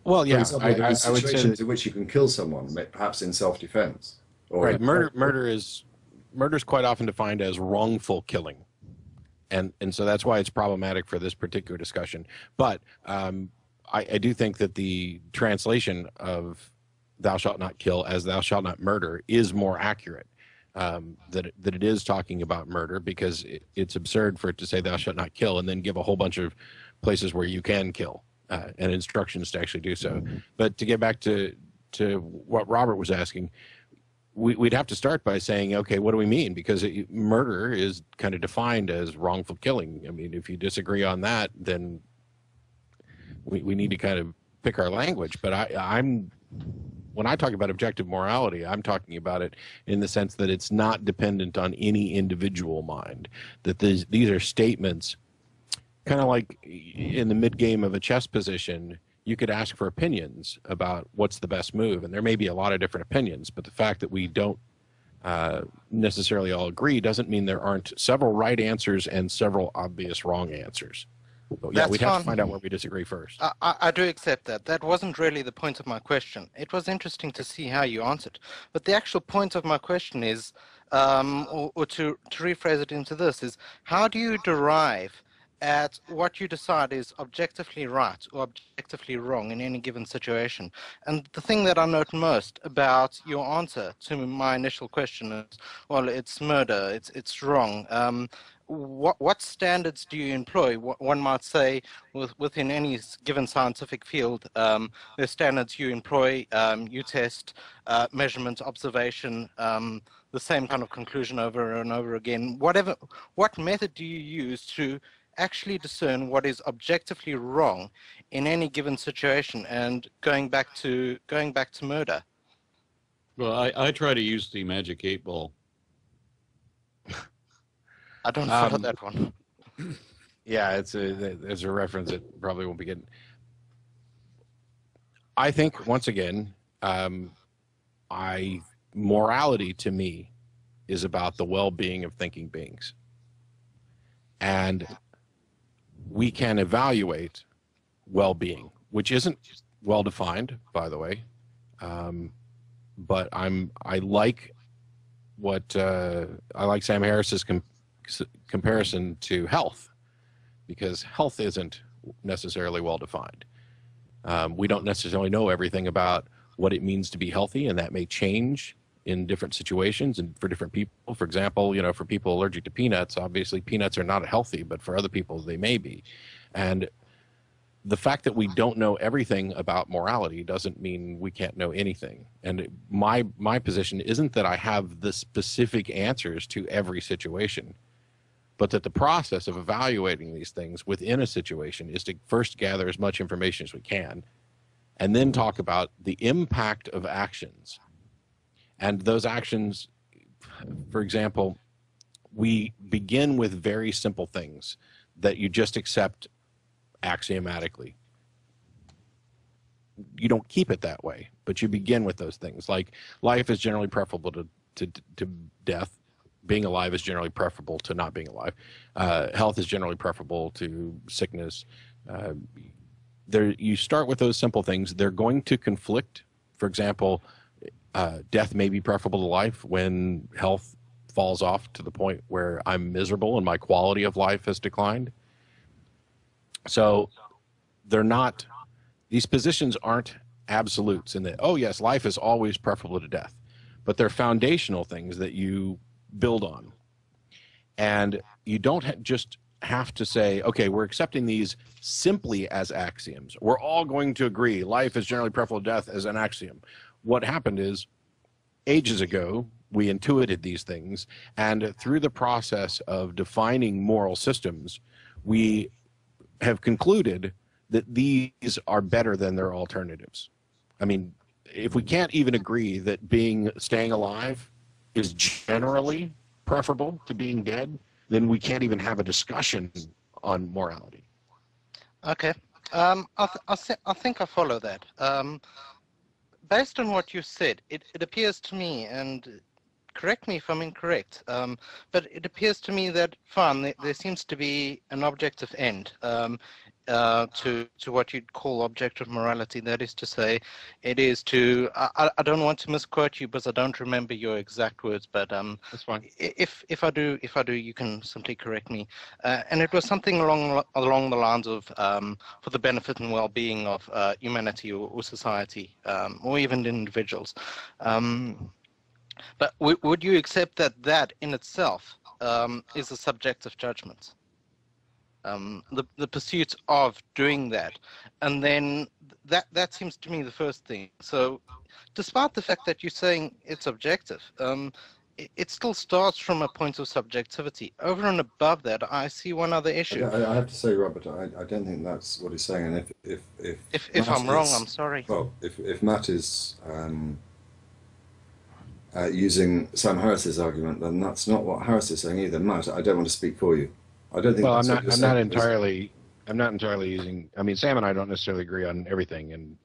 Well, yeah, I would say situations that, in which you can kill someone, perhaps in self-defense. Right, murder is quite often defined as wrongful killing, and so that's why it's problematic for this particular discussion. But I do think that the translation of "thou shalt not kill" as "thou shalt not murder" is more accurate. that it is talking about murder, because it's absurd for it to say thou shalt not kill and then give a whole bunch of places where you can kill and instructions to actually do so. But to get back to what Robert was asking, we'd have to start by saying, okay, what do we mean? Because murder is kind of defined as wrongful killing. I mean, if you disagree on that, then we need to kind of pick our language. But when I talk about objective morality, I'm talking about it in the sense that it's not dependent on any individual mind, that these are statements, kind of like in the mid-game of a chess position, you could ask for opinions about what's the best move, and there may be a lot of different opinions, but the fact that we don't necessarily all agree doesn't mean there aren't several right answers and several obvious wrong answers. But yeah, we'd have to find out where we disagree first. I do accept that. That wasn't really the point of my question. It was interesting to see how you answered. But the actual point of my question is, or to rephrase it into this, is how do you derive at what you decide is objectively right or objectively wrong in any given situation? And the thing that I note most about your answer to my initial question is, well, it's murder, it's wrong. What standards do you employ? One might say within any given scientific field, there's standards you employ, you test, measurement, observation, the same kind of conclusion over and over again. What method do you use to actually discern what is objectively wrong in any given situation? And going back to murder. Well, I try to use the magic 8-ball. I don't follow that one. Yeah, there's a reference that probably won't be good. I think, once again, morality to me is about the well-being of thinking beings. And we can evaluate well-being, which isn't well-defined, by the way. But I like Sam Harris's comparison to health, because health isn't necessarily well-defined. We don't necessarily know everything about what it means to be healthy, and that may change in different situations and for different people. For example, for people allergic to peanuts, obviously peanuts are not healthy, but for other people they may be. And the fact that we don't know everything about morality doesn't mean we can't know anything. And my position isn't that I have the specific answers to every situation, but that the process of evaluating these things within a situation is to first gather as much information as we can, and then talk about the impact of actions. And those actions, for example, we begin with very simple things that you just accept axiomatically. You don't keep it that way, but you begin with those things. Like, life is generally preferable to death. Being alive is generally preferable to not being alive. Health is generally preferable to sickness. You start with those simple things. They're going to conflict. For example, death may be preferable to life when health falls off to the point where I'm miserable and my quality of life has declined. So these positions aren't absolutes in that, oh yes, life is always preferable to death, but they're foundational things that you build on. And you don't just have to say, okay, we're accepting these simply as axioms. We're all going to agree life is generally preferable to death as an axiom. What happened is, ages ago, we intuited these things, and through the process of defining moral systems, we have concluded that these are better than their alternatives. I mean, if we can't even agree that staying alive is generally preferable to being dead, then we can't even have a discussion on morality. Okay. I think I follow that. Based on what you said, it appears to me, and correct me if I'm incorrect, but it appears to me that, fine, there seems to be an objective end to what you'd call objective morality. That is to say, it is to, I don't want to misquote you because I don't remember your exact words, but that's fine. If I do, you can simply correct me. And it was something along the lines of for the benefit and well-being of humanity or society, or even individuals. But would you accept that that in itself is a subjective judgment? The pursuit of doing that, and then that seems to me the first thing. So, despite the fact that you're saying it's objective, it still starts from a point of subjectivity. Over and above that, I see one other issue. I have to say, Robert, I don't think that's what he's saying. And if I'm wrong, I'm sorry. Well, if Matt is using Sam Harris's argument, then that's not what Harris is saying either. Matt, I don't want to speak for you. I don't think. Well, that's I'm not entirely using. I mean, Sam and I don't necessarily agree on everything, and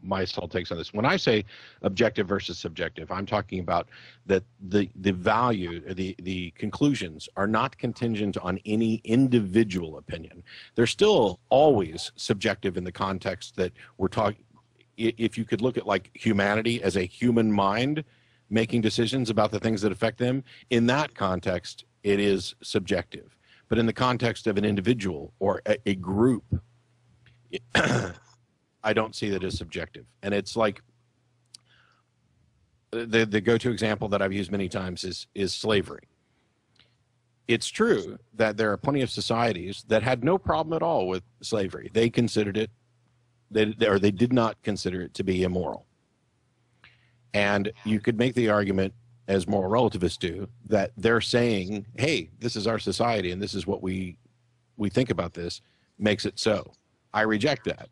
my sole takes on this. When I say objective versus subjective, I'm talking about that the value, the conclusions are not contingent on any individual opinion. They're still always subjective in the context that we're talking. If you could look at like humanity as a human mind making decisions about the things that affect them, in that context, it is subjective. But in the context of an individual or a group, I don't see that as subjective. And it's like the go-to example that I've used many times is slavery. It's true that there are plenty of societies that had no problem at all with slavery. They considered it, they did not consider it to be immoral. And you could make the argument, as moral relativists do, that they're saying, hey, this is our society and this is what we think about this, makes it so. I reject that.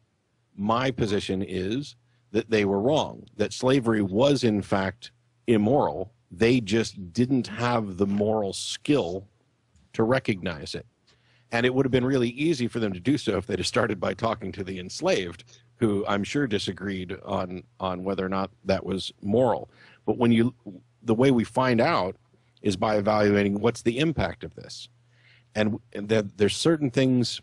My position is that they were wrong, that slavery was in fact immoral. They just didn't have the moral skill to recognize it. And it would have been really easy for them to do so if they'd have started by talking to the enslaved, who I'm sure disagreed on whether or not that was moral. But the way we find out is by evaluating what's the impact of this. And that there's certain things.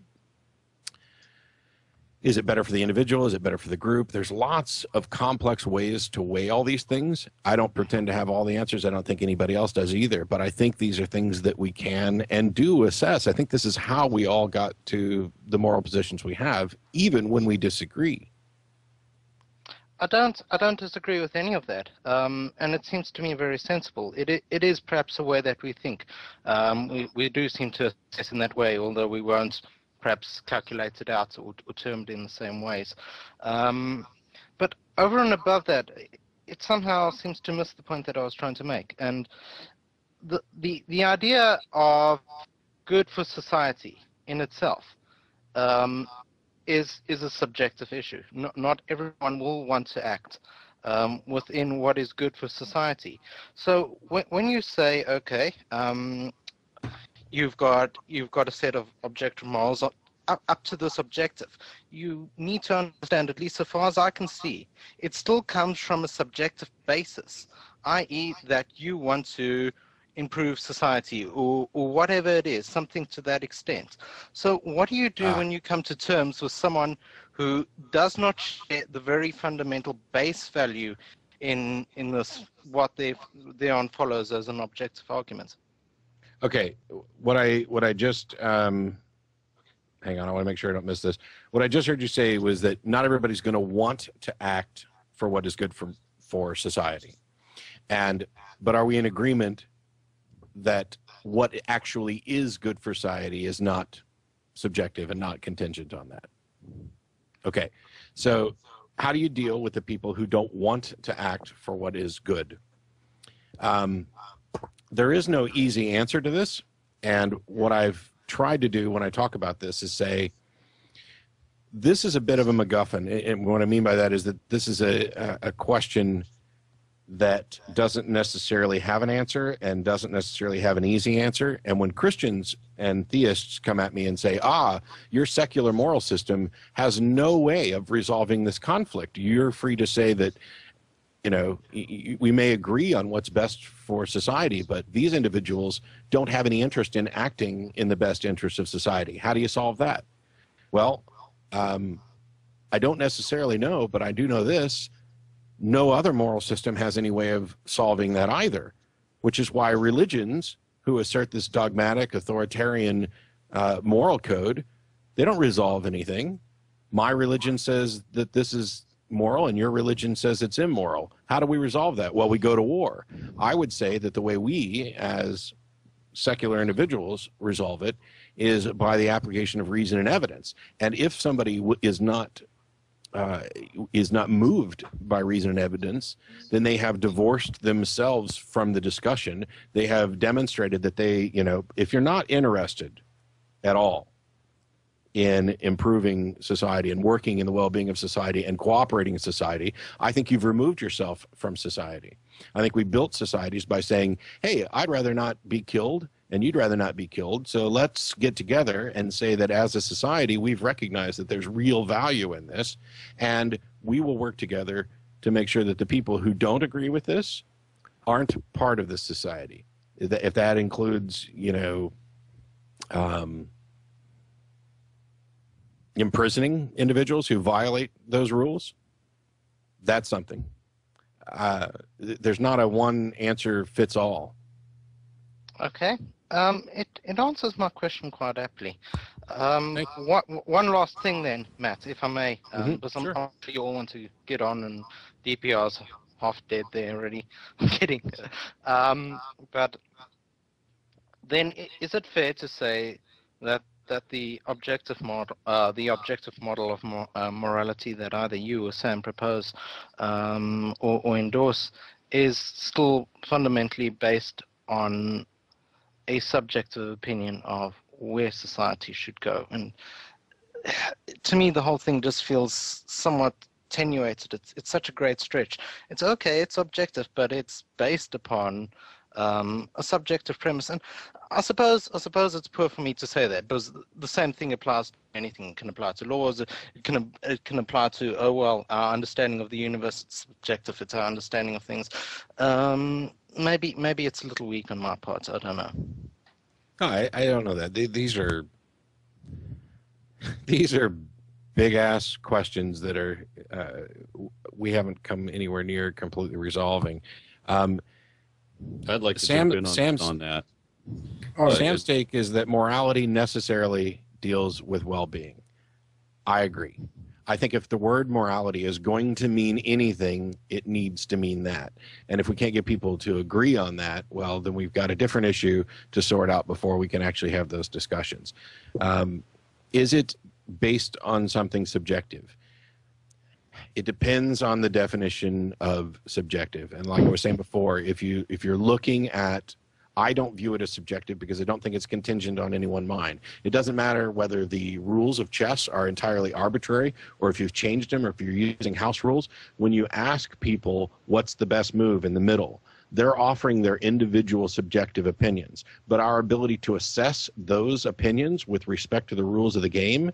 Is it better for the individual? Is it better for the group? There's lots of complex ways to weigh all these things. I don't pretend to have all the answers. I don't think anybody else does either. But I think these are things that we can and do assess. I think this is how we all got to the moral positions we have, even when we disagree. I don't disagree with any of that, and it seems to me very sensible. It is perhaps a way that we think. We do seem to assess in that way, although we won't perhaps calculate it out or term it in the same ways. But over and above that, it somehow seems to miss the point that I was trying to make. And the idea of good for society in itself is a subjective issue. Not everyone will want to act within what is good for society. So when you say, okay, you've got a set of objective morals up to this objective, you need to understand, at least so far as I can see, it still comes from a subjective basis, i.e. that you want to improve society or whatever it is, something to that extent. So what do you do when you come to terms with someone who does not share the very fundamental base value in this, what thereon follows as an objective argument? Okay, what I just hang on, I want to make sure I don't miss this. What I just heard you say was that not everybody's going to want to act for what is good for society, but are we in agreement that what actually is good for society is not subjective and not contingent on that? Okay, so how do you deal with the people who don't want to act for what is good? There is no easy answer to this, and what I've tried to do when I talk about this is say, this is a bit of a MacGuffin, and what I mean by that is that this is a question that doesn't necessarily have an answer and doesn't necessarily have an easy answer. And when Christians and theists come at me and say, your secular moral system has no way of resolving this conflict, you're free to say that, we may agree on what's best for society, but these individuals don't have any interest in acting in the best interest of society. How do you solve that? Well, I don't necessarily know, but I do know this. No other moral system has any way of solving that either, which is why religions who assert this dogmatic, authoritarian moral code, they don't resolve anything. My religion says that this is moral and your religion says it's immoral. How do we resolve that? Well, we go to war. I would say that the way we as secular individuals resolve it is by the application of reason and evidence. And if somebody is not moved by reason and evidence, then they have divorced themselves from the discussion. They have demonstrated that they, if you're not interested at all in improving society and working in the well-being of society and cooperating in society, I think you've removed yourself from society. I think we built societies by saying, hey, I'd rather not be killed and you'd rather not be killed, so let's get together and say that as a society, we've recognized that there's real value in this, and we will work together to make sure that the people who don't agree with this aren't part of this society. If that includes, imprisoning individuals who violate those rules, that's something. There's not a one answer fits all. Okay. It answers my question quite aptly. One last thing then, Matt, if I may, because I'm sure you all want to get on, and DPR's half dead there already. I'm kidding. But then, is it fair to say that the objective model of morality that either you or Sam propose or endorse is still fundamentally based on a subjective opinion of where society should go? And to me, the whole thing just feels somewhat attenuated. It's such a great stretch. It's okay, it's objective, but it's based upon a subjective premise. And I suppose it's poor for me to say that, because the same thing applies to anything. It can apply to laws. It can apply to, our understanding of the universe. It's subjective. It's our understanding of things. Maybe it's a little weak on my part. I don't know. No, I don't know that. These are big ass questions that are we haven't come anywhere near completely resolving. I'd like to jump in on that. Sam's take is that morality necessarily deals with well-being. I agree. I think if the word morality is going to mean anything, it needs to mean that. And if we can't get people to agree on that, well, then we've got a different issue to sort out before we can actually have those discussions. Is it based on something subjective? It depends on the definition of subjective. And like I was saying before, if you're looking at, I don't view it as subjective because I don't think it's contingent on any one mind. It doesn't matter whether the rules of chess are entirely arbitrary or if you've changed them or if you're using house rules. When you ask people what's the best move in the middle, they're offering their individual subjective opinions. But our ability to assess those opinions with respect to the rules of the game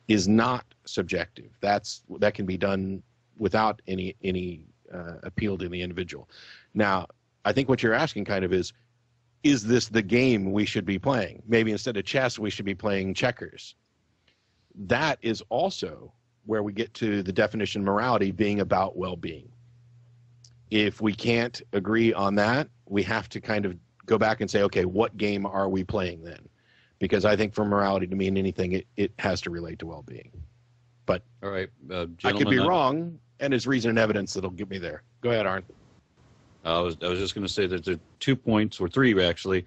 is not subjective. That can be done without any appeal to the individual. Now, I think what you're asking kind of is this the game we should be playing? Maybe instead of chess, we should be playing checkers. That is also where we get to the definition of morality being about well-being. If we can't agree on that, we have to kind of go back and say, okay, what game are we playing then? Because I think for morality to mean anything, it has to relate to well-being. But all right, I could be wrong, and there's reason and evidence that'll get me there. Go ahead, Aaron. I was just going to say that there are 2 points, or 3 actually.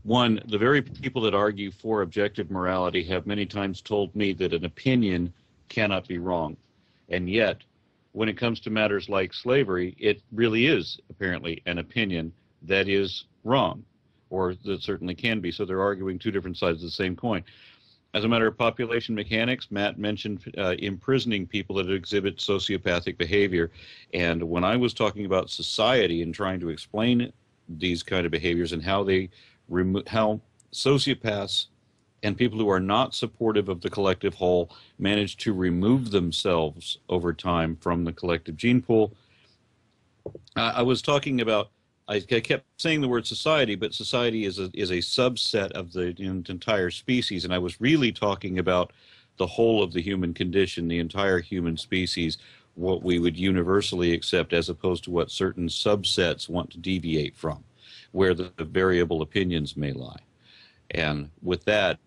One, the very people that argue for objective morality have many times told me that an opinion cannot be wrong. And yet, when it comes to matters like slavery, it really is apparently an opinion that is wrong, or that certainly can be. So they're arguing 2 different sides of the same coin. As a matter of population mechanics, Matt mentioned imprisoning people that exhibit sociopathic behavior. And when I was talking about society and trying to explain these kind of behaviors and how how sociopaths and people who are not supportive of the collective whole manage to remove themselves over time from the collective gene pool, I was talking about, I kept saying the word society, but society is a subset of the entire species, and I was really talking about the whole of the human condition, the entire human species, what we would universally accept as opposed to what certain subsets want to deviate from, where the variable opinions may lie. And with that,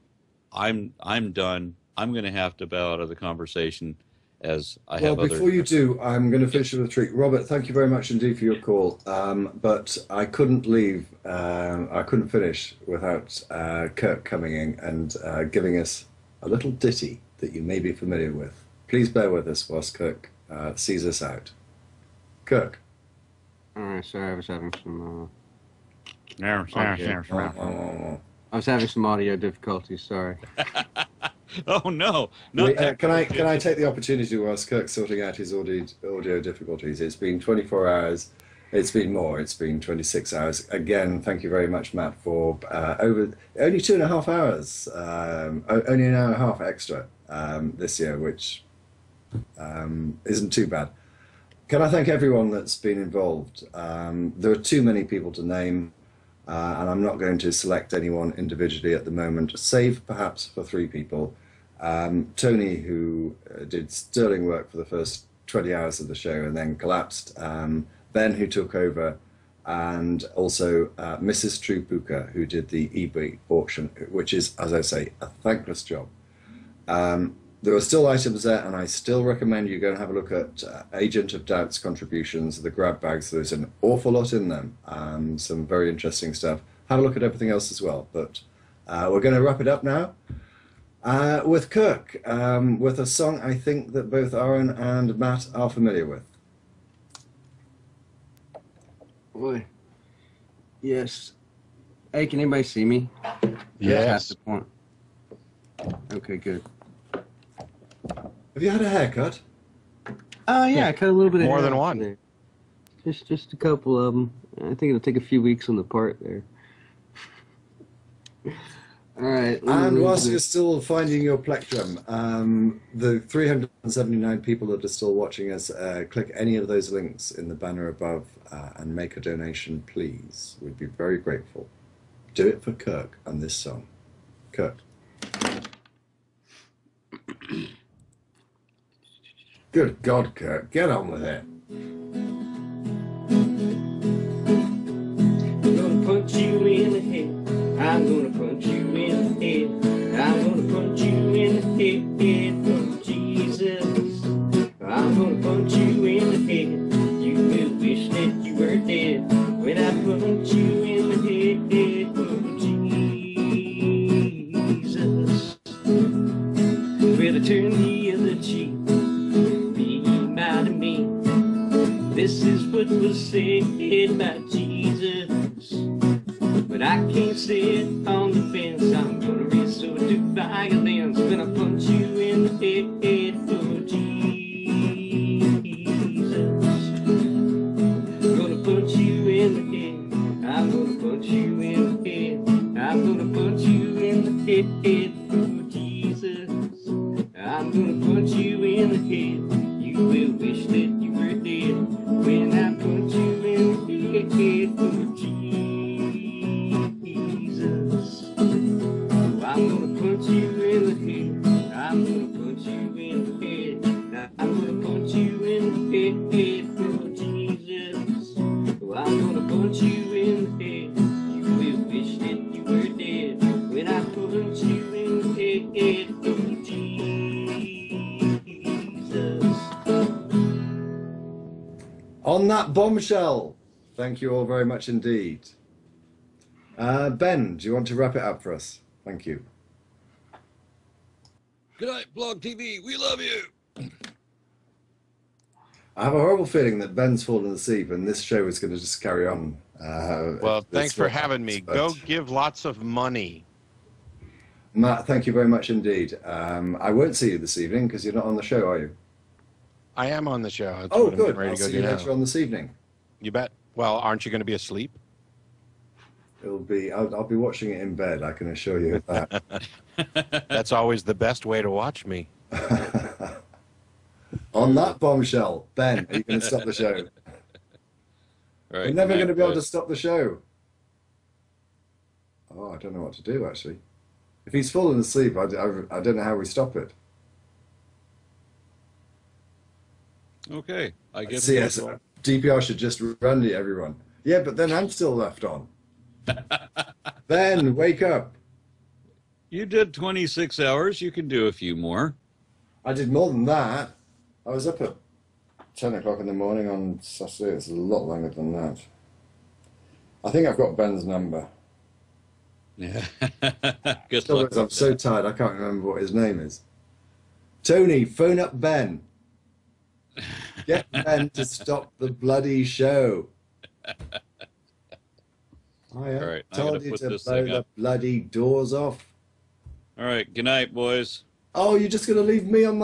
I'm done. I'm going to have to bow out of the conversation as I Well, have other. before you do, I'm going to finish with a treat. Robert, thank you very much indeed for your call. But I couldn't leave, I couldn't finish without Kirk coming in and giving us a little ditty that you may be familiar with. Please bear with us whilst Kirk sees us out. Kirk. All right, sorry, I was having some. Oh. I was having some audio difficulties. Sorry. Oh no! Can I take the opportunity whilst Kirk's sorting out his audio difficulties? It's been 24 hours. It's been more. It's been 26 hours. Again, thank you very much, Matt, for over only 2.5 hours, only an hour and a half extra this year, which isn't too bad. Can I thank everyone that's been involved? There are too many people to name, and I'm not going to select anyone individually at the moment, save perhaps for 3 people. Tony, who did sterling work for the first 20 hours of the show and then collapsed. Ben, who took over, and also Mrs. Trupuka, who did the eBay auction, which is, as I say, a thankless job. There are still items there, and I still recommend you go and have a look at Agent of Doubt's contributions, the grab bags. There's an awful lot in them, some very interesting stuff. Have a look at everything else as well. But we're going to wrap it up now with Kirk, with a song I think that both Aaron and Matt are familiar with. Boy. Yes. Hey, can anybody see me? Yes. That's the point. Okay, good. Have you had a haircut? Oh, yeah, I cut a little bit of More hair than off one. there. Just a couple of them. I think it'll take a few weeks on the part there. All right. And whilst you're still finding your plectrum, the 379 people that are still watching us, click any of those links in the banner above and make a donation, please. We'd be very grateful. Do it for Kirk and this song. Kirk. Good God, Kirk, get on with it. I'm gonna punch you in the head. I'm gonna punch you in the head. I'm gonna punch you in the head from Jesus. I'm gonna punch you in the head. You will wish that you were dead when I punch you in the head from Jesus. Will I turn the other cheek? Be mad at me. This is what was said by Jesus. But I can't sit on the fence. I'm gonna resort to violence when I punch you in the head for Jesus. I'm gonna punch you in the head. I'm gonna punch you in the head. I'm gonna punch you in the head for Jesus. I'm gonna punch you in the head. You will wish that you were dead when I punch you in the head for Jesus. I'm gonna punch you in the head. I'm gonna punch you in the head. I'm gonna punch you in the head for Jesus. I'm gonna punch you in the head. You will wish that you were dead when I punch you in the head for Jesus. On that bombshell, thank you all very much indeed. Ben, do you want to wrap it up for us? Thank you. Good night, Blog TV. We love you. I have a horrible feeling that Ben's fallen asleep and this show is going to just carry on. Well, thanks for having me. Go give lots of money. Matt, thank you very much indeed. I won't see you this evening because you're not on the show, are you? I am on the show. That's Oh, what I'm good. getting ready I'll to go see do you now. later on this evening. You bet. Well, aren't you going to be asleep? It'll be. I'll be watching it in bed. I can assure you of that. That's always the best way to watch me. On that bombshell, Ben, are you going to stop the show? Right, We're never good going to night, be able to guys. stop the show. Oh, I don't know what to do actually. If he's fallen asleep, I don't know how we stop it. Okay, I guess. CS, DPR should just Randy everyone. Yeah, but then I'm still left on. Ben, wake up. You did 26 hours. You can do a few more. I did more than that. I was up at 10 o'clock in the morning on Saturday. It's a lot longer than that. I think I've got Ben's number. Yeah. Good Still luck. I'm so tired, I can't remember what his name is. Tony, phone up Ben. Get Ben to stop the bloody show. I All right, I told gotta you put to this blow thing the up. bloody doors off. All right, good night, boys. Oh, you're just going to leave me on my